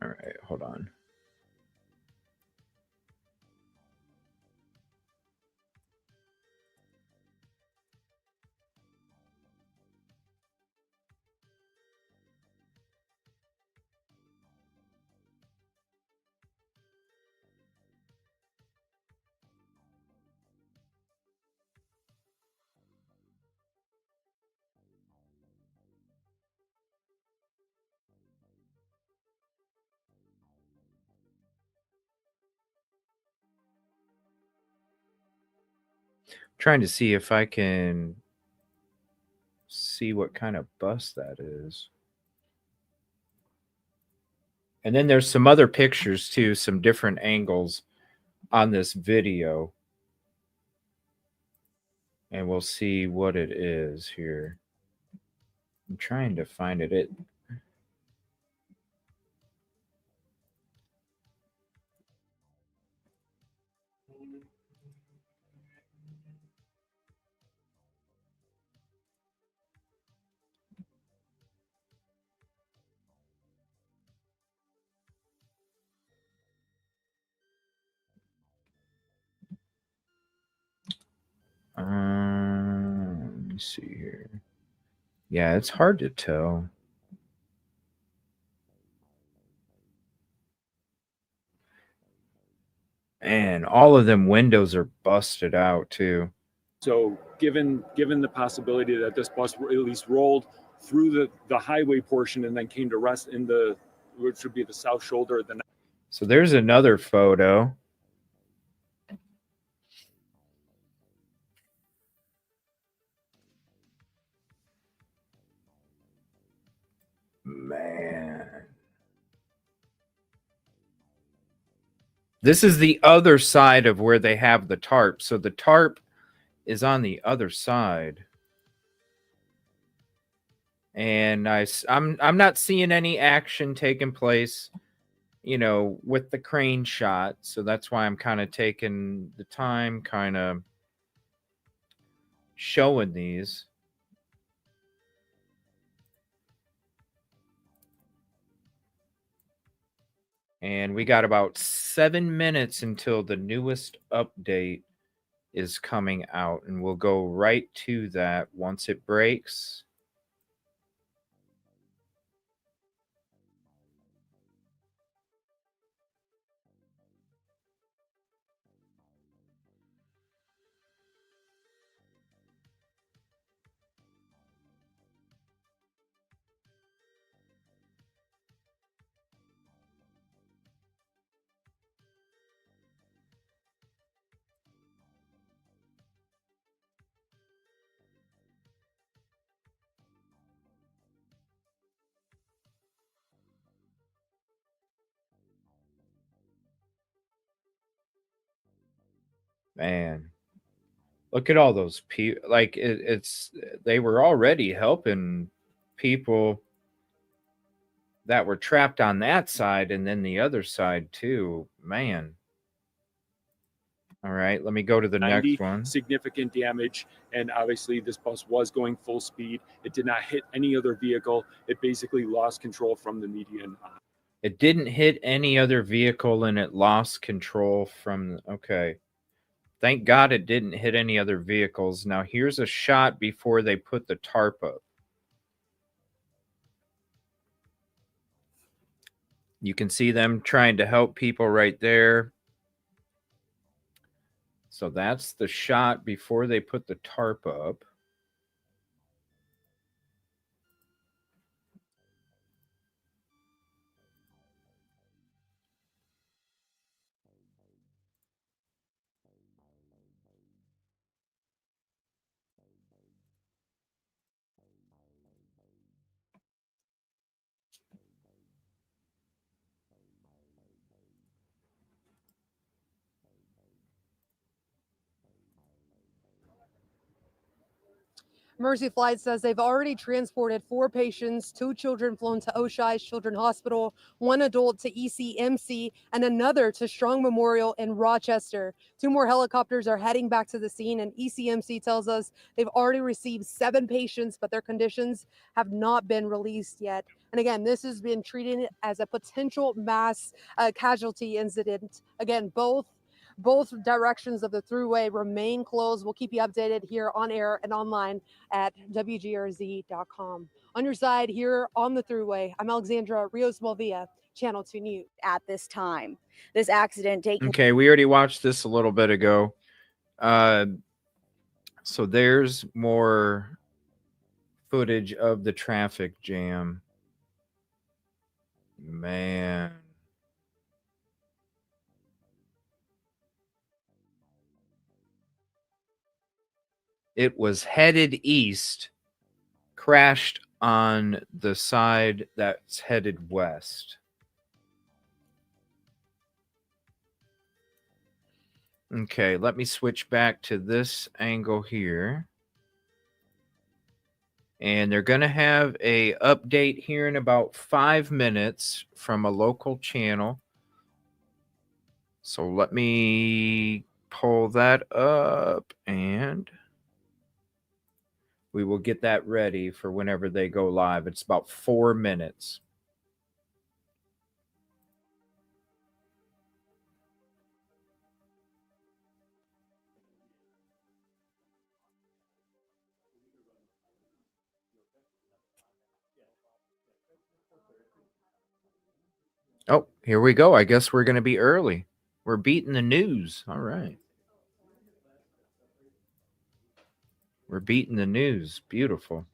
All right, hold on. Trying to see if I can see what kind of bus that is. And then there's some other pictures too, some different angles on this video. And we'll see what it is here. I'm trying to find it. Let me see here. Yeah, it's hard to tell. And all of them windows are busted out too. So given the possibility that this bus at least rolled through the highway portion and then came to rest in the, which would be the south shoulder of the. So there's another photo. Man. This is the other side of where they have the tarp. So the tarp is on the other side. And I'm not seeing any action taking place, you know, with the crane shot. So that's why I'm kind of taking the time kind of showing these. And we got about 7 minutes until the newest update is coming out, and we'll go right to that once it breaks. Man, look at all those people. Like they were already helping people that were trapped on that side and then the other side too. Man. All right, let me go to the next one. Significant damage, and obviously this bus was going full speed. It did not hit any other vehicle. It basically lost control from the median. It didn't hit any other vehicle and it lost control from okay. Thank God it didn't hit any other vehicles. Now here's a shot before they put the tarp up. You can see them trying to help people right there. So that's the shot before they put the tarp up. Mercy Flight says they've already transported 4 patients, 2 children flown to Oshai's Children's Hospital, 1 adult to ECMC, and another to Strong Memorial in Rochester. 2 more helicopters are heading back to the scene, and ECMC tells us they've already received 7 patients, but their conditions have not been released yet. And again, this has been treated as a potential mass casualty incident. Again, both directions of the thruway remain closed. We'll keep you updated here on air and online at WGRZ.com. On your side here on the thruway, I'm Alexandra Rios-Malvia, Channel 2 News. At this time, this accident taking. Okay, we already watched this a little bit ago. So there's more footage of the traffic jam. Man. It was headed east, crashed on the side that's headed west. Okay, let me switch back to this angle here. And they're going to have a update here in about 5 minutes from a local channel. So let me pull that up and we will get that ready for whenever they go live. It's about 4 minutes. Oh, here we go. I guess we're going to be early. We're beating the news. All right. We're beating the news. Beautiful.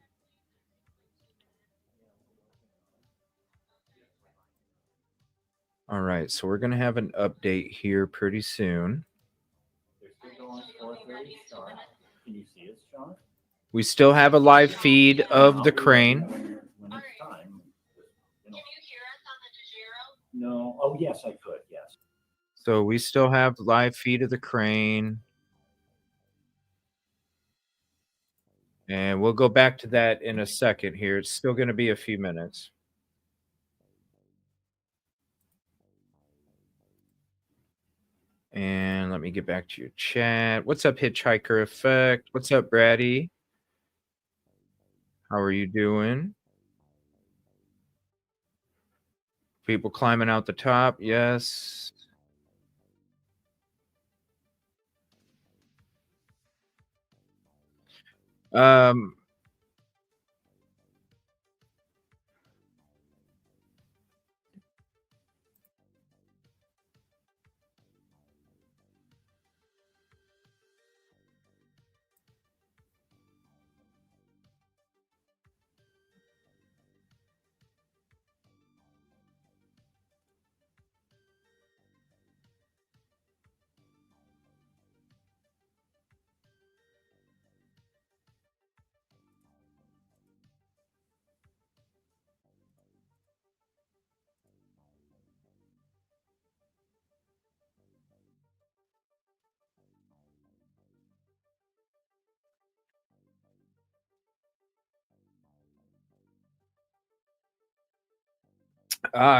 All right. So we're going to have an update here pretty soon. We still have a live feed of the crane. No. Oh, yes, I could. Yes. So we still have live feed of the crane. And we'll go back to that in a second here. It's still going to be a few minutes. And let me get back to your chat. What's up, Hitchhiker Effect? What's up, Brady? How are you doing? People climbing out the top. Yes.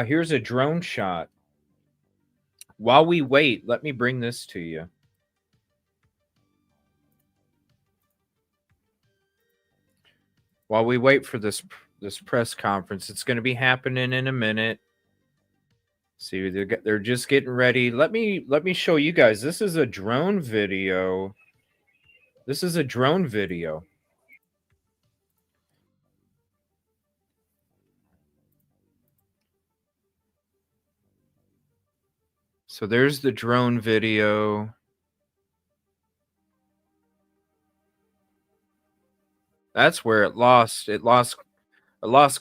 Here's a drone shot. While we wait, let me bring this to you. While we wait for this press conference, it's going to be happening in a minute. See, they're just getting ready. Let me show you guys. This is a drone video. This is a drone video. So there's the drone video. That's where it lost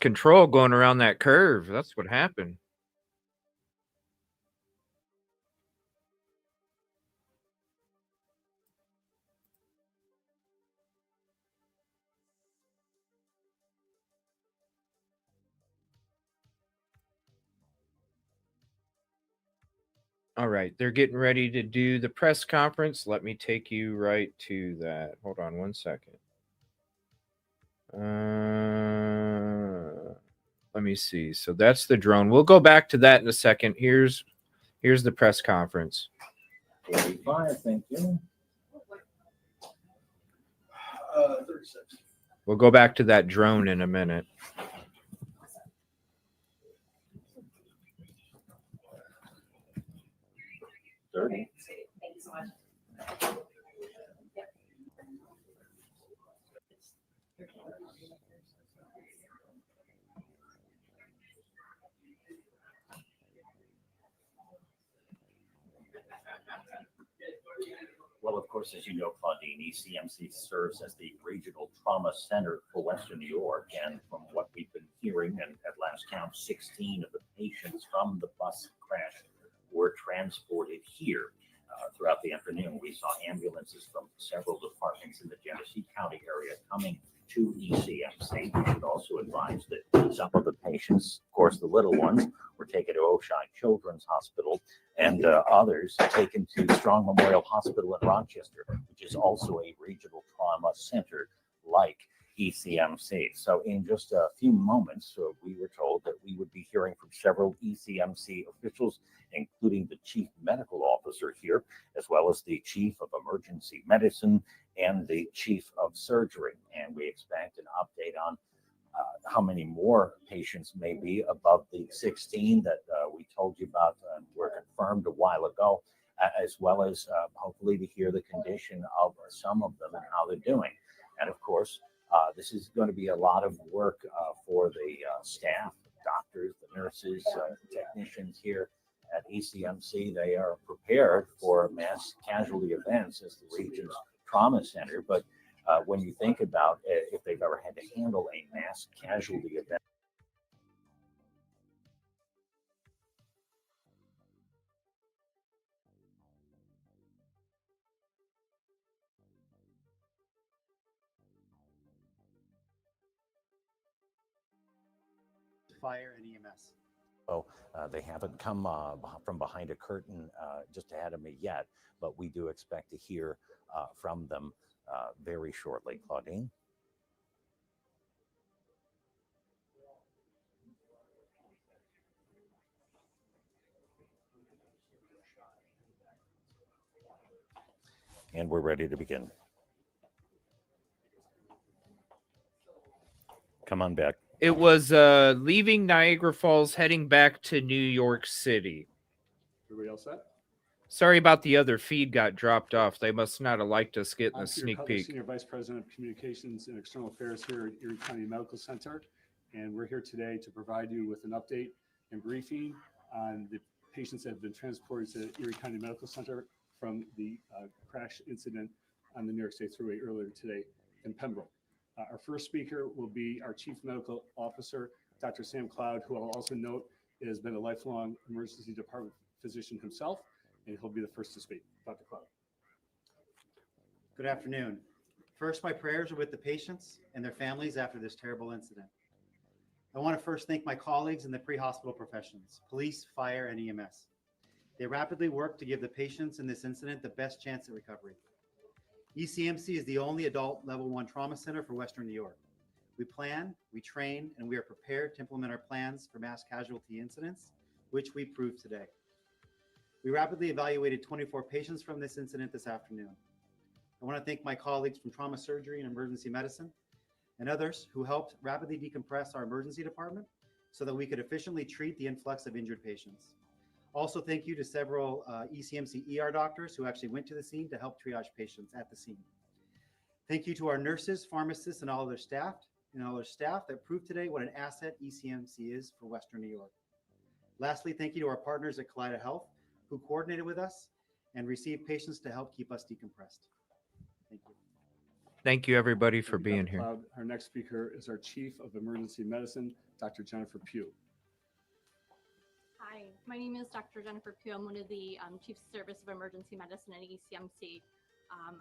control going around that curve. That's what happened. All right, they're getting ready to do the press conference. Let me take you right to that. Hold on one second. Let me see. So that's the drone. We'll go back to that in a second. Here's the press conference. 45, thank you. 36. We'll go back to that drone in a minute. Thank you so much. Well, of course, as you know, Claudine, ECMC serves as the regional trauma center for Western New York. And from what we've been hearing, and at last count, 16 of the patients from the bus crash were transported here. Throughout the afternoon, we saw ambulances from several departments in the Genesee County area coming to ECMC. We should also advise that some of the patients, of course, the little ones, were taken to Oshai Children's Hospital, and others taken to Strong Memorial Hospital in Rochester, which is also a regional trauma center like ECMC. So in just a few moments, we were told that we would be hearing from several ECMC officials, including the chief medical officer here, as well as the chief of emergency medicine and the chief of surgery. And we expect an update on how many more patients may be above the 16 that we told you about were confirmed a while ago, as well as hopefully to hear the condition of some of them and how they're doing. And of course, this is going to be a lot of work for the staff, doctors, the nurses, technicians here at ECMC. They are prepared for mass casualty events as the region's trauma center. But when you think about if they've ever had to handle a mass casualty event, fire and EMS. so they haven't come from behind a curtain just ahead of me yet, but we do expect to hear from them very shortly. Claudine? And we're ready to begin. Come on back. It was leaving Niagara Falls, heading back to New York City. Everybody else set? Sorry about the other feed got dropped off. They must not have liked us getting a Peter sneak Cutler, peek. Senior Vice President of Communications and External Affairs here at Erie County Medical Center. And we're here today to provide you with an update and briefing on the patients that have been transported to Erie County Medical Center from the crash incident on the New York State Thruway earlier today in Pembroke. Our first speaker will be our Chief Medical Officer, Dr. Sam Cloud, who I'll also note has been a lifelong emergency department physician himself, and he'll be the first to speak. Dr. Cloud. Good afternoon. First, my prayers are with the patients and their families after this terrible incident. I want to first thank my colleagues in the pre-hospital professions, police, fire, and EMS. They rapidly worked to give the patients in this incident the best chance at recovery. ECMC is the only adult level 1 trauma center for Western New York. We plan, we train, and we are prepared to implement our plans for mass casualty incidents, which we proved today. We rapidly evaluated 24 patients from this incident this afternoon. I want to thank my colleagues from trauma surgery and emergency medicine and others who helped rapidly decompress our emergency department so that we could efficiently treat the influx of injured patients. Also, thank you to several ECMC ER doctors who actually went to the scene to help triage patients at the scene. Thank you to our nurses, pharmacists, and all their staff that proved today what an asset ECMC is for Western New York. Lastly, thank you to our partners at Kaleida Health who coordinated with us and received patients to help keep us decompressed. Thank you. Thank you, everybody, for being here. Cloud. Our next speaker is our Chief of Emergency Medicine, Dr. Jennifer Pugh. Hi, my name is Dr. Jennifer Pugh. I'm one of the Chief Service of Emergency Medicine at ECMC.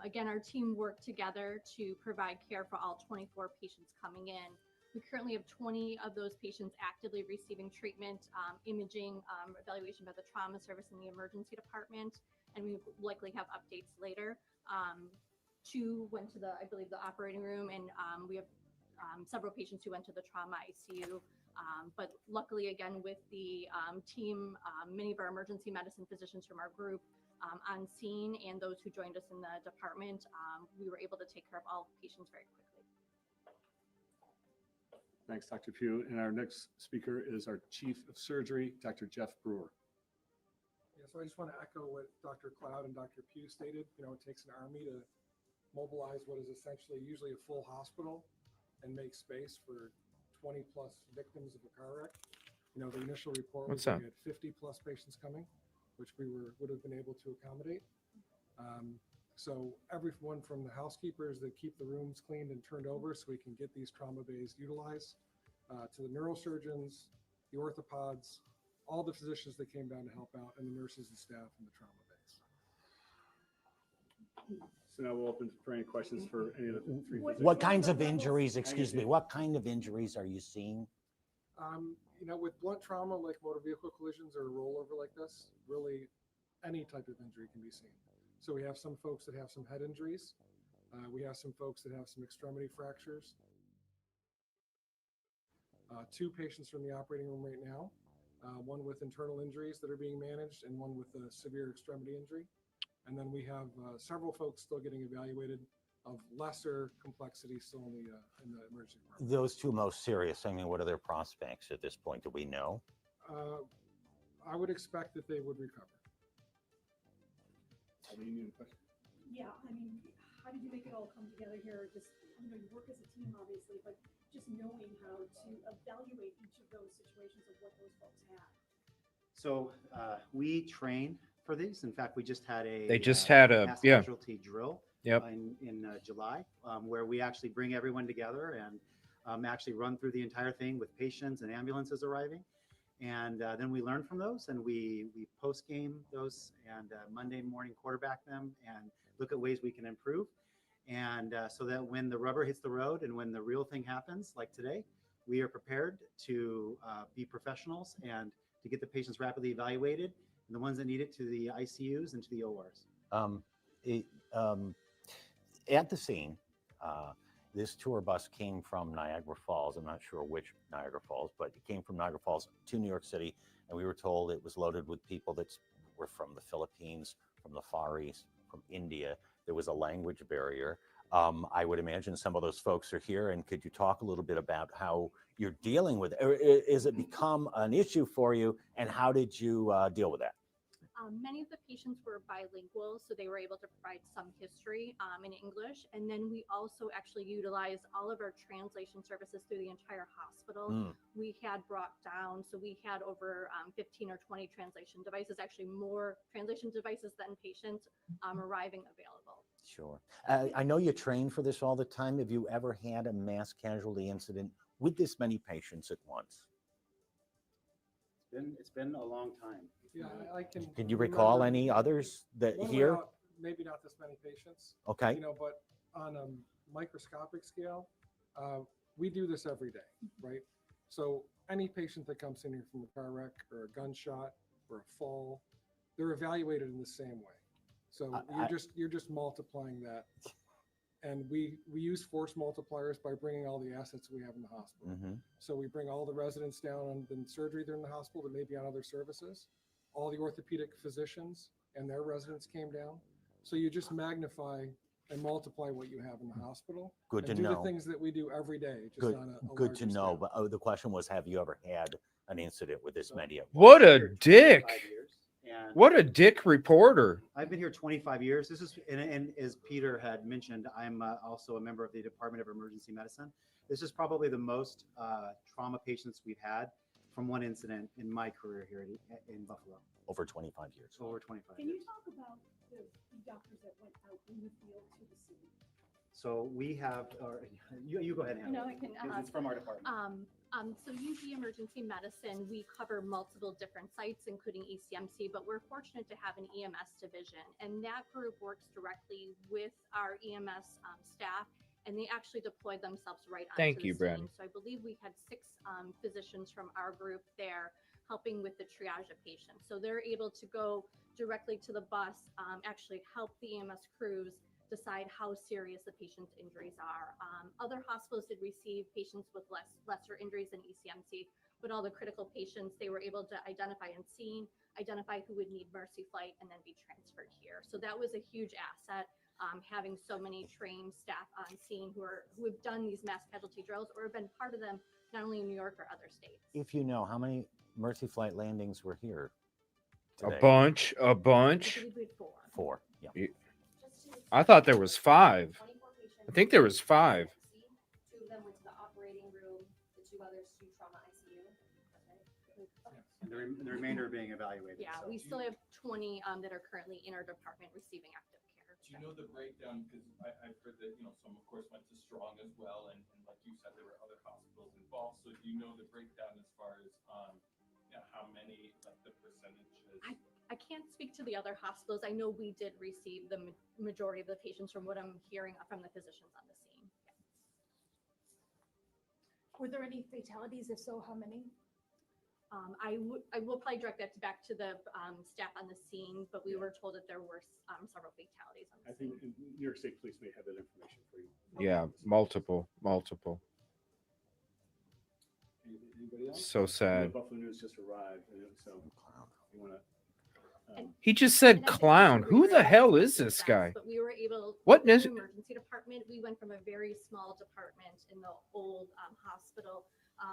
Again, our team worked together to provide care for all 24 patients coming in. We currently have 20 of those patients actively receiving treatment, imaging, evaluation by the trauma service in the emergency department, and we likely have updates later. 2 went to I believe the operating room, and we have several patients who went to the trauma ICU. But luckily, again, with the team, many of our emergency medicine physicians from our group on scene and those who joined us in the department, we were able to take care of all patients very quickly. Thanks, Dr. Pugh. And our next speaker is our Chief of Surgery, Dr. Jeff Brewer. Yeah, so I just want to echo what Dr. Cloud and Dr. Pugh stated. You know, it takes an army to mobilize what is essentially usually a full hospital and make space for 20 plus victims of a car wreck. You know, the initial report was that we had 50 plus patients coming, which we would have been able to accommodate. So everyone from the housekeepers that keep the rooms cleaned and turned over so we can get these trauma bays utilized, to the neurosurgeons, the orthopods, all the physicians that came down to help out, and the nurses and staff in the trauma bays. So now we'll open for any questions for any of the three physicians. What kinds of injuries, excuse me, what kind of injuries are you seeing? You know, with blunt trauma like motor vehicle collisions or a rollover like this, really any type of injury can be seen. So we have some folks that have some head injuries. We have some folks that have some extremity fractures. 2 patients are in the operating room right now, one with internal injuries that are being managed and one with a severe extremity injury. And then we have several folks still getting evaluated of lesser complexity still in the emergency department. Those 2 most serious, I mean, what are their prospects at this point? Do we know? I would expect that they would recover. Yeah, I mean, how did you make it all come together here? Just, you know, you work as a team, obviously, but just knowing how to evaluate each of those situations of what those folks had. So we train for these. In fact, we just had a mass yeah casualty drill Yep. in July, where we actually bring everyone together and actually run through the entire thing with patients and ambulances arriving. And then we learn from those and we post game those and Monday morning quarterback them and look at ways we can improve. And so that when the rubber hits the road and when the real thing happens, like today, we are prepared to be professionals and to get the patients rapidly evaluated and the ones that need it to the ICUs and to the ORs. At the scene, this tour bus came from Niagara Falls. I'm not sure which Niagara Falls, but it came from Niagara Falls to New York City. And we were told it was loaded with people that were from the Philippines, from the Far East, from India. There was a language barrier. I would imagine some of those folks are here. And could you talk a little bit about how you're dealing with it? Or is it become an issue for you? And how did you deal with that? Many of the patients were bilingual, so they were able to provide some history in English. And then we also actually utilized all of our translation services through the entire hospital. We had brought down, so we had over 15 or 20 translation devices, actually more translation devices than patients arriving available. Sure. I know you train for this all the time. Have you ever had a mass casualty incident with this many patients at once? It's been a long time. Yeah, I can. Can you recall any others that here? Maybe not this many patients. Okay. You know, but on a microscopic scale, we do this every day, right? So any patient that comes in here from a car wreck or a gunshot or a fall, they're evaluated in the same way. So you're just multiplying that. And we use force multipliers by bringing all the assets we have in the hospital. Mm-hmm. So we bring all the residents down on the surgery they're in the hospital that may be on other services. All the orthopedic physicians and their residents came down. So you just magnify and multiply what you have in the hospital. Good to do know. the things that we do every day. Just Good, on a good to larger know. scale. But the question was, have you ever had an incident with this many? What a dick! And What a dick reporter. I've been here 25 years. This is, and as Peter had mentioned, I'm also a member of the Department of Emergency Medicine. This is probably the most trauma patients we've had from one incident in my career here in Buffalo. Over 25 years. Over 25 Can years. you talk about the doctors that went out in the field to the scene? So we have, or you go ahead and handle it. It's from our department. So UV Emergency Medicine, we cover multiple different sites, including ECMC, but we're fortunate to have an EMS division, and that group works directly with our EMS staff, and they actually deployed themselves right onto Thank the you, scene. Brandon. So I believe we had 6 physicians from our group there helping with the triage of patients. So they're able to go directly to the bus, actually help the EMS crews decide how serious the patient's injuries are. Other hospitals did receive patients with lesser injuries than ECMC, but all the critical patients, they were able to identify and scene, identify who would need mercy flight, and then be transferred here. So that was a huge asset, having so many trained staff on scene who have done these mass casualty drills or have been part of them, not only in New York or other states. If you know, how many mercy flight landings were here today? A bunch. I believe we had 4. 4, yeah. I thought there was 5. I think there was 5. 2 of them went to the operating room, the 2 others to trauma ICU. And the remainder are being evaluated. Yeah, we still have 20 that are currently in our department receiving active care. Do you know the breakdown? Because I've heard that, some of course went to Strong as well. And like you said, there were other hospitals involved. So do you know the breakdown as far as how many, like the percentages? I can't speak to the other hospitals. I know we did receive the majority of the patients from what I'm hearing from the physicians on the scene. Were there any fatalities? If so, how many? I will probably direct that back to the staff on the scene, but we were told that there were several fatalities on the I scene. think New York State Police may have that information for you. Yeah, multiple. Anybody else? So sad. Buffalo News just arrived, so you want to. He just said clown. Who the hell is this guy? But we were able. What in is- the emergency department? We went from a very small department in the old hospital,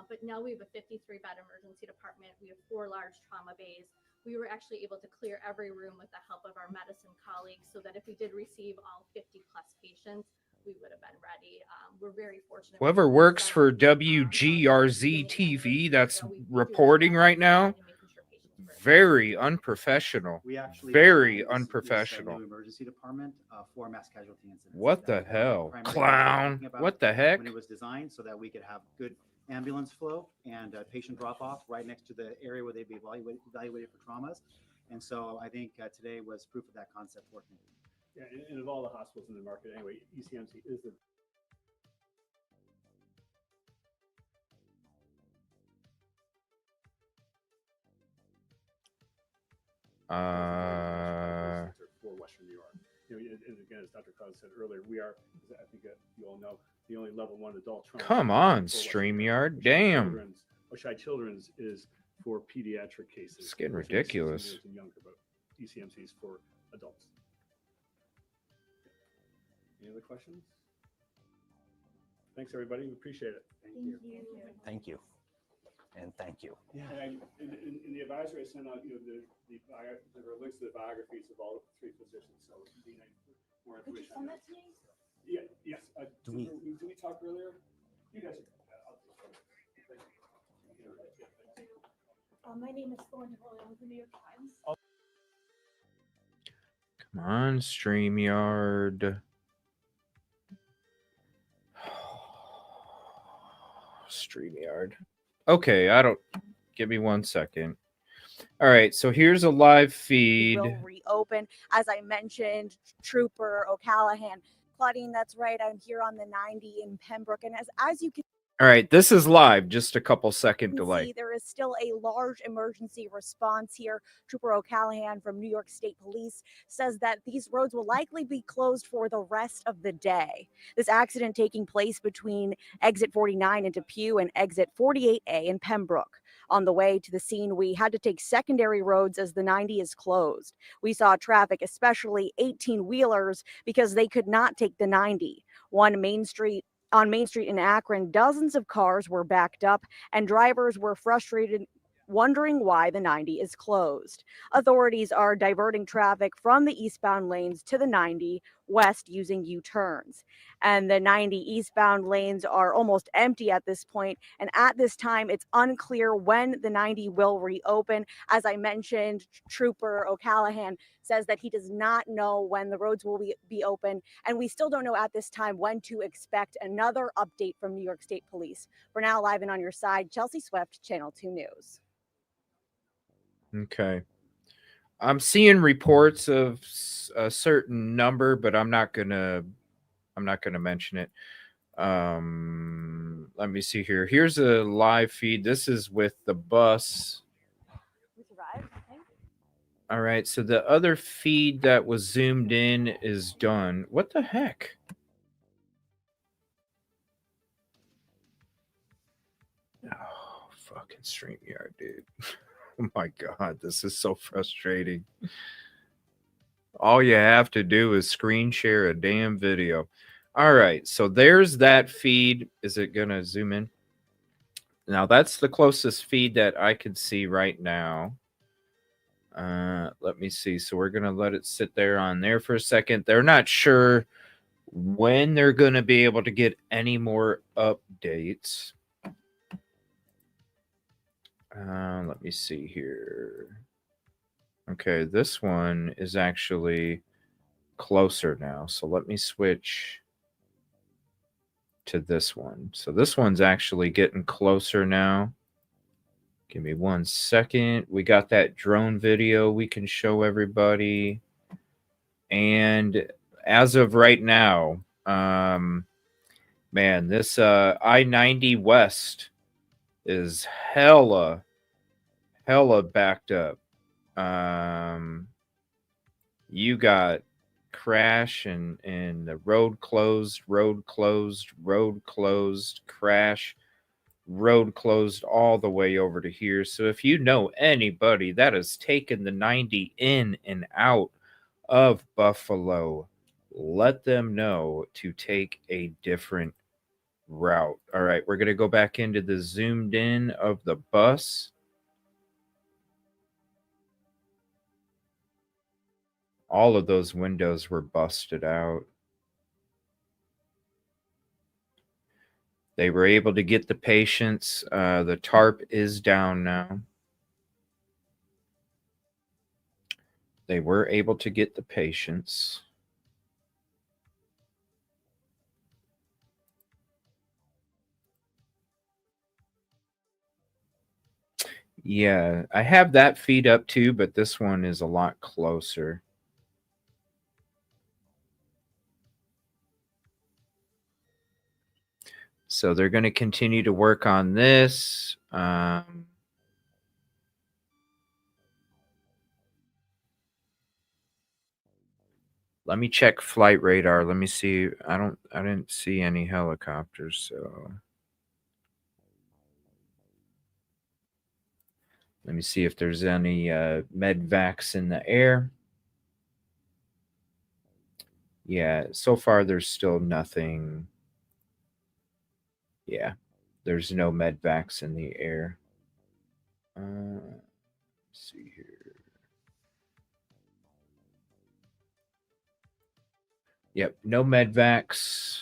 but now we have a 53-bed emergency department. We have 4 large trauma bays. We were actually able to clear every room with the help of our medicine colleagues, so that if we did receive all 50 plus patients, we would have been ready. We're very fortunate. Whoever works for WGRZ TV that's reporting right now, very unprofessional. We actually Very designed unprofessional. this new emergency department for mass casualty incidents. What the That was one of hell? primary things we were Clown. thinking about What the heck? When it was designed, so that we could have good ambulance flow and patient drop off right next to the area where they'd be evaluated for traumas. And so I think today was proof of that concept working. Yeah, and of all the hospitals in the market, anyway, ECMC is the. For Western New York. You know, and again, as Dr. Cloud said earlier, we are, I think you all know, the only level 1 adult trauma. Come on, StreamYard. Damn. Oshai Children's is for pediatric cases. It's getting Those are 16 ridiculous. years and younger, but ECMC's for adults. Any other questions? Thanks, everybody. We appreciate it. Thank you. Thank you. And thank you. And in the advisory I sent out, you know, there were links to the biographies of all 3 physicians, so if you need more Could you information. send that to me? Yeah, yes. Do Did we talk earlier? You guys. My name is Thorne Nicole with the New York Times. Come on, StreamYard. StreamYard. Okay, give me 1 second. All right, so here's a live feed. Will reopen. As I mentioned, Trooper O'Callahan. Claudine, that's right. I'm here on the 90 in Pembroke. And as you can All right, this is live, just a couple second delay. see, there is still a large emergency response here. Trooper O'Callahan from New York State Police says that these roads will likely be closed for the rest of the day. This accident taking place between exit 49 in Depew and exit 48A in Pembroke. On the way to the scene, we had to take secondary roads as the 90 is closed. We saw traffic, especially 18-wheelers, because they could not take the 90. On Main Street in Akron, dozens of cars were backed up and drivers were frustrated, wondering why the 90 is closed. Authorities are diverting traffic from the eastbound lanes to the 90 west using U-turns. And the 90 eastbound lanes are almost empty at this point. And at this time, it's unclear when the 90 will reopen. As I mentioned, Trooper O'Callahan says that he does not know when the roads will be open. And we still don't know at this time when to expect another update from New York State Police. For now, live and on your side, Chelsea Swift, Channel 2 News. Okay. I'm seeing reports of a certain number, but I'm not gonna mention it. Let me see here. Here's a live feed. This is with the bus. All right, so the other feed that was zoomed in is done. What the heck? Oh, fucking StreamYard, dude. Oh my God, this is so frustrating. All you have to do is screen share a damn video. All right, so there's that feed. Is it going to zoom in? Now, that's the closest feed that I can see right now. Let me see. So we're going to let it sit there on there for a second. They're not sure when they're going to be able to get any more updates. Let me see here. Okay, this one is actually closer now. So let me switch to this one. So this one's actually getting closer now. Give me 1 second. We got that drone video we can show everybody. And as of right now, man, this I-90 West is hella backed up. You got crash and the road closed, crash, road closed all the way over to here. So if you know anybody that has taken the 90 in and out of Buffalo, let them know to take a different route. All right, we're going to go back into the zoomed in of the bus. All of those windows were busted out. They were able to get the patients. The tarp is down now. They were able to get the patients. Yeah, I have that feed up too, but this one is a lot closer. So they're going to continue to work on this. Let me check flight radar. Let me see. I didn't see any helicopters, so let me see if there's any medvacs in the air. Yeah, so far there's still nothing. Yeah, there's no medvacs in the air. Let's see here. Yep, no medvacs.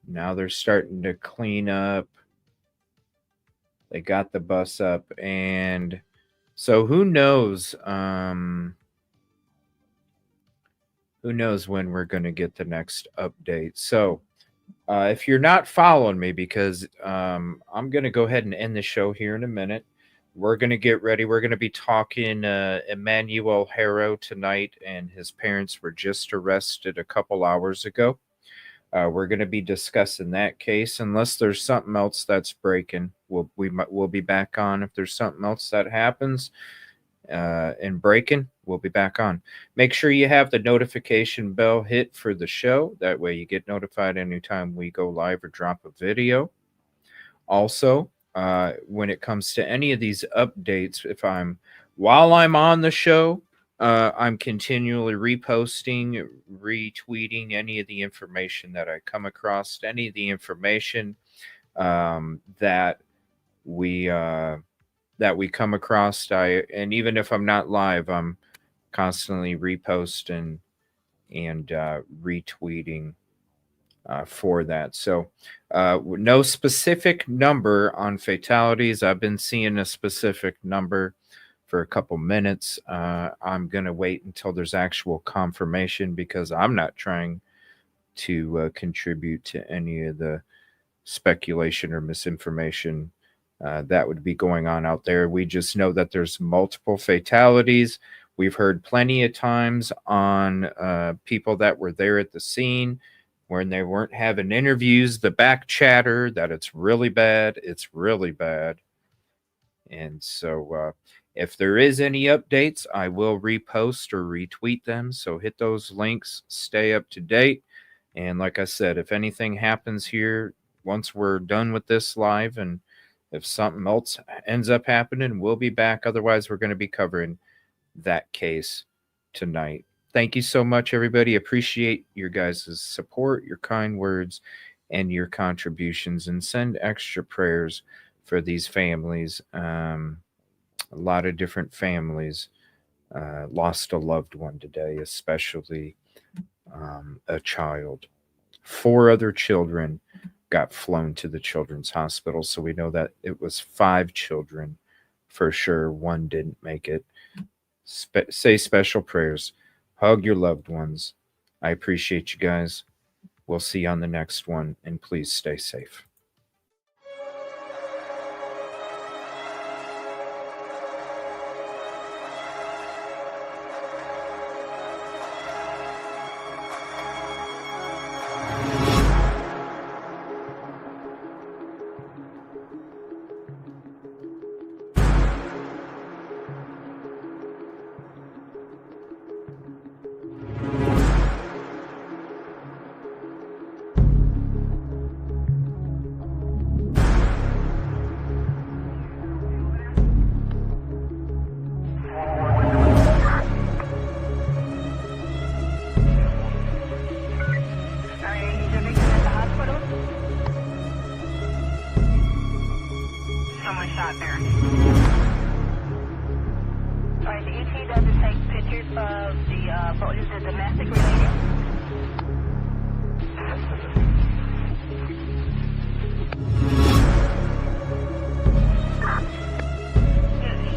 Now they're starting to clean up. They got the bus up, and so who knows? Who knows when we're going to get the next update? So, if you're not following me, because I'm going to go ahead and end the show here in a minute. We're going to get ready. We're going to be talking Emmanuel Harrow tonight, and his parents were just arrested a couple hours ago. We're going to be discussing that case. Unless there's something else that's breaking, we'll be back on. If there's something else that happens and breaking, we'll be back on. Make sure you have the notification bell hit for the show. That way you get notified anytime we go live or drop a video. Also, when it comes to any of these updates, while I'm on the show, I'm continually reposting, retweeting any of the information that I come across, any of the information that we come across. And even if I'm not live, I'm constantly reposting and retweeting for that. So no specific number on fatalities. I've been seeing a specific number for a couple minutes. I'm going to wait until there's actual confirmation, because I'm not trying to contribute to any of the speculation or misinformation that would be going on out there. We just know that there's multiple fatalities. We've heard plenty of times on people that were there at the scene when they weren't having interviews, the back chatter that it's really bad. It's really bad. And so if there is any updates, I will repost or retweet them. So hit those links, stay up to date. And like I said, if anything happens here, once we're done with this live, and if something else ends up happening, we'll be back. Otherwise, we're going to be covering that case tonight. Thank you so much, everybody. Appreciate your guys' support, your kind words, and your contributions. And send extra prayers for these families. A lot of different families lost a loved one today, especially a child. 4 other children got flown to the children's hospital. So we know that it was 5 children for sure. 1 didn't make it. Say special prayers. Hug your loved ones. I appreciate you guys. We'll see you on the next one, and please stay safe. one shot there. Alright, the ET doesn't take pictures of the domestic related.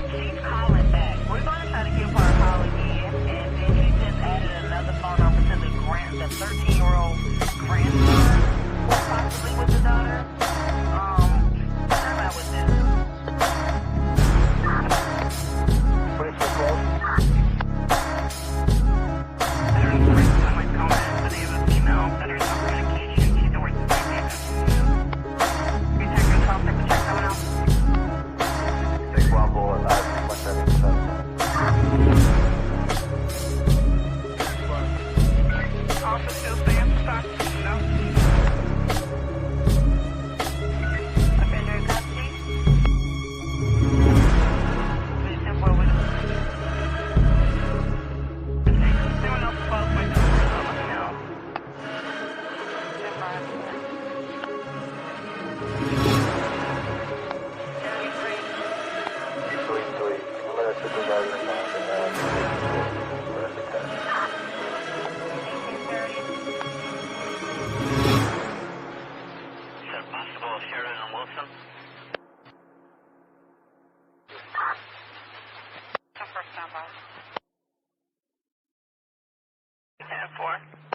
She's calling back. We're going to try to give her a call again, and then she just added another phone number to the 13-year-old grandson, possibly with the daughter. About with this. What is the call? Someone's calling the name of a female that is on medication. She's the worst you check yourself, check someone else. 6-1 bullet, 177. Also still staying for stop, no? Offender in custody? Please step forward. Someone else close my door, so let me know. Step by. Jeremy 3. 3. I'm going to supervise the phone and where's the test? 1830. Is that possible of Sheridan and Wilson? First standby. 10-4.